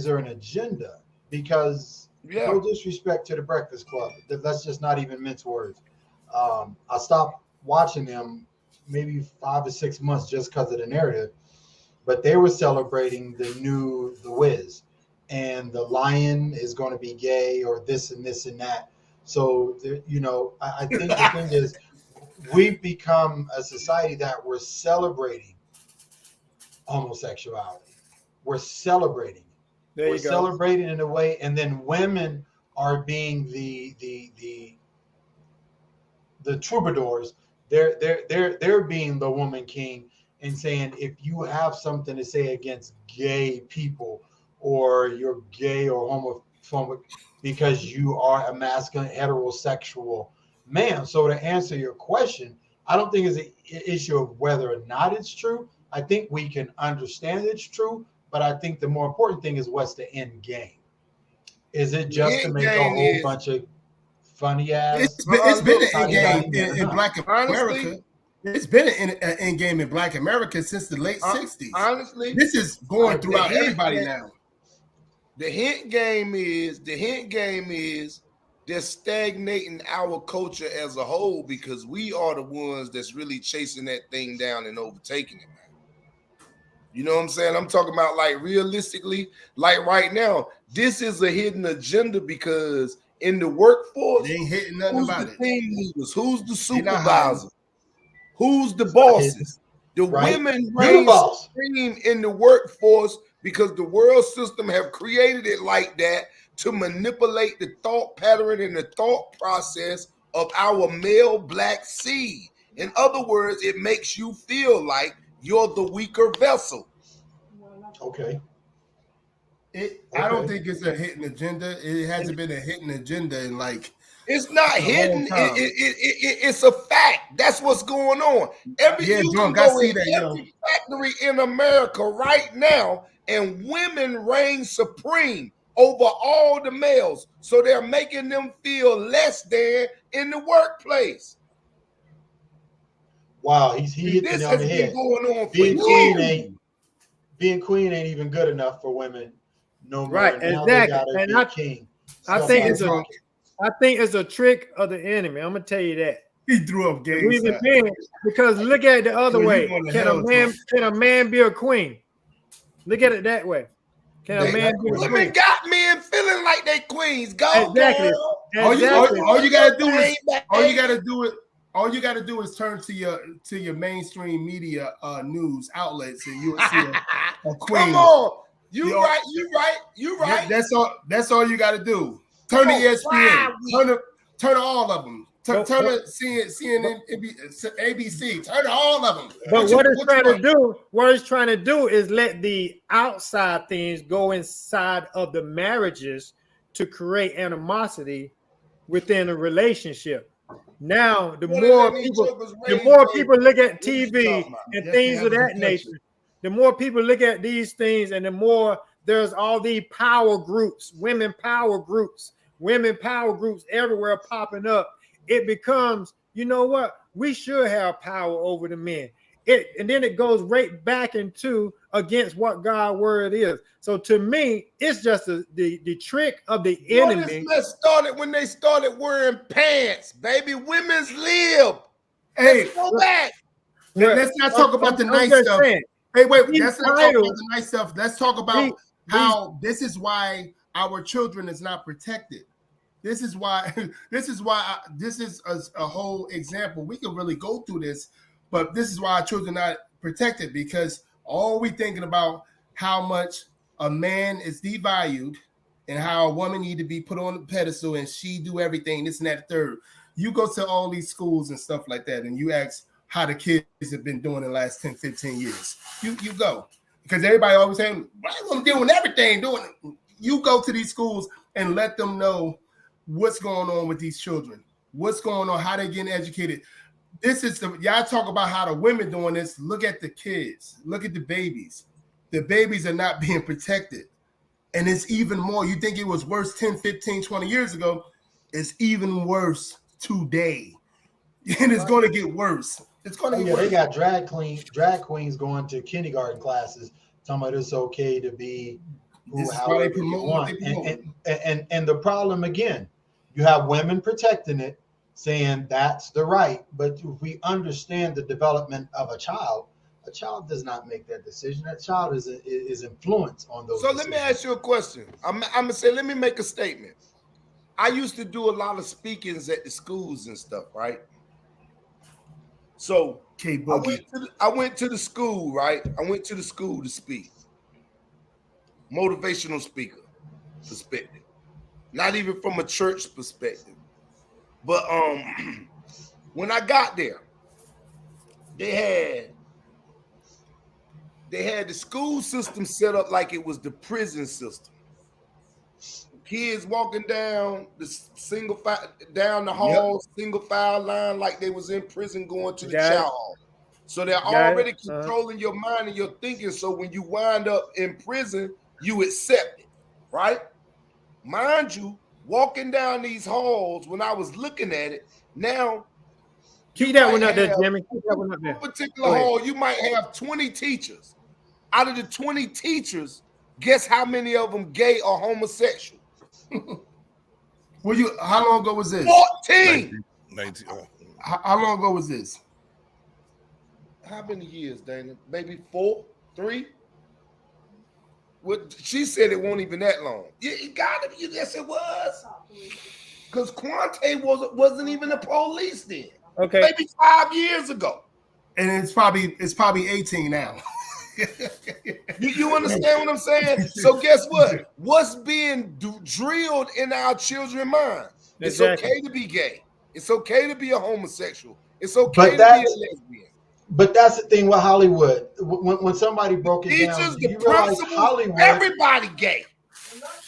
there an agenda? Because Yeah. no disrespect to the Breakfast Club, let's just not even mince words. I stopped watching them maybe 5 or 6 months just because of the narrative, but they were celebrating The Wiz, and the lion is going to be gay or this and this and that. So, I think the thing is, we've become a society that we're celebrating homosexuality. We're celebrating. There We're you go. celebrating in a way, and then women are being the troubadours. They're being the woman king and saying, if you have something to say against gay people, or you're gay or homophobic because you are a masculine heterosexual man. So to answer your question, I don't think it's an issue of whether or not it's true. I think we can understand it's true, but I think the more important thing is what's the end game. Is it just to make a whole bunch of funny ass? It's been an end game game in Black America. It's been an end game in Black America since the late 60s. Honestly, This is going throughout everybody now. the hint game is they're stagnating our culture as a whole because we are the ones that's really chasing that thing down and overtaking it. You know what I'm saying? I'm talking about like realistically, like right now, this is a hidden agenda because in the workforce, They ain't hitting nothing who's about the it. team leaders? Who's the They're not hiding. supervisor? Who's the bosses? The Right. women You're the reign boss. supreme in the workforce because the world system have created it like that to manipulate the thought pattern and the thought process of our male black seed. In other words, it makes you feel like you're the weaker vessel. Okay. I don't think it's a hidden agenda. It hasn't been a hidden agenda in like It's not a hidden. long time. It's a fact. That's what's going on. Yeah, You Drunk, can I go see in that, every factory in America right now, and women reign supreme over all the males. So they're making them feel less than in the workplace. Wow, he hit This me on has the been head. going on for Being queen years. ain't even good enough for women no more. Right, Now they exactly. gotta And be I- king. I So think I'm it's a- like, I think it's a trick of the enemy. I'm gonna tell you that. he threw up game. Reason being, because look at it the other Well, way. you on the Can hell, a man be a queen? Look at it that way. Can a man be a Women queen? got men feeling like they queens. Go, Exactly. girl. All you gotta do is Baby. all you gotta do is turn to your mainstream media news outlets, and you'll see a queen. Come on, you right. That's all you gotta do. Turn to ESPN. Turn to all of them. Turn to CNN, ABC. Turn to all of them. But what it's trying to do is let the outside things go inside of the marriages to create animosity within a relationship. Now, the more people look at TV and things of that nature, the more people look at these things, and the more there's all these power groups, women power groups everywhere popping up. It becomes, you know what? We should have power over the men. And then it goes right back into against what God's word is. So to me, it's just the trick of the enemy. This mess started when they started wearing pants, baby. Women's lib. Hey, let's go back. Let's not talk about the nice stuff. Hey, wait, let's not talk about the nice stuff. Let's talk about how this is why our children is not protected. This is why this is a whole example. We can really go through this, but this is why our children are not protected, because all we thinking about how much a man is devalued and how a woman need to be put on the pedestal and she do everything, this and that, third. You go to all these schools and stuff like that, and you ask how the kids have been doing in the last 10, 15 years. You go. Because everybody always saying, why are they doing everything? You go to these schools and let them know what's going on with these children, what's going on, how they're getting educated. This is y'all talk about how the women doing this. Look at the kids, look at the babies. The babies are not being protected. And it's even more. You think it was worse 10, 15, 20 years ago. It's even worse today. And it's going to get worse. It's going to get worse. They got drag queens going to kindergarten classes, talking about it's okay to be however you want. And the problem again, you have women protecting it, saying that's the right. But if we understand the development of a child does not make that decision. That child is influenced on those. So decisions. let me ask you a question. I'm gonna say, let me make a statement. I used to do a lot of speakings at the schools and stuff, right? So I went to the school, right? I went to the school to speak. Motivational speaker perspective, not even from a church perspective. But when I got there, they had the school system set up like it was the prison system. Kids walking down down the hall, single file line like they was in prison going to the chow hall. So they're already controlling your mind and your thinking. So when you wind up in prison, you accept it, right? Mind you, walking down these halls, when I was looking at it, now keep that one up there, Jimmy. Keep that one up there. Particular hall, you might have 20 teachers. Out of the 20 teachers, guess how many of them gay or homosexual? How long ago was this? 14. 19. How long ago was this? How many years, Dana? Maybe 4, 3? What she said, it wasn't even that long. It gotta be. Yes, it was. Because Quante wasn't even the police then. Okay, maybe 5 years ago. And it's probably 18 now. You understand what I'm saying? So guess what? What's being drilled in our children's mind? It's okay to be gay. It's okay to be a homosexual. It's okay to be a lesbian. But that's the thing with Hollywood. When somebody broke it down, you realize Hollywood, everybody gay.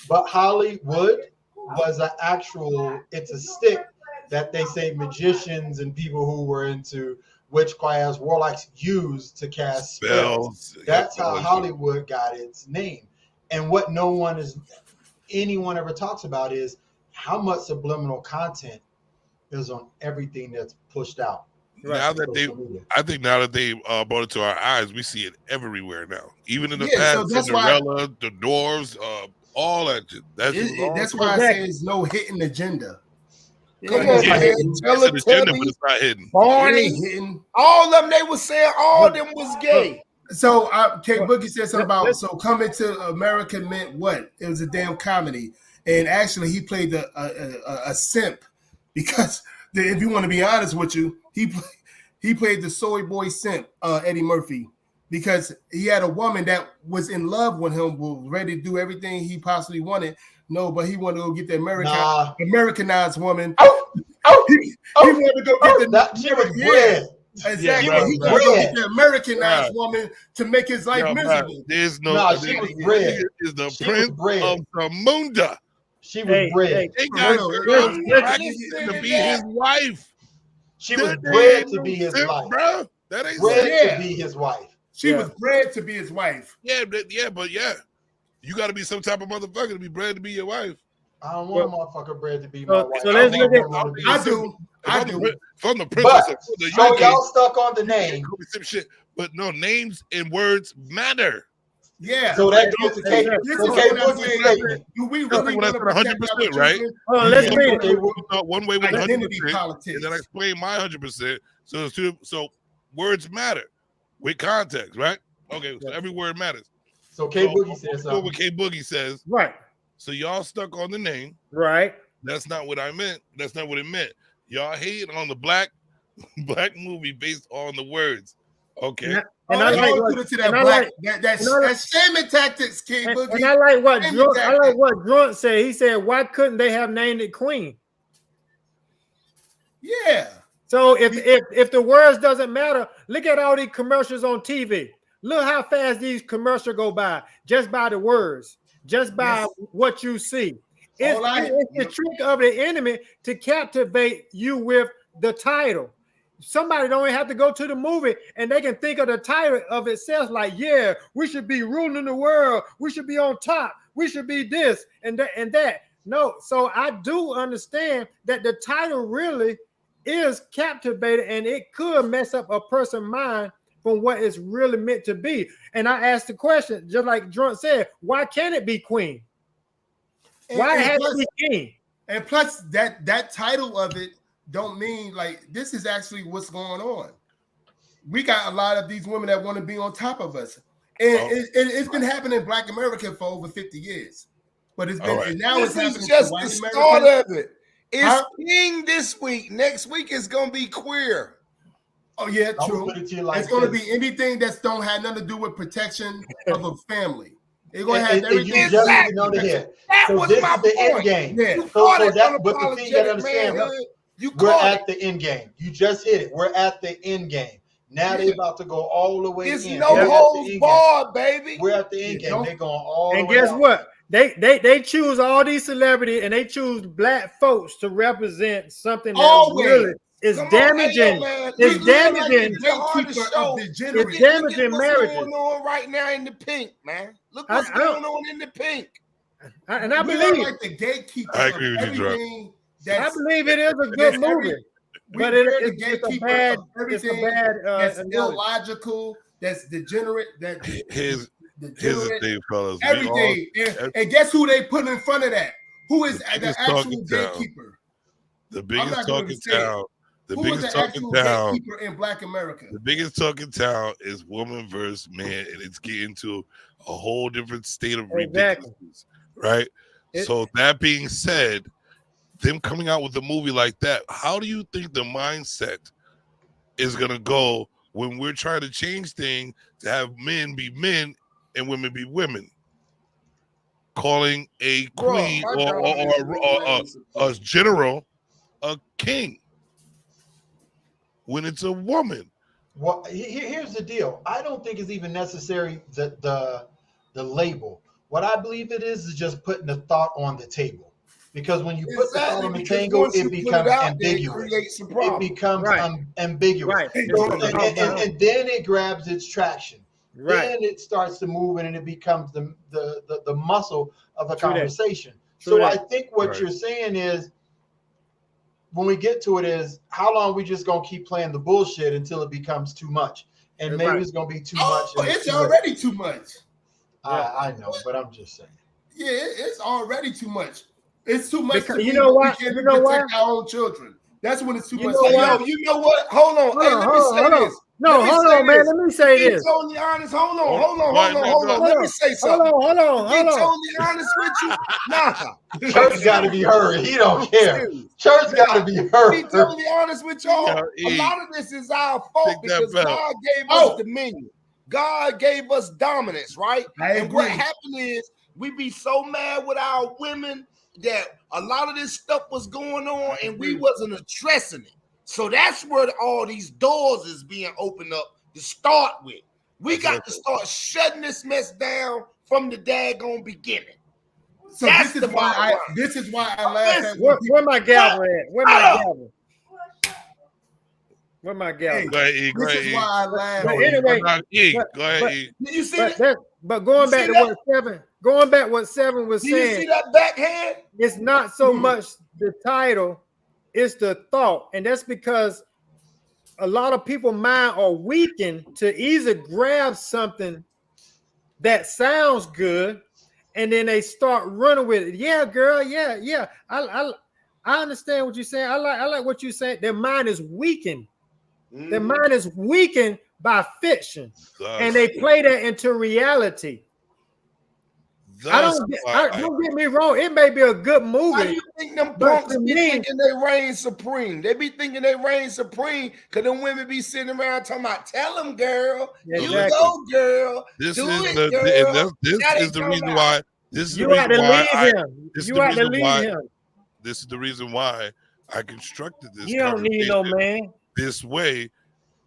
But Hollywood was it's a stick that they say magicians and people who were into witchcraft, warlocks used to cast spells. That's how Hollywood got its name. And what anyone ever talks about is how much subliminal content is on everything that's pushed out. Right. Now that they brought it to our eyes, we see it everywhere now. Even in the past, so Cinderella, the Dwarves, all that. That's why I say there's no hidden agenda. Come on, man. It's not hidden. Barney, all of them, they were saying all of them was gay. So K Boogie said something about coming to America meant what? It was a damn comedy, and actually he played a simp because if you want to be honest with you, he played the soy boy simp, Eddie Murphy, because he had a woman that was in love with him, was ready to do everything he possibly wanted. No, but he wanted to go get the Americanized woman. He wanted to go get she was bred. Exactly. Yeah, he wanted to go get the Americanized woman to make his life miserable. There's no. She was bred. Is the prince of Zamunda. She was bred. They got girls practicing to be his wife. She was bred to be his wife, bro. That ain't bred to be his wife. She was bred to be his wife. Yeah, but you got to be some type of motherfucker to be bred to be your wife. I don't want a motherfucker bred to be my wife. So let's look at. I do. From the princess. So y'all stuck on the name. Some shit, but no, names and words matter. Yeah. So that goes to K Boogie's statement. We 100%, right? Let's read it. One way with identity 100%, politics, and then I explain my 100%. So words matter with context, right? Okay, so every word matters. So K Boogie says something. What K Boogie says, right? So y'all stuck on the name, right? That's not what I meant. That's not what it meant. Y'all hate on the black movie based on the words. Okay. And I like that's shaming tactics, K Boogie. And I like what Grunt said. He said, "Why couldn't they have named it Queen?" Yeah. So if the words doesn't matter, look at all these commercials on TV. Look how fast these commercials go by just by the words, just by what you see. It's the trick of the enemy to captivate you with the title. Somebody don't even have to go to the movie and they can think of the title of itself like, yeah, we should be ruling the world. We should be on top. We should be this and that. No, so I do understand that the title really is captivated and it could mess up a person's mind from what it's really meant to be. And I asked the question, just like Drunt said, why can't it be Queen? Why has to be King? And plus that title of it don't mean like this is actually what's going on. We got a lot of these women that want to be on top of us. And it's been happening in Black America for over 50 years. But it's been and now it's happening just to white the start Americans. of it. It's King this week. Next week is gonna be queer. Oh yeah, true. It's gonna be anything that don't have nothing to do with protection of a family. They're gonna have everything. That was this my is the end game. Yeah. So that, but the thing you gotta understand, we're at the end game. You just hit it. We're at the end game. Now they're about to go all the way in. It's no holds barred, baby. We're at the end game. They're going all the way. And guess what? They choose all these celebrities and they choose black folks to represent something that really is damaging. It's damaging. It's damaging marriages. What's going on right now in the pink, man? Look what's going on in the pink. And I believe like the gatekeeper. I agree with you, Drake. I believe it is a good movie, but it's a bad. That's illogical. That's degenerate. Here's the thing, fellas. Everything. And guess who they put in front of that? Who is the actual gatekeeper? The biggest talking town. The biggest talking town in Black America. The biggest talking town is woman versus man, and it's getting to a whole different state of ridiculousness, right? So that being said, them coming out with a movie like that, how do you think the mindset is gonna go when we're trying to change things to have men be men and women be women? Calling a queen or a general a king when it's a woman. Well, here's the deal. I don't think it's even necessary the label. What I believe it is just putting the thought on the table. Because when you put the thought on the table, it becomes ambiguous. It becomes ambiguous. And then it grabs its traction. Then it starts to move and it becomes the muscle of a conversation. So I think what you're saying is, when we get to it, is how long we just gonna keep playing the bullshit until it becomes too much, and maybe it's gonna be too much. It's already too much. I know, but I'm just saying. Yeah, it's already too much. It's too much. You know what? You know what? Our own children. That's when it's too much. You know what? Hold on. Hey, let me say this. No, hold on, man. Let me say Be this. totally honest. Hold on. Hold Let me say something. Hold on. Be totally honest with you. Nah. Church got to be heard. He don't care. Church got to be Be heard. totally honest with y'all. Yeah, A lot of this is our fault Take that because back. God gave us dominion. God gave us dominance, right? I And what agree. happened is we be so mad with our women that a lot of this stuff was going on and we wasn't addressing it. So that's where all these doors is being opened up to start with. We got to start shutting this mess down from the daggone beginning. So That's this the is why bottom line. this is why I laugh at Where my gavel at? Where my gavel? Where my gavel? Go ahead, E. Go This ahead, is E. why I laugh. But anyway, Go ahead, E. Did you see but that? going You back see to what Seven was Did you see saying, that backhand? it's not so much the title, it's the thought. And that's because a lot of people's mind are weakened to either grab something that sounds good and then they start running with it. Yeah, girl, yeah. I understand what you're saying. I like what you're saying. Their mind is weakened. Their mind is weakened by fiction. And they play that into reality. Don't get me wrong. It may be a good movie. Why do you think them punks be thinking they reign supreme? They be thinking they reign supreme because them women be sitting around talking about, tell them, girl. Yeah, You exactly. go, girl. This Do is it, the girl. and this Now they is the come reason out. why. This is the You got reason to why leave him. this is You the got to reason leave why. him. This is the reason why I constructed this. You don't need no conversation man. this way,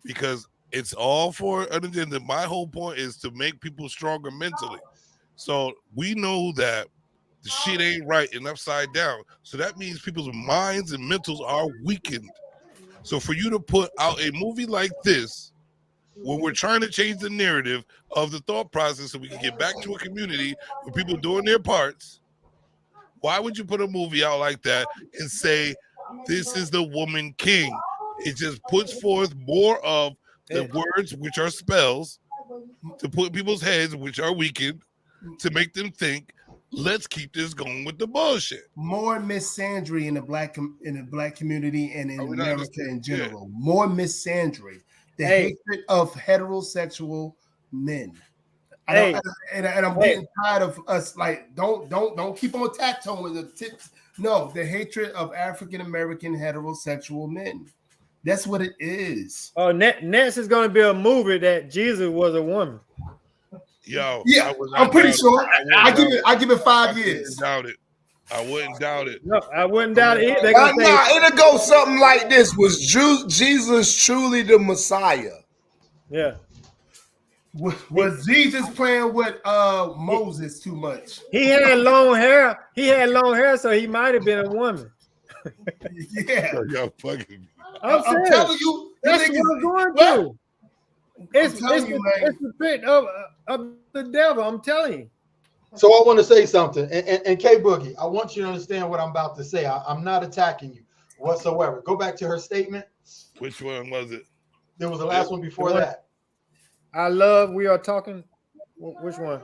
because it's all for an agenda. My whole point is to make people stronger mentally. So we know that the shit ain't right and upside down. So that means people's minds and mentals are weakened. So for you to put out a movie like this, when we're trying to change the narrative of the thought process so we can get back to a community where people doing their parts, why would you put a movie out like that and say, this is the woman king? It just puts forth more of the words, which are spells, to put in people's heads, which are weakened, to make them think, let's keep this going with the bullshit. More misandry in the black community and in Are we not America just- in yeah. general. More misandry. The Hey. hatred of heterosexual men. Hey. And I'm getting tired of us like don't keep on tattooing the tips. No, the hatred of African American heterosexual men. That's what it is. Oh, next is going to be a movie that Jesus was a woman. Yo, Yeah, I would I'm not pretty doubt sure. it. I give it 5 I years. wouldn't doubt it. No, I wouldn't doubt it. They're gonna say, Nah, it'll go something like this. Was Jesus truly the Messiah? yeah. Was Jesus playing with Moses too much? He had long hair. So he might have been a woman. Yeah. Yo, fucking. I'm saying, telling you, that's niggas- what I'm going What? through. It's telling you, man. the trick of the devil. I'm telling you. So I want to say something, and K Boogie, I want you to understand what I'm about to say. I'm not attacking you whatsoever. Go back to her statement. Which one was it? There was the last one before The one- that. I love. We are talking. Which one?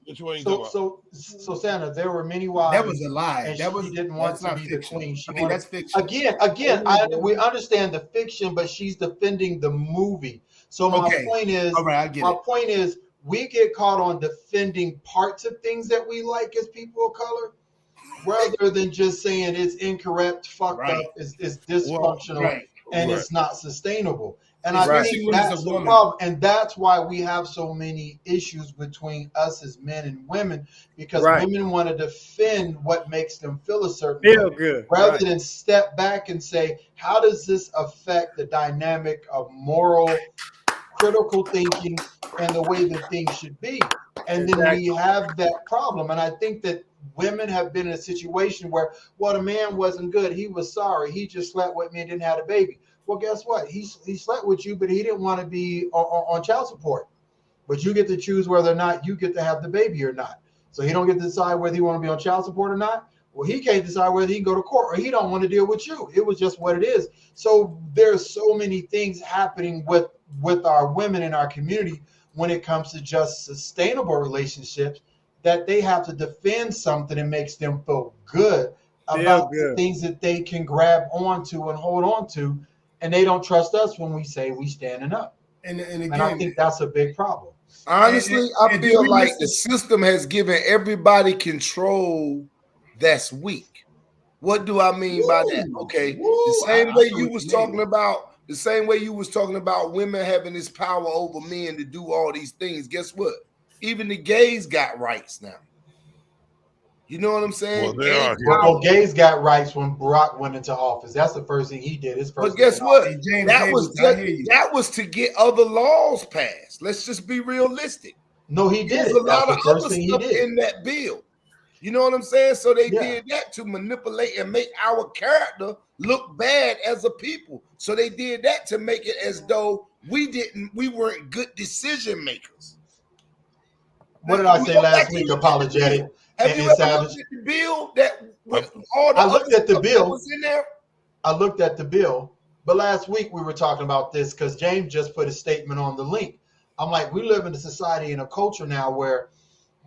Which one you talking So about? so Santa, there were many wives. That was a lie. And That she was didn't want that's to not be the fiction. queen. She I mean, wanted- that's fiction. Again, we understand the fiction, but she's defending the movie. So my Okay. point is, All right, I get my it. point is, we get caught on defending parts of things that we like as people of color, rather than just saying it's incorrect, fucked Right. up, it's dysfunctional, Right. and Right. it's not sustainable. And I Especially think when it's that's a the woman. problem, and that's why we have so many issues between us as men and women, because Right. women want to defend what makes them feel a certain Feel way, good. rather Right. than step back and say, how does this affect the dynamic of moral, critical thinking, and the way that things should be? And then we have that problem. And I think that women have been in a situation where, well, the man wasn't good. He was sorry. He just slept with me and didn't have a baby. Well, guess what? He slept with you, but he didn't want to be on child support. But you get to choose whether or not you get to have the baby or not. So he don't get to decide whether he want to be on child support or not. Well, he can't decide whether he can go to court or he don't want to deal with you. It was just what it is. So there's so many things happening with our women in our community when it comes to just sustainable relationships, that they have to defend something that makes them feel good about the things that they can grab onto and hold on to. And they don't trust us when we say we standing up. And and I again, think that's a big problem. Honestly, I and feel we like listen- the system has given everybody control that's weak. What do I mean by that? Okay, the same way you was talking about, the same way you was talking about women having this power over men to do all these things. Guess what? Even the gays got rights now. You know what I'm saying? Well, they are. Well, gays got rights when Barack went into office. That's the first thing he did. His first. But guess what? Hey, James That Davis, was I hear you. that was to get other laws passed. Let's just be realistic. No, he did There's it. a That's lot the of first other thing he stuff did. in that bill. You know what I'm saying? So they Yeah. did that to manipulate and make our character look bad as a people. So they did that to make it as though we weren't good decision makers. What did I say last week? Apologetic. Have and you ever savage. looked at the bill that with all the I looked other at the stuff bill. that was in there? I looked at the bill, but last week we were talking about this because James just put a statement on the link. I'm like, we live in a society and a culture now where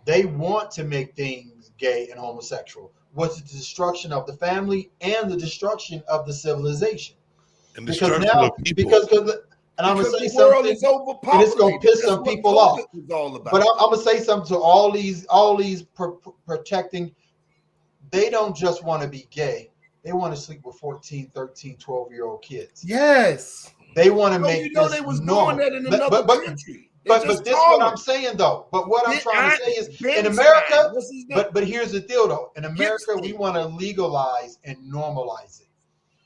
they want to make things gay and homosexual. What's the destruction of the family and the destruction of the civilization? And Because destruction now, of people. and I'm gonna say the world something, is overpopulated. and it's gonna piss That's some what people COVID off. was all about. But I'm gonna say something to all these protecting. They don't just want to be gay. They want to sleep with 14, 13, 12-year-old kids. Yes. They want to No, make you know this they was normal. doing that in But- another but- country. They But just this is call what them. I'm saying though. But what I'm Get trying to out- say is Ben in Stein. America, What's his name? but here's the deal though. In America, we Stein. want to legalize and normalize it.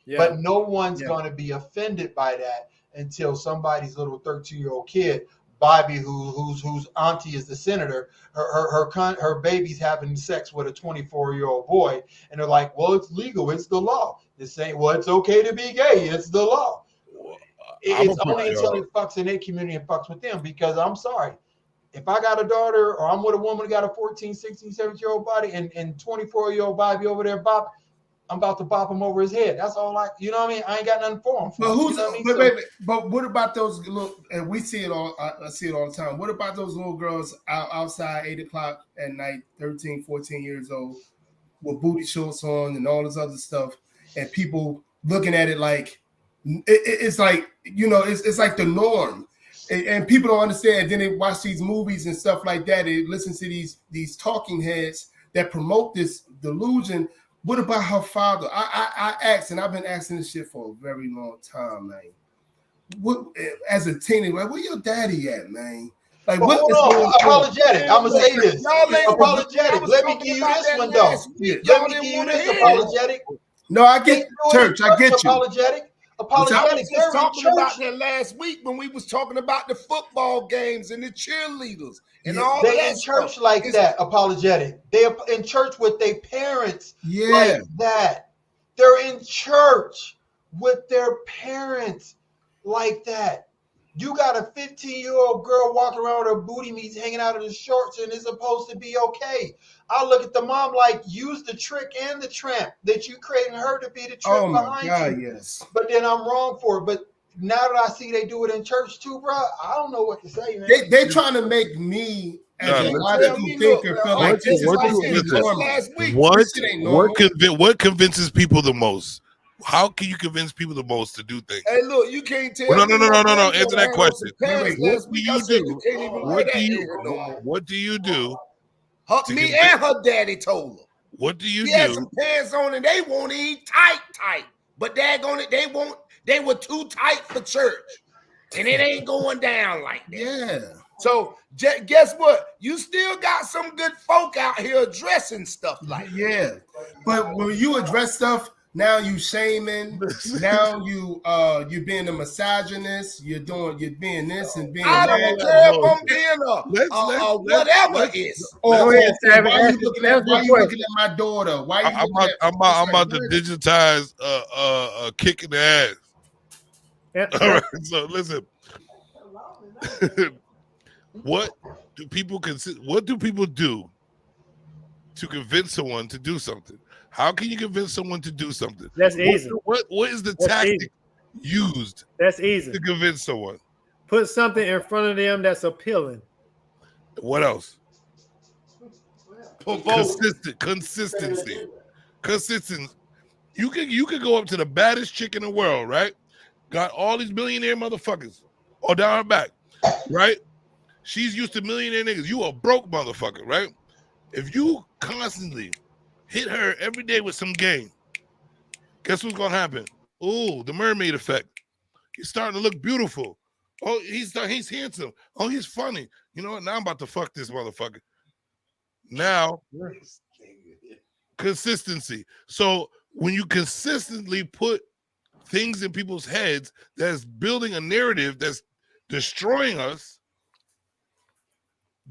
Yeah. But no one's Yeah. going to be offended by that until somebody's little 13-year-old kid, Bobby, whose auntie is the senator, her baby's having sex with a 24-year-old boy, and they're like, "Well, it's legal, it's the law." They're saying, "Well, it's okay to be gay, it's the law." I'ma It's put only until it fucks in their community and fucks with them. Because I'm sorry, if I got a daughter or I'm with a woman who got a 14, 16, 17-year-old body and 24-year-old Bobby over there bop, I'm about to bop him over his head. That's all you know what I mean? I ain't got nothing for him. But you who's know what I mean? but, So- wait, but what about those little, and we see it all, I see it all the time. What about those little girls outside 8 o'clock at night, 13, 14 years old, with booty shorts on and all this other stuff, and people looking at it like it's like, you know, it's like the norm, and people don't understand. And then they watch these movies and stuff like that. They listen to these talking heads that promote this delusion. What about her father? I asked, and I've been asking this shit for a very long time, man. What, as a teenager, like, where your daddy at, man? Like, But what hold is on, going on? apologetic. I'm gonna say this. Y'all ain't- Apologetic. I was Let me talking give you about this that one though. last week. Let Y'all me didn't give you wanna this hear it. apologetic. No, I get church. I get you. Apologetic. I was Apologetic. just They're in talking church. about that last week when we was talking about the football games and the cheerleaders and Yeah, all They of that in church stuff. like It's- that. Apologetic. They in church with their parents Yeah. like that. They're in church with their parents like that. You got a 15-year-old girl walking around with her booty meats hanging out of the shorts, and it's supposed to be okay. I look at the mom like, use the trick and the tramp that you creating her to be the trick Oh my behind God, you. yes. But then I'm wrong for it. But now that I see they do it in church too, bro, I don't know what to say, man. They trying to make me as Yeah, a listen. logical thinker feel like this is what like do- this is listen. normal. last week. This shit ain't normal. What convinces people the most? How can you convince people the most to do things? Hey, look, you can't tell. No, me no, no, my no, no, no. granddaughter Answer that had on question. some pants What last do week. you I said, do? you can't even wear What that do in you? here no more. What do you do? to Me convince- and her daddy told her. What do you She had do? some pants on and they won't even tight. But daggone it, they were too tight for church. And it ain't going down like that. Yeah. So guess what? You still got some good folk out here addressing stuff like that. Yeah. But when you address stuff, now you shaming, now you being a misogynist, you're being this and being I that. don't care if I'm being a whatever let's- is. Or, Go ahead, or Savage. why Ask you the- looking at ask the why you question. looking at my daughter? Why you I'm looking about, at I'm about to digitize a kick in the ass. Yeah. All right. So listen. What do people do to convince someone to do something? How can you convince someone to do something? That's easy. What is the That's tactic used That's easy. to convince someone? Put something in front of them that's appealing. What else? Provoke. Consistency. You could go up to the baddest chick in the world, right? Got all these millionaire motherfuckers. or down her back, right? She's used to millionaire niggas. You a broke motherfucker, right? If you constantly hit her every day with some game, guess what's gonna happen? Ooh, the mermaid effect. He's starting to look beautiful. Oh, he's handsome. Oh, he's funny. You know what? Now I'm about to fuck this motherfucker. Now, consistency. So when you consistently put things in people's heads that's building a narrative that's destroying us,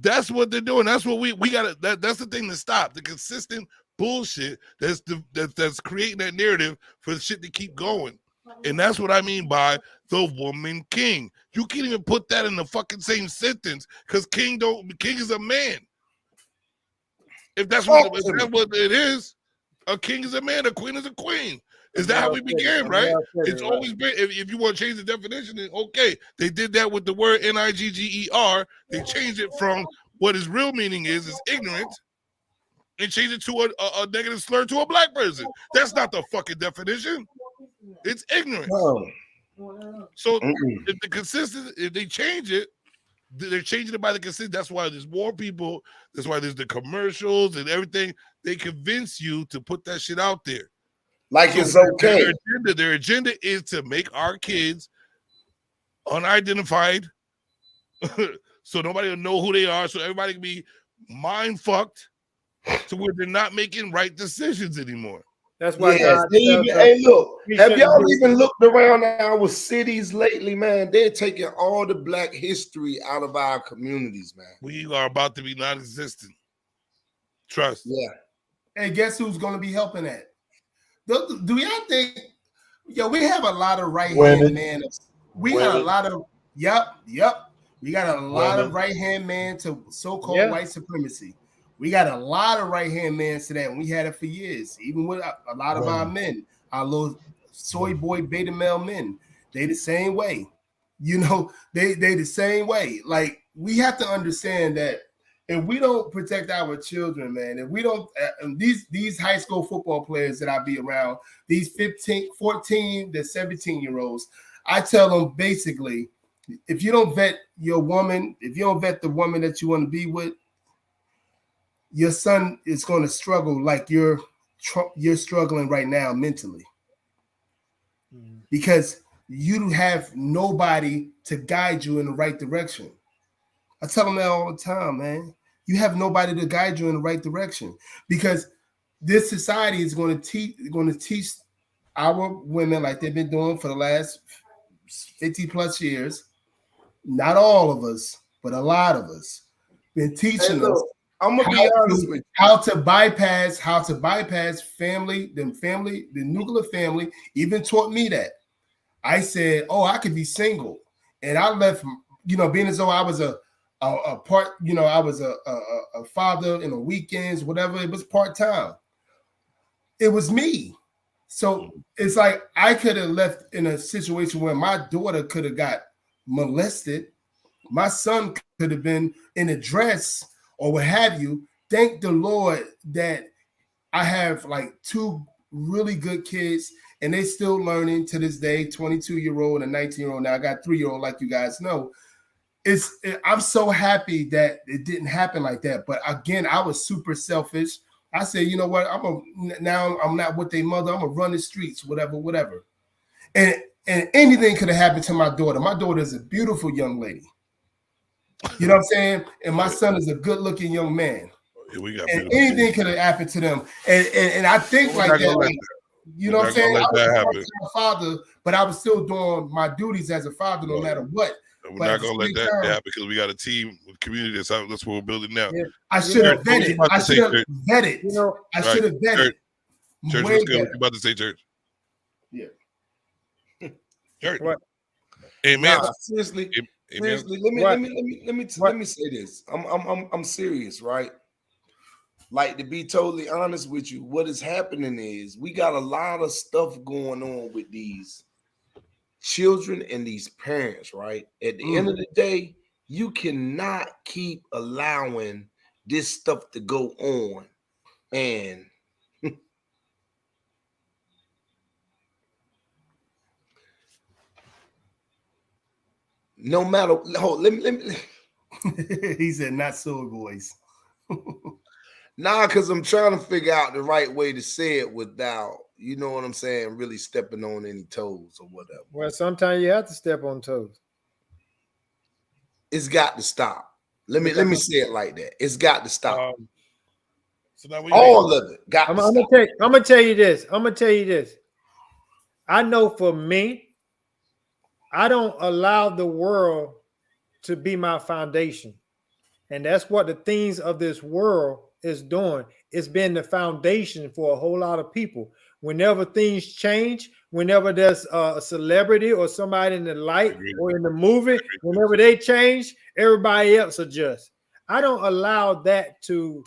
that's what they're doing. That's what we gotta. That's the thing to stop. The consistent bullshit that's creating that narrative for the shit to keep going. And that's what I mean by the woman king. You can't even put that in the fucking same sentence because king is a man. If that's what it is, a king is a man, a queen is a queen. Is that how we began, right? It's always been, if you want to change the definition, then okay. They did that with the word Nigger. They changed it from what his real meaning is ignorant, and changed it to a negative slur to a black person. That's not the fucking definition. It's ignorance. So if they change it, they're changing it by the consent. That's why there's more people. That's why there's the commercials and everything. They convince you to put that shit out there. Like so it's okay. Their agenda is to make our kids unidentified, so nobody will know who they are. So everybody can be mind fucked to where they're not making right decisions anymore. That's why. Hey, look, have y'all even looked around our cities lately, man? They're taking all the black history out of our communities, man. We are about to be non-existent. Trust. Yeah. And guess who's going to be helping that? Do y'all think? Yo, we have a lot of right-hand men. We got a lot of yep. We got a lot of right-hand men to so-called white supremacy. We got a lot of right-hand men to that, and we had it for years. Even with a lot of our men, our little soy boy beta male men, they the same way. You know, they the same way. Like, we have to understand that if we don't protect our children, man, if we don't, these high school football players that I be around, these 15, 14 to 17-year-olds, I tell them basically, if you don't vet your woman, if you don't vet the woman that you want to be with, your son is going to struggle like you're struggling right now mentally, because you have nobody to guide you in the right direction. I tell them that all the time, man. You have nobody to guide you in the right direction, because this society is going to teach our women, like they've been doing for the last 50 plus years. Not all of us, but a lot of us been teaching us. I'm gonna be honest with you. How to bypass family, the nuclear family. Even taught me that. I said, "Oh, I could be single," and I left. You know, being as though I was a part. You know, I was a father in the weekends, whatever. It was part time. It was me. So it's like I could have left in a situation where my daughter could have got molested. My son could have been in a dress or what have you. Thank the Lord that I have like two really good kids, and they still learning to this day, 22-year-old and a 19-year-old. Now I got 3-year-old, like you guys know. I'm so happy that it didn't happen like that. But again, I was super selfish. I said, you know what? Now I'm not with their mother. I'm gonna run the streets, whatever. And anything could have happened to my daughter. My daughter is a beautiful young lady. You know what I'm saying? And my son is a good-looking young man. Yeah, and anything could have happened to them. And I think like that. You know what I'm saying? I was a father, but I was still doing my duties as a father, no matter what. We're not gonna let that happen because we got a team with community. That's what we're building now. Yeah. I should have vetted. I should have vetted. You know, I should have vetted. Church, what's good? What you about to say, Church? Yeah. Church. What? Amen. Seriously. Seriously, let me say this. I'm serious, right? Like, to be totally honest with you, what is happening is we got a lot of stuff going on with these children and these parents, right? At the end of the day, you cannot keep allowing this stuff to go on and no matter. Hold, let me. He said, "Not so, boys." Nah, because I'm trying to figure out the right way to say it without, you know what I'm saying, really stepping on any toes or whatever. Well, sometimes you have to step on toes. It's got to stop. Let me say it like that. It's got to stop. So now all of it got I'm to gonna stop. I'm gonna tell you this. I'm gonna tell you this. I know for me, I don't allow the world to be my foundation. And that's what the things of this world is doing. It's been the foundation for a whole lot of people. Whenever things change, whenever there's a celebrity or somebody in the light or in the movie, whenever they change, everybody else adjusts. I don't allow that to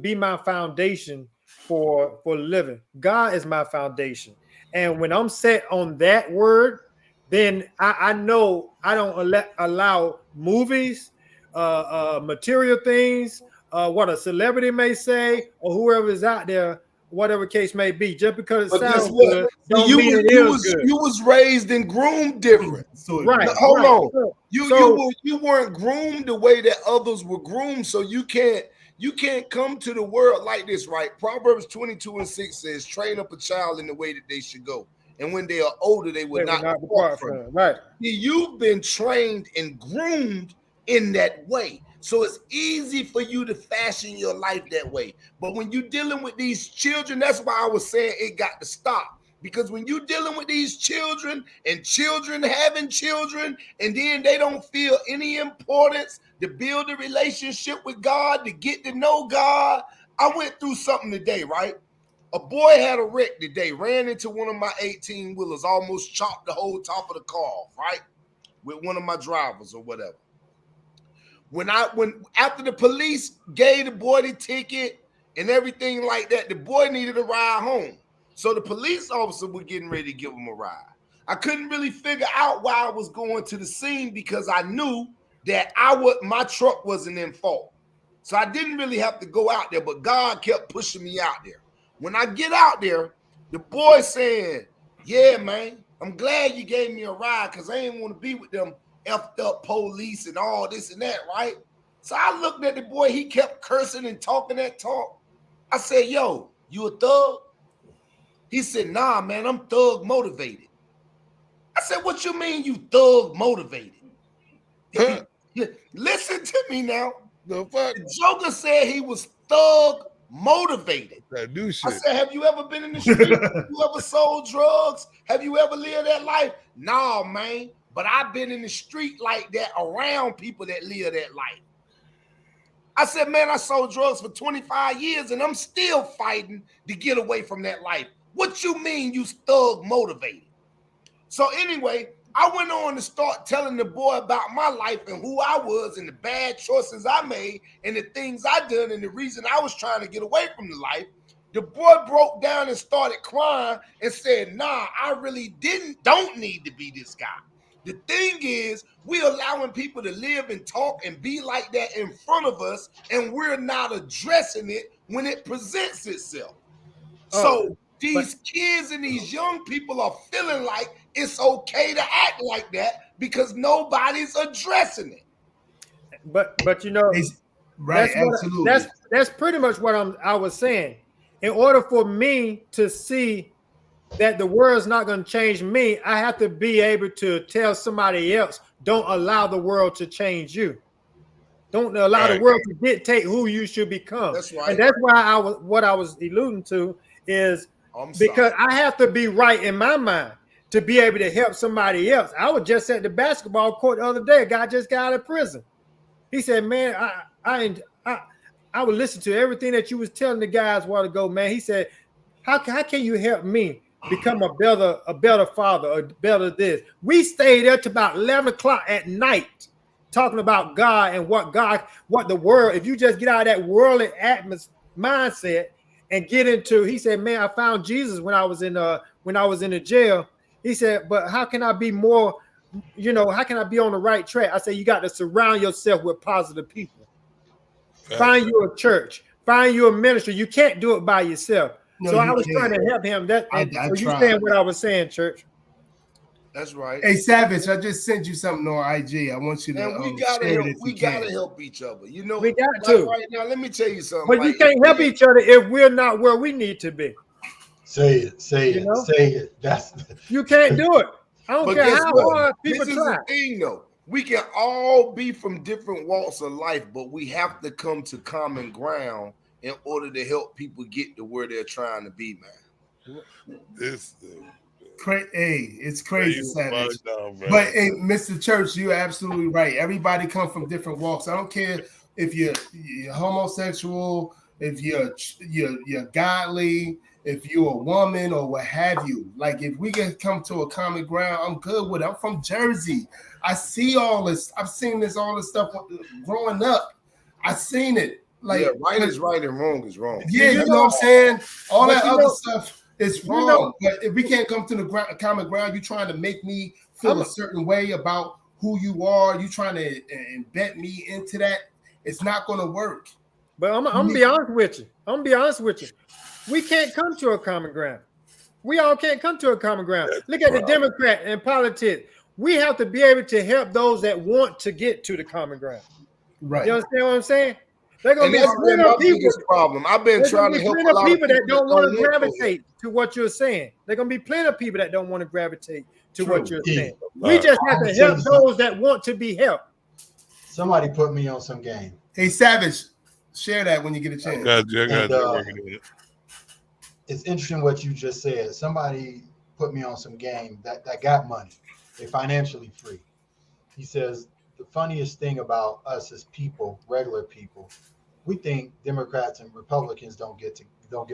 be my foundation for living. God is my foundation. And when I'm set on that word, then I know I don't allow movies, material things, what a celebrity may say, or whoever is out there, whatever case may be. Just because it sounds good, don't mean it is good. You was raised and groomed different. So right. Hold on. So, You weren't groomed the way that others were groomed, so you can't come to the world like this, right? Proverbs 22:6 says, "Train up a child in the way that they should go, and when they are older, they will not depart from it." Right. You've been trained and groomed in that way. So it's easy for you to fashion your life that way. But when you're dealing with these children, that's why I was saying it got to stop. Because when you're dealing with these children and children having children, and then they don't feel any importance to build a relationship with God, to get to know God. I went through something today, right? A boy had a wreck today, ran into one of my 18-wheelers, almost chopped the whole top of the car off, right? With one of my drivers or whatever. When after the police gave the boy the ticket and everything like that, the boy needed a ride home. So the police officer was getting ready to give him a ride. I couldn't really figure out why I was going to the scene because I knew that my truck wasn't in fault. So I didn't really have to go out there, but God kept pushing me out there. When I get out there, the boy saying, "Yeah, man, I'm glad you gave me a ride because I ain't want to be with them effed up police and all this and that," right? So I looked at the boy, he kept cursing and talking that talk. I said, "Yo, you a thug?" He said, "Nah, man, I'm thug motivated." I said, "What you mean you thug motivated?" Listen to me now. The fuck? The Joker said he was thug motivated. That new shit. I said, "Have you ever been in the street? Have you ever sold drugs? Have you ever lived that life?" "No, man. But I've been in the street like that around people that live that life." I said, "Man, I sold drugs for 25 years and I'm still fighting to get away from that life. What you mean you thug motivated?" So anyway, I went on to start telling the boy about my life and who I was and the bad choices I made and the things I done and the reason I was trying to get away from the life. The boy broke down and started crying and said, "Nah, I really don't need to be this guy." The thing is, we're allowing people to live and talk and be like that in front of us, and we're not addressing it when it presents itself. So these kids and these young people are feeling like it's okay to act like that because nobody's addressing it. But you know, right? Absolutely. That's pretty much what I was saying. In order for me to see that the world's not going to change me, I have to be able to tell somebody else, don't allow the world to change you. Don't allow the world to dictate who you should become. That's right. And that's why what I was alluding to is because I have to be right in my mind to be able to help somebody else. I was just at the basketball court the other day. A guy just got out of prison. He said, "Man, I would listen to everything that you was telling the guys a while ago, man." He said, how can you help me become a better father or better this?" We stayed there to about 11 o'clock at night talking about God and what the world, if you just get out of that worldly mindset and get into, he said, "Man, I found Jesus when I was in the jail." He said, "But how can I be more, how can I be on the right track?" I said, "You got to surround yourself with positive people. Find you a church, find you a ministry. You can't do it by yourself." So I was trying to help him. You saying what I was saying, church? That's right. Hey, Savage, I just sent you something on IG. I want you to And we gotta share help. it if We you gotta can. help each other. You know, We got like to. right now. Let me tell you something. But like, you can't help each other if we're not where we need to be. Say it, say You it, know? say it. That's You can't do it. I don't But care guess how what? hard people This is try. the thing, though. We can all be from different walks of life, but we have to come to common ground in order to help people get to where they're trying to be, man. This. Hey, it's crazy, You Savage. bugged out, man. But hey, Mr. Church, you're absolutely right. Everybody come from different walks. I don't care if you're homosexual, if you're godly, if you're a woman or what have you. Like if we can come to a common ground, I'm good with it. I'm from Jersey. I see all this. I've seen all this stuff growing up. I've seen it. Like yeah, right is right and wrong is wrong. Yeah, you know what I'm saying? All that other know, stuff is wrong. But if we can't come to the common ground, you're trying to make me feel a certain way about who you are. You trying to embed me into that. It's not going to work. But I'm gonna be honest with you. I'm gonna be honest with you. We can't come to a common ground. We all can't come to a common ground. Look at the Democrat in politics. We have to be able to help those that want to get to the common ground. Right. You understand what I'm saying? They're gonna be that's plenty my of people. biggest problem. I've been trying to help a lot of people that don't want to look gravitate to what you're saying. They're gonna be plenty of people that don't want to gravitate to what you're saying. Yeah. We just have to help those that want to be helped. Somebody put me on some game. Hey, Savage, share that when you get a chance. It's interesting what you just said. Somebody put me on some game that got money. They're financially free. He says the funniest thing about us as people, regular people, we think Democrats and Republicans don't get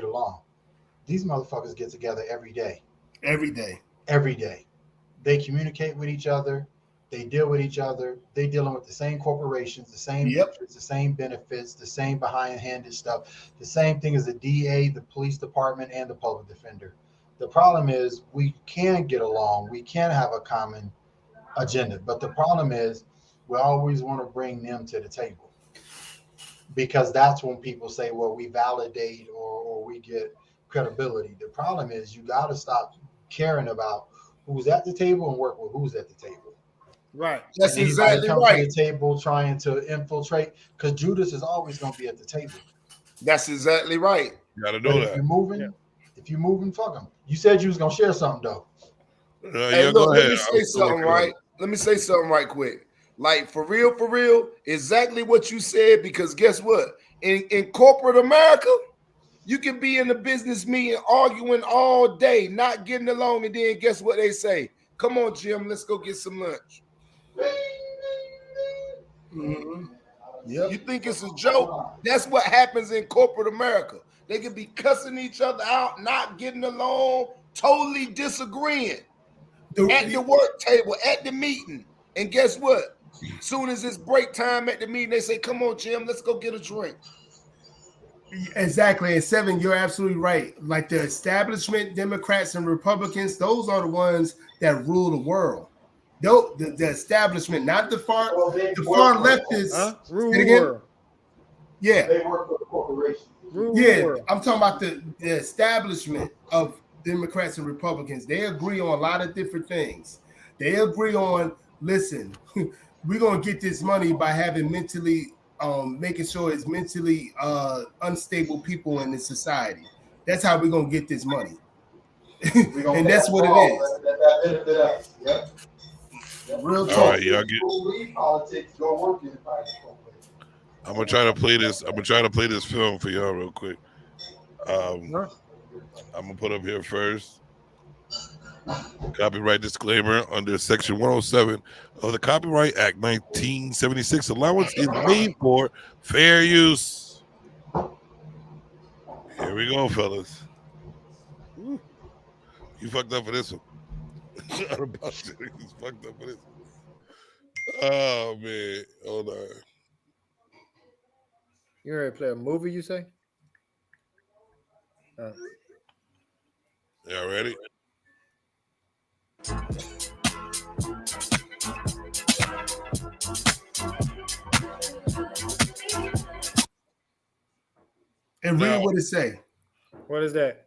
along. These motherfuckers get together every day. Every day. Every day. They communicate with each other. They deal with each other. They dealing with the same corporations, the same interests, the same benefits, the same behind-handed stuff. The same thing as the DA, the police department, and the public defender. The problem is we can get along. We can have a common agenda. But the problem is we always want to bring them to the table. Because that's when people say, well, we validate or we get credibility. The problem is you got to stop caring about who's at the table and work with who's at the table. Right. That's exactly right. To the table trying to infiltrate, because Judas is always going to be at the table. That's exactly right. You got to know that. If you're moving, fuck them. You said you was going to share something, though. Hey, look, let me say something right. Let me say something right quick. Like, for real, exactly what you said, because guess what? In corporate America, you can be in a business meeting arguing all day, not getting along, and then guess what they say? Come on, Jim, let's go get some lunch. Mm-hmm. Yep. You think it's a joke? That's what happens in corporate America. They can be cussing each other out, not getting along, totally disagreeing at the work table, at the meeting. And guess what? Soon as it's break time at the meeting, they say, come on, Jim, let's go get a drink. Exactly. And Seven, you're absolutely right. Like the establishment, Democrats and Republicans, those are the ones that rule the world. The establishment, not the far leftists. Rule the world. Yeah. They work for the corporation. I'm talking about the establishment of Democrats and Republicans. They agree on a lot of different things. They agree on, listen, we're going to get this money by having making sure it's mentally unstable people in the society. That's how we're going to get this money. And that's what it is. Real talk. All right, y'all get. I'm gonna try to play this. I'm gonna try to play this film for y'all real quick. I'm gonna put up here first. Copyright disclaimer under Section 107 of the Copyright Act 1976. Allowance is made for fair use. Here we go, fellas. You fucked up for this one. You fucked up for this. Oh man, hold on. You ready to play a movie? You say? Y'all ready? And read what it say. What is that?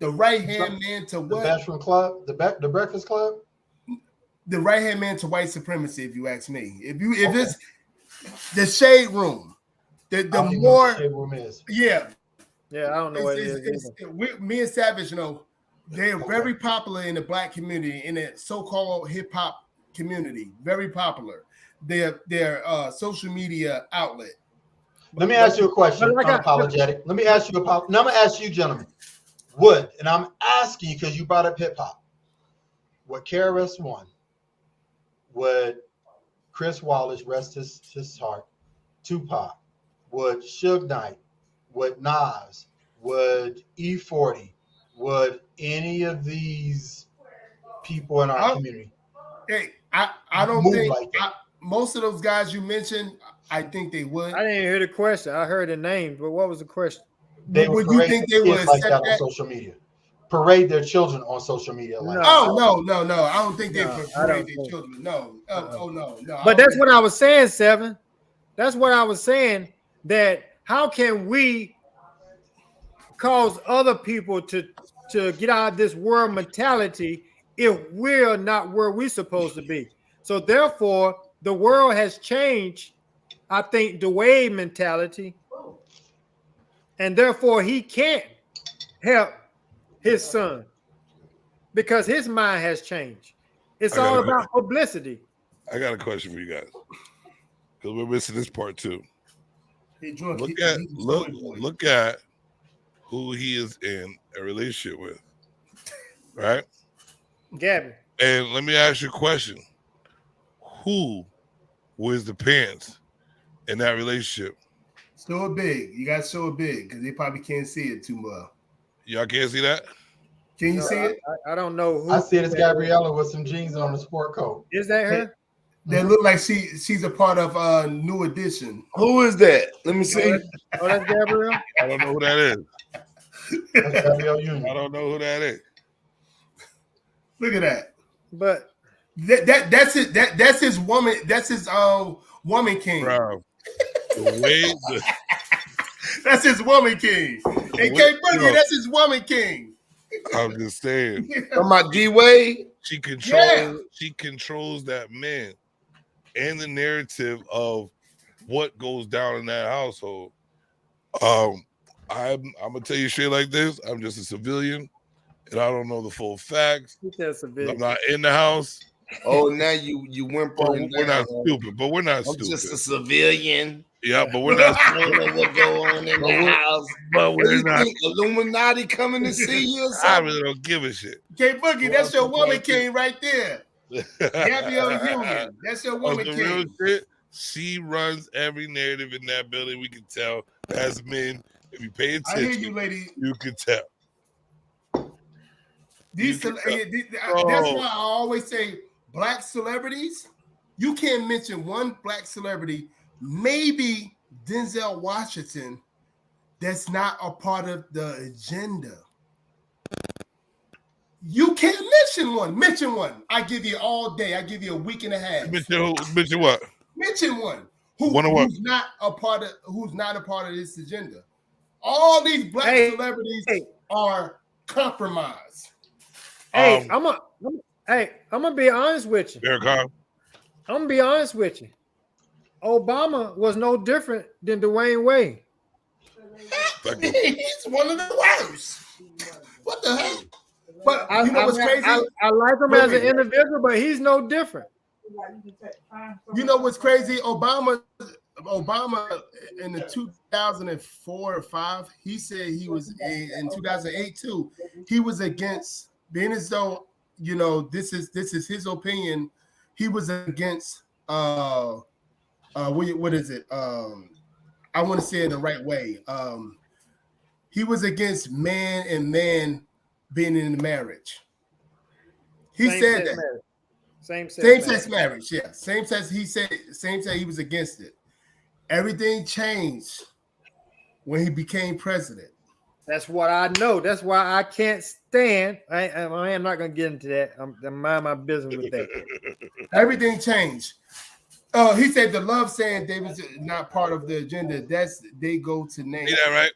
The right hand man to The what? Bachelor Club, the Breakfast Club. The right hand man to white supremacy, if you ask me. If it's the shade room, the more the shade room is. Yeah, I don't know what it is. Me and Savage, they're very popular in the black community, in the so-called hip hop community. Very popular. Their social media outlet. Let me ask you a question. Unapologetic. Let me ask you now I'm gonna ask you, gentlemen. And I'm asking because you brought up hip hop. Would KRS-One, would Chris Wallace, rest his heart, Tupac, would Suge Knight, would Nas, would E40, would any of these people in our community? Hey, I don't think like most of those guys you mentioned, I think they would. I didn't hear the question. I heard the names, but what was the question? Would you think they would like that on social media? Parade their children on social media? Like no. I don't think they parade their children. No. No. But that's what I was saying, Seven. That's what I was saying. That how can we cause other people to get out of this world mentality if we're not where we're supposed to be? So therefore, the world has changed. I think the Wade mentality, and therefore he can't help his son because his mind has changed. It's all about publicity. I got a question for you guys because we're missing this part too. Look at who he is in a relationship with, right? Gabby. And let me ask you a question: who was the parents in that relationship? Show it big. You got to show it big because they probably can't see it too well. Y'all can't see that? Can you see it? I don't know. I see it as Gabriella with some jeans on, a sport coat. Is that her? That look like she's a part of New Edition. Who is that? Let me see. Oh, that's Gabrielle? I don't know who that is. That's Gabrielle Union. I don't know who that is. Look at that. But that's it. That's his woman. That's his woman king. Bro, the way that's his woman king. And K Boogie, that's his woman king. I'm just saying. From my D Wade, she controls that man and the narrative of what goes down in that household. I'm gonna tell you straight like this. I'm just a civilian, and I don't know the full facts. I'm not in the house. Oh, now you went. We're not stupid, but we're not stupid. Just a civilian. Yeah, but we're not. What go on in the house? But we're not. Illuminati coming to see you. Or I really don't give a shit. K Boogie, that's your woman king right there. Gabrielle Union, that's your woman king. Real shit. She runs every narrative in that building. We can tell as men. If you pay attention, I hear you, lady. You can tell. That's why I always say black celebrities. You can't mention one black celebrity, maybe Denzel Washington, that's not a part of the agenda. You can't mention one. Mention one. I give you all day. I give you a week and a half. Mention what? Mention one. Who's not a part of this agenda. All these black celebrities are compromised. Hey, I'm gonna be honest with you. I'm gonna be honest with you. Obama was no different than Dwayne Wade. He's one of the worst. What the hell? But you know what's crazy? I like him as an individual, but he's no different. You know what's crazy? Obama in the 2004 or 5, he said he was in 2008 too. He was against, being as though, you know, this is his opinion. He was against what is it? I want to say it the right way. He was against man and man being in a marriage. He said that. Marriage. Same-sex marriage, yeah. Same-sex, he said, same-sex, he was against it. Everything changed when he became president. That's what I know. That's why I can't stand. I am not going to get into that. I'm mind my business with that. Everything changed. He said the love saying David's not part of the agenda. They go to name. See that right?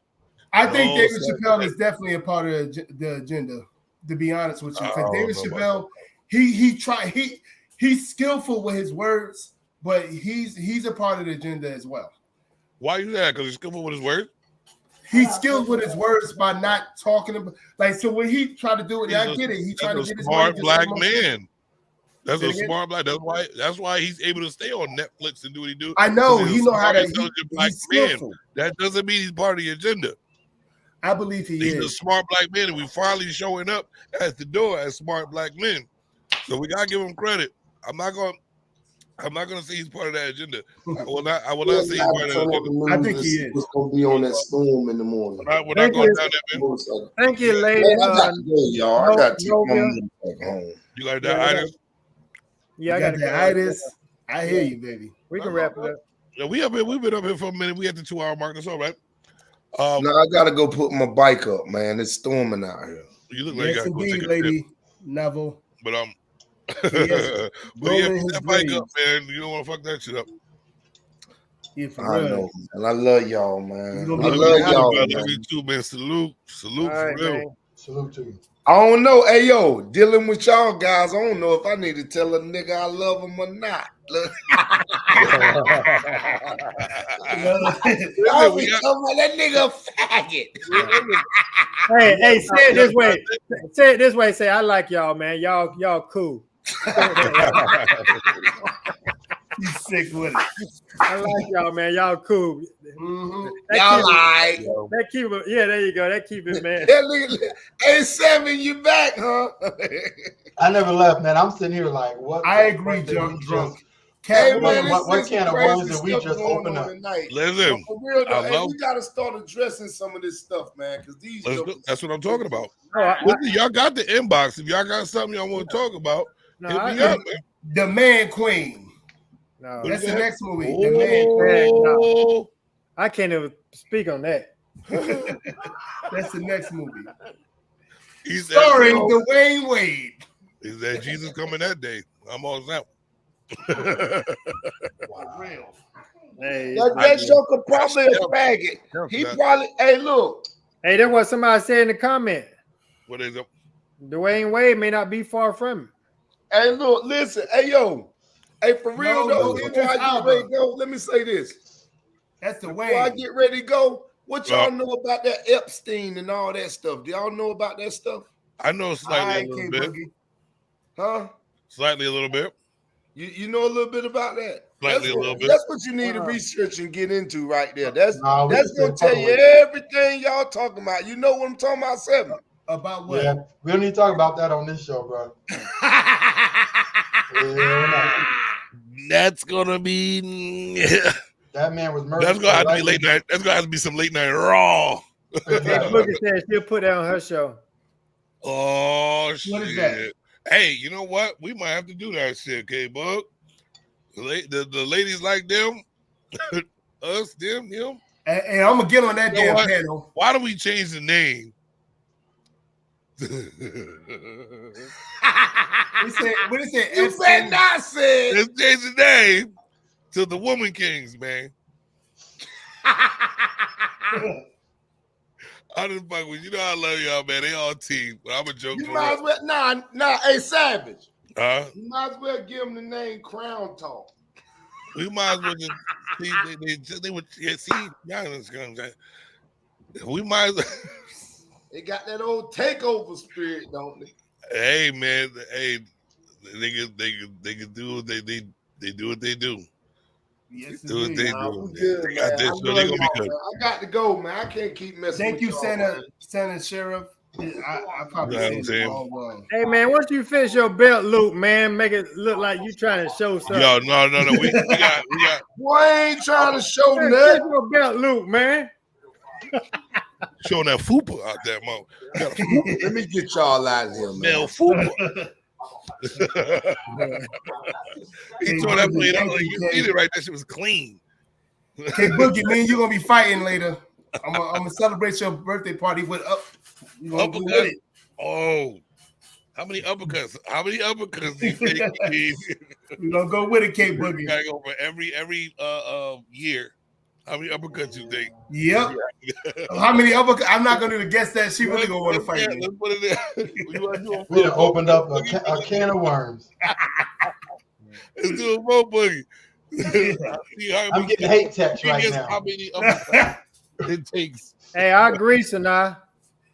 I think No, David sir. Chappelle is definitely a part of the agenda. To be honest with you, I because don't David know about Chappelle, he's skillful with his words, but he's a part of the agenda as well. Why you that? Because he's skillful with his words? He's skilled with his words by not talking about so when he tried to do it, I get it. He tried to That's get a his money. smart black man. That's Say a it again? smart black. That's why he's able to stay on Netflix and do what he do. I know 'Cause he's he a know how smart, to. intelligent black He's man. skillful. That doesn't mean he's part of the agenda. I believe He's a is. smart black man, and we finally showing up at the door as smart black men. So we gotta give him credit. I'm not gonna say he's part of that agenda. I will not say he's part of that agenda. I think he is. He's gonna be on that storm in the morning. We're not going down there, man. Thank you, lady. Man, I got to go, y'all. I got to take my Novia. money back home. You got that itis? Yeah, I got got the itis. I hear you, baby. We can wrap it up. Yeah, we've been up here for a minute. We at the 2-hour mark. That's all right. No, I gotta go put my bike up, man. It's storming out here. You look like Yes, you gotta go indeed, take a lady sip. Neville. But Yes. but yeah, Rolling put his that bike grades. up, man. You don't want to fuck that shit up. Yeah, for I real. know, man. I love y'all, man. You gonna I be love happy, y'all, I love man. you too, man. Salute All right, for real. man. Salute to you. I don't know. Hey, yo, dealing with y'all guys, I don't know if I need to tell a nigga I love him or not. Look. Y'all be talking about that nigga a faggot. Hey, say it this way. Say it this way. Say, I like y'all, man. Y'all cool. He's sick with it. I like y'all, man. Y'all cool. Mm-hmm. That Y'all keep it- like. That keep it. Yeah, there you go. That keep it, man. That nigga, hey, Seven, you back, huh? I never left, man. I'm sitting here like, what? I the agree, fuck did we drunk. Hey, What- man, what- what it's can of crazy worms did we stuff just going open on up? tonight. Listen, For real, though, I hey, love- we gotta start addressing some of this stuff, man, because these jokers- that's what I'm talking about. No, Listen, y'all got the inbox. If y'all got something y'all want to talk about, no, hit me I- up, man. The Man Queen. no. That's the that? next movie. The Man Queen. Oh, I can't even speak on that. That's the next movie. he said, Starring no. Dwayne Wade. He said Jesus coming that day. I'm all that. Real. Hey, That joker probably a faggot. He probably, hey, look. hey, that's what somebody said in the comment. What is it? Dwayne Wade may not be far from it. Hey, look, listen. Hey, yo. Hey, for real, No, though, no, before I get ready to go, let me say this. That's the Before I Wayne. get ready to go, what y'all know about that Epstein and all that stuff? Do y'all know about that stuff? I know slightly All a right, little K bit. Boogie. Huh? Slightly a little bit. You know a little bit about that? Slightly a little bit. That's what you need to research and get into right there. That's Nah, we that's just gonna been tell talking you with- everything y'all talking about. You know what I'm talking about, Seven? About what? Yeah, we don't need to talk about that on this show, bro. Yeah, That's gonna be. that man was murdered. That's gonna have to be late night. That's gonna have to be some late night raw. Hey, Boogie said she'll put that on her show. Oh shit! What is that? Hey, you know what? We might have to do that shit, K Bug. The ladies like them, us, them, him. And I'm gonna get on that You know damn what? panel. Why don't we change the name? What is it? You better not say it. Let's change the name to the Woman Kings, man. I just fuck with you. Know I love y'all, man. They all team, but I'm a joke. You for might real. as well hey Savage. Huh? You might as well give him the name Crown Talk. We might as well just see. They would see. We might. As well, They got that old takeover spirit, don't they? hey man, hey, they can do what they do what they do. Yes, Do what indeed. they Nah, do. we good, They got man. this, I so they love gonna be y'all, good. man. I got to go, man. I can't keep messing Thank with you, y'all, Senator man. Sheriff. I probably You know what I'm said it saying? all wrong. Hey man, once you fix your belt loop, man, make it look like you trying to show something. Yo, no. We got. Boy, I ain't trying to show Hey, nothing. fix your belt loop, man. Showing that fupa out there, mo. Let me get y'all out of here, man. Mel fupa. He tore that blade out Thank like you, you Kay. see it right. That shit was clean. Okay, Boogie, me and you gonna be fighting later. I'm gonna celebrate your birthday party with up. You gonna go with Uppercut. it? Oh, how many uppercuts? How many uppercuts do you think you need? We're gonna go with it, K You Boogie. gotta go for every year. How many uppercuts you think? Yep. How many uppercuts? I'm not going to guess that. She really going to want to fight me. Let's put it there. You want to do a We done opened up a can of worms. Let's do a Mo Boogie. I'm getting hate text right now. How many uppercuts it takes? Hey, I agree, Sanaa.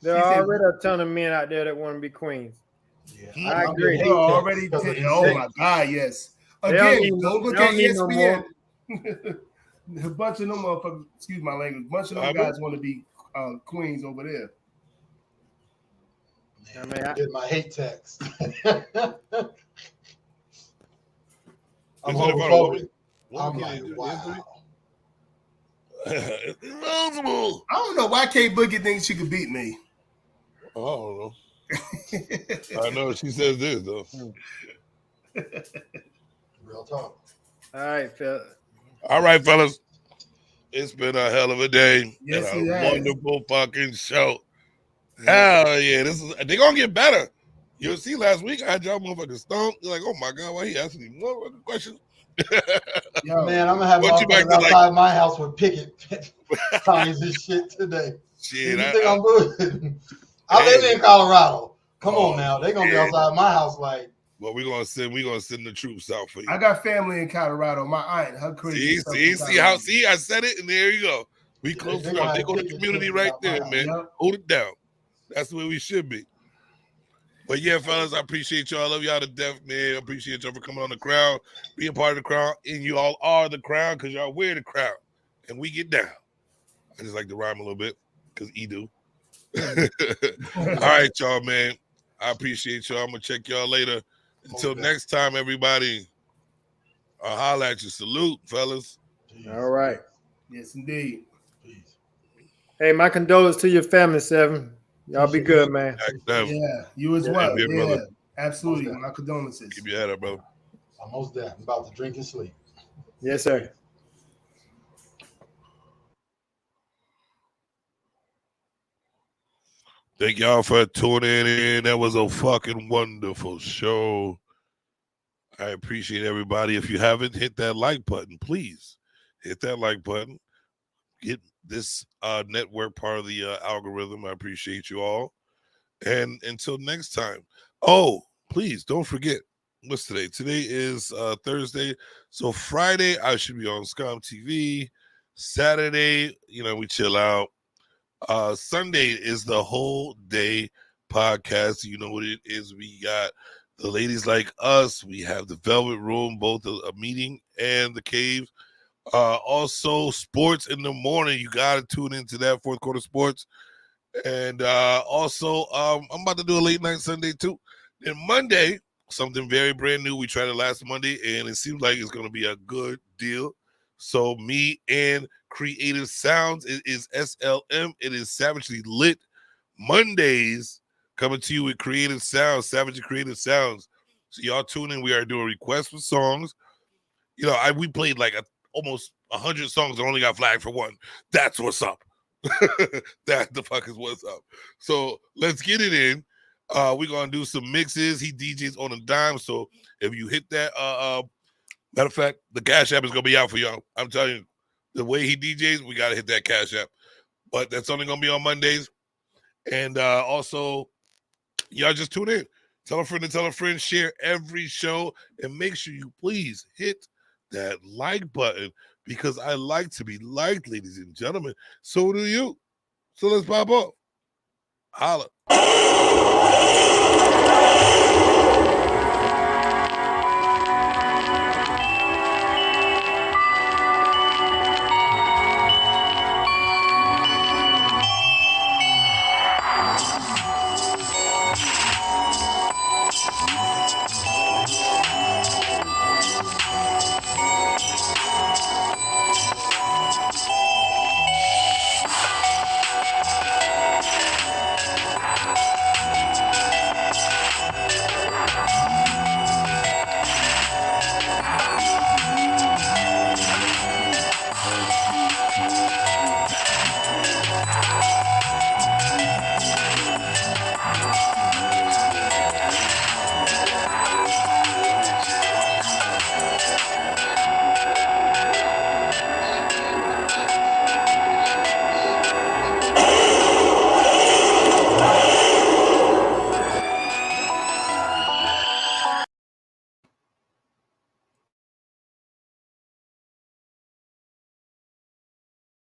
There are already a ton of men out there that want to be queens. Yeah, I agree. They already. Oh my God, yes. Again, don't look at ESPN. A bunch of them motherfuckers. Excuse my language. A bunch of them guys want to be queens over there. Man, I get my hate text. I'm homophobic. I'm like, wow. It's impossible. I don't know why K Boogie thinks she could beat me. I don't know. I know she says this though. Real talk. All right, Phil. All right, fellas. It's been a hell of a day. Yes, and it a has. wonderful fucking show. Hell yeah. They're gonna get better. You'll see last week I had y'all motherfuckers stumped. You're like, oh my God, why he asking me more questions? Yo, man, I'm gonna have motherfuckers outside my house with picket signs and shit today. Shit, you think I'm good? I live in Colorado. Come on now, they're gonna be yeah. outside my house like. Well, we're gonna send the troops out for you. I got family in Colorado. My aunt, her crazy. See, I said it, and there you go. We close to the community right there, man. Yep. Hold it down. That's the way we should be. But yeah, fellas, I appreciate y'all. I love y'all to death, man. I appreciate y'all for coming on the crowd, being part of the crowd, and you all are the crowd because y'all wear the crowd, and we get down. I just like to rhyme a little bit because he do. All right, y'all, man. I appreciate y'all. I'm gonna check y'all later. Until next time, everybody. I'll holler at you. Salute, fellas. All right. Yes, indeed. Hey, my condolences to your family, Seven. Y'all be good, man. Yeah, you as well. Yeah, Yeah, brother. absolutely. My condolences. Keep your head up, bro. Almost there. I'm about to drink and sleep. Yes, sir. Thank y'all for tuning in. That was a fucking wonderful show. I appreciate everybody. If you haven't hit that like button, please hit that like button. Get this network part of the algorithm. I appreciate you all. And until next time. Oh, please don't forget. What's today? Today is Thursday. So Friday, I should be on Scum TV. Saturday, we chill out. Sunday is the whole day podcast. You know what it is. We got the ladies like us. We have the Velvet Room, both a meeting and the cave. Also, sports in the morning. You got to tune into that fourth quarter sports. And also, I'm about to do a late night Sunday too. Then Monday, something very brand new. We tried it last Monday, and it seems like it's going to be a good deal. So me and Creative Sounds, it is SLM. It is Savagely Lit Mondays, coming to you with Creative Sounds, Savagely Creative Sounds. So y'all tune in. We are doing requests for songs. We played like almost 100 songs and only got flagged for one. That's what's up. That the fuck is what's up. So let's get it in. We're gonna do some mixes. He DJs on a dime. So if you hit that, matter of fact, the Cash App is gonna be out for y'all. I'm telling you, the way he DJs, we gotta hit that Cash App. But that's only gonna be on Mondays. And also, y'all just tune in. Tell a friend to tell a friend. Share every show, and make sure you please hit that like button, because I like to be liked, ladies and gentlemen. So do you. So let's pop up. Holla.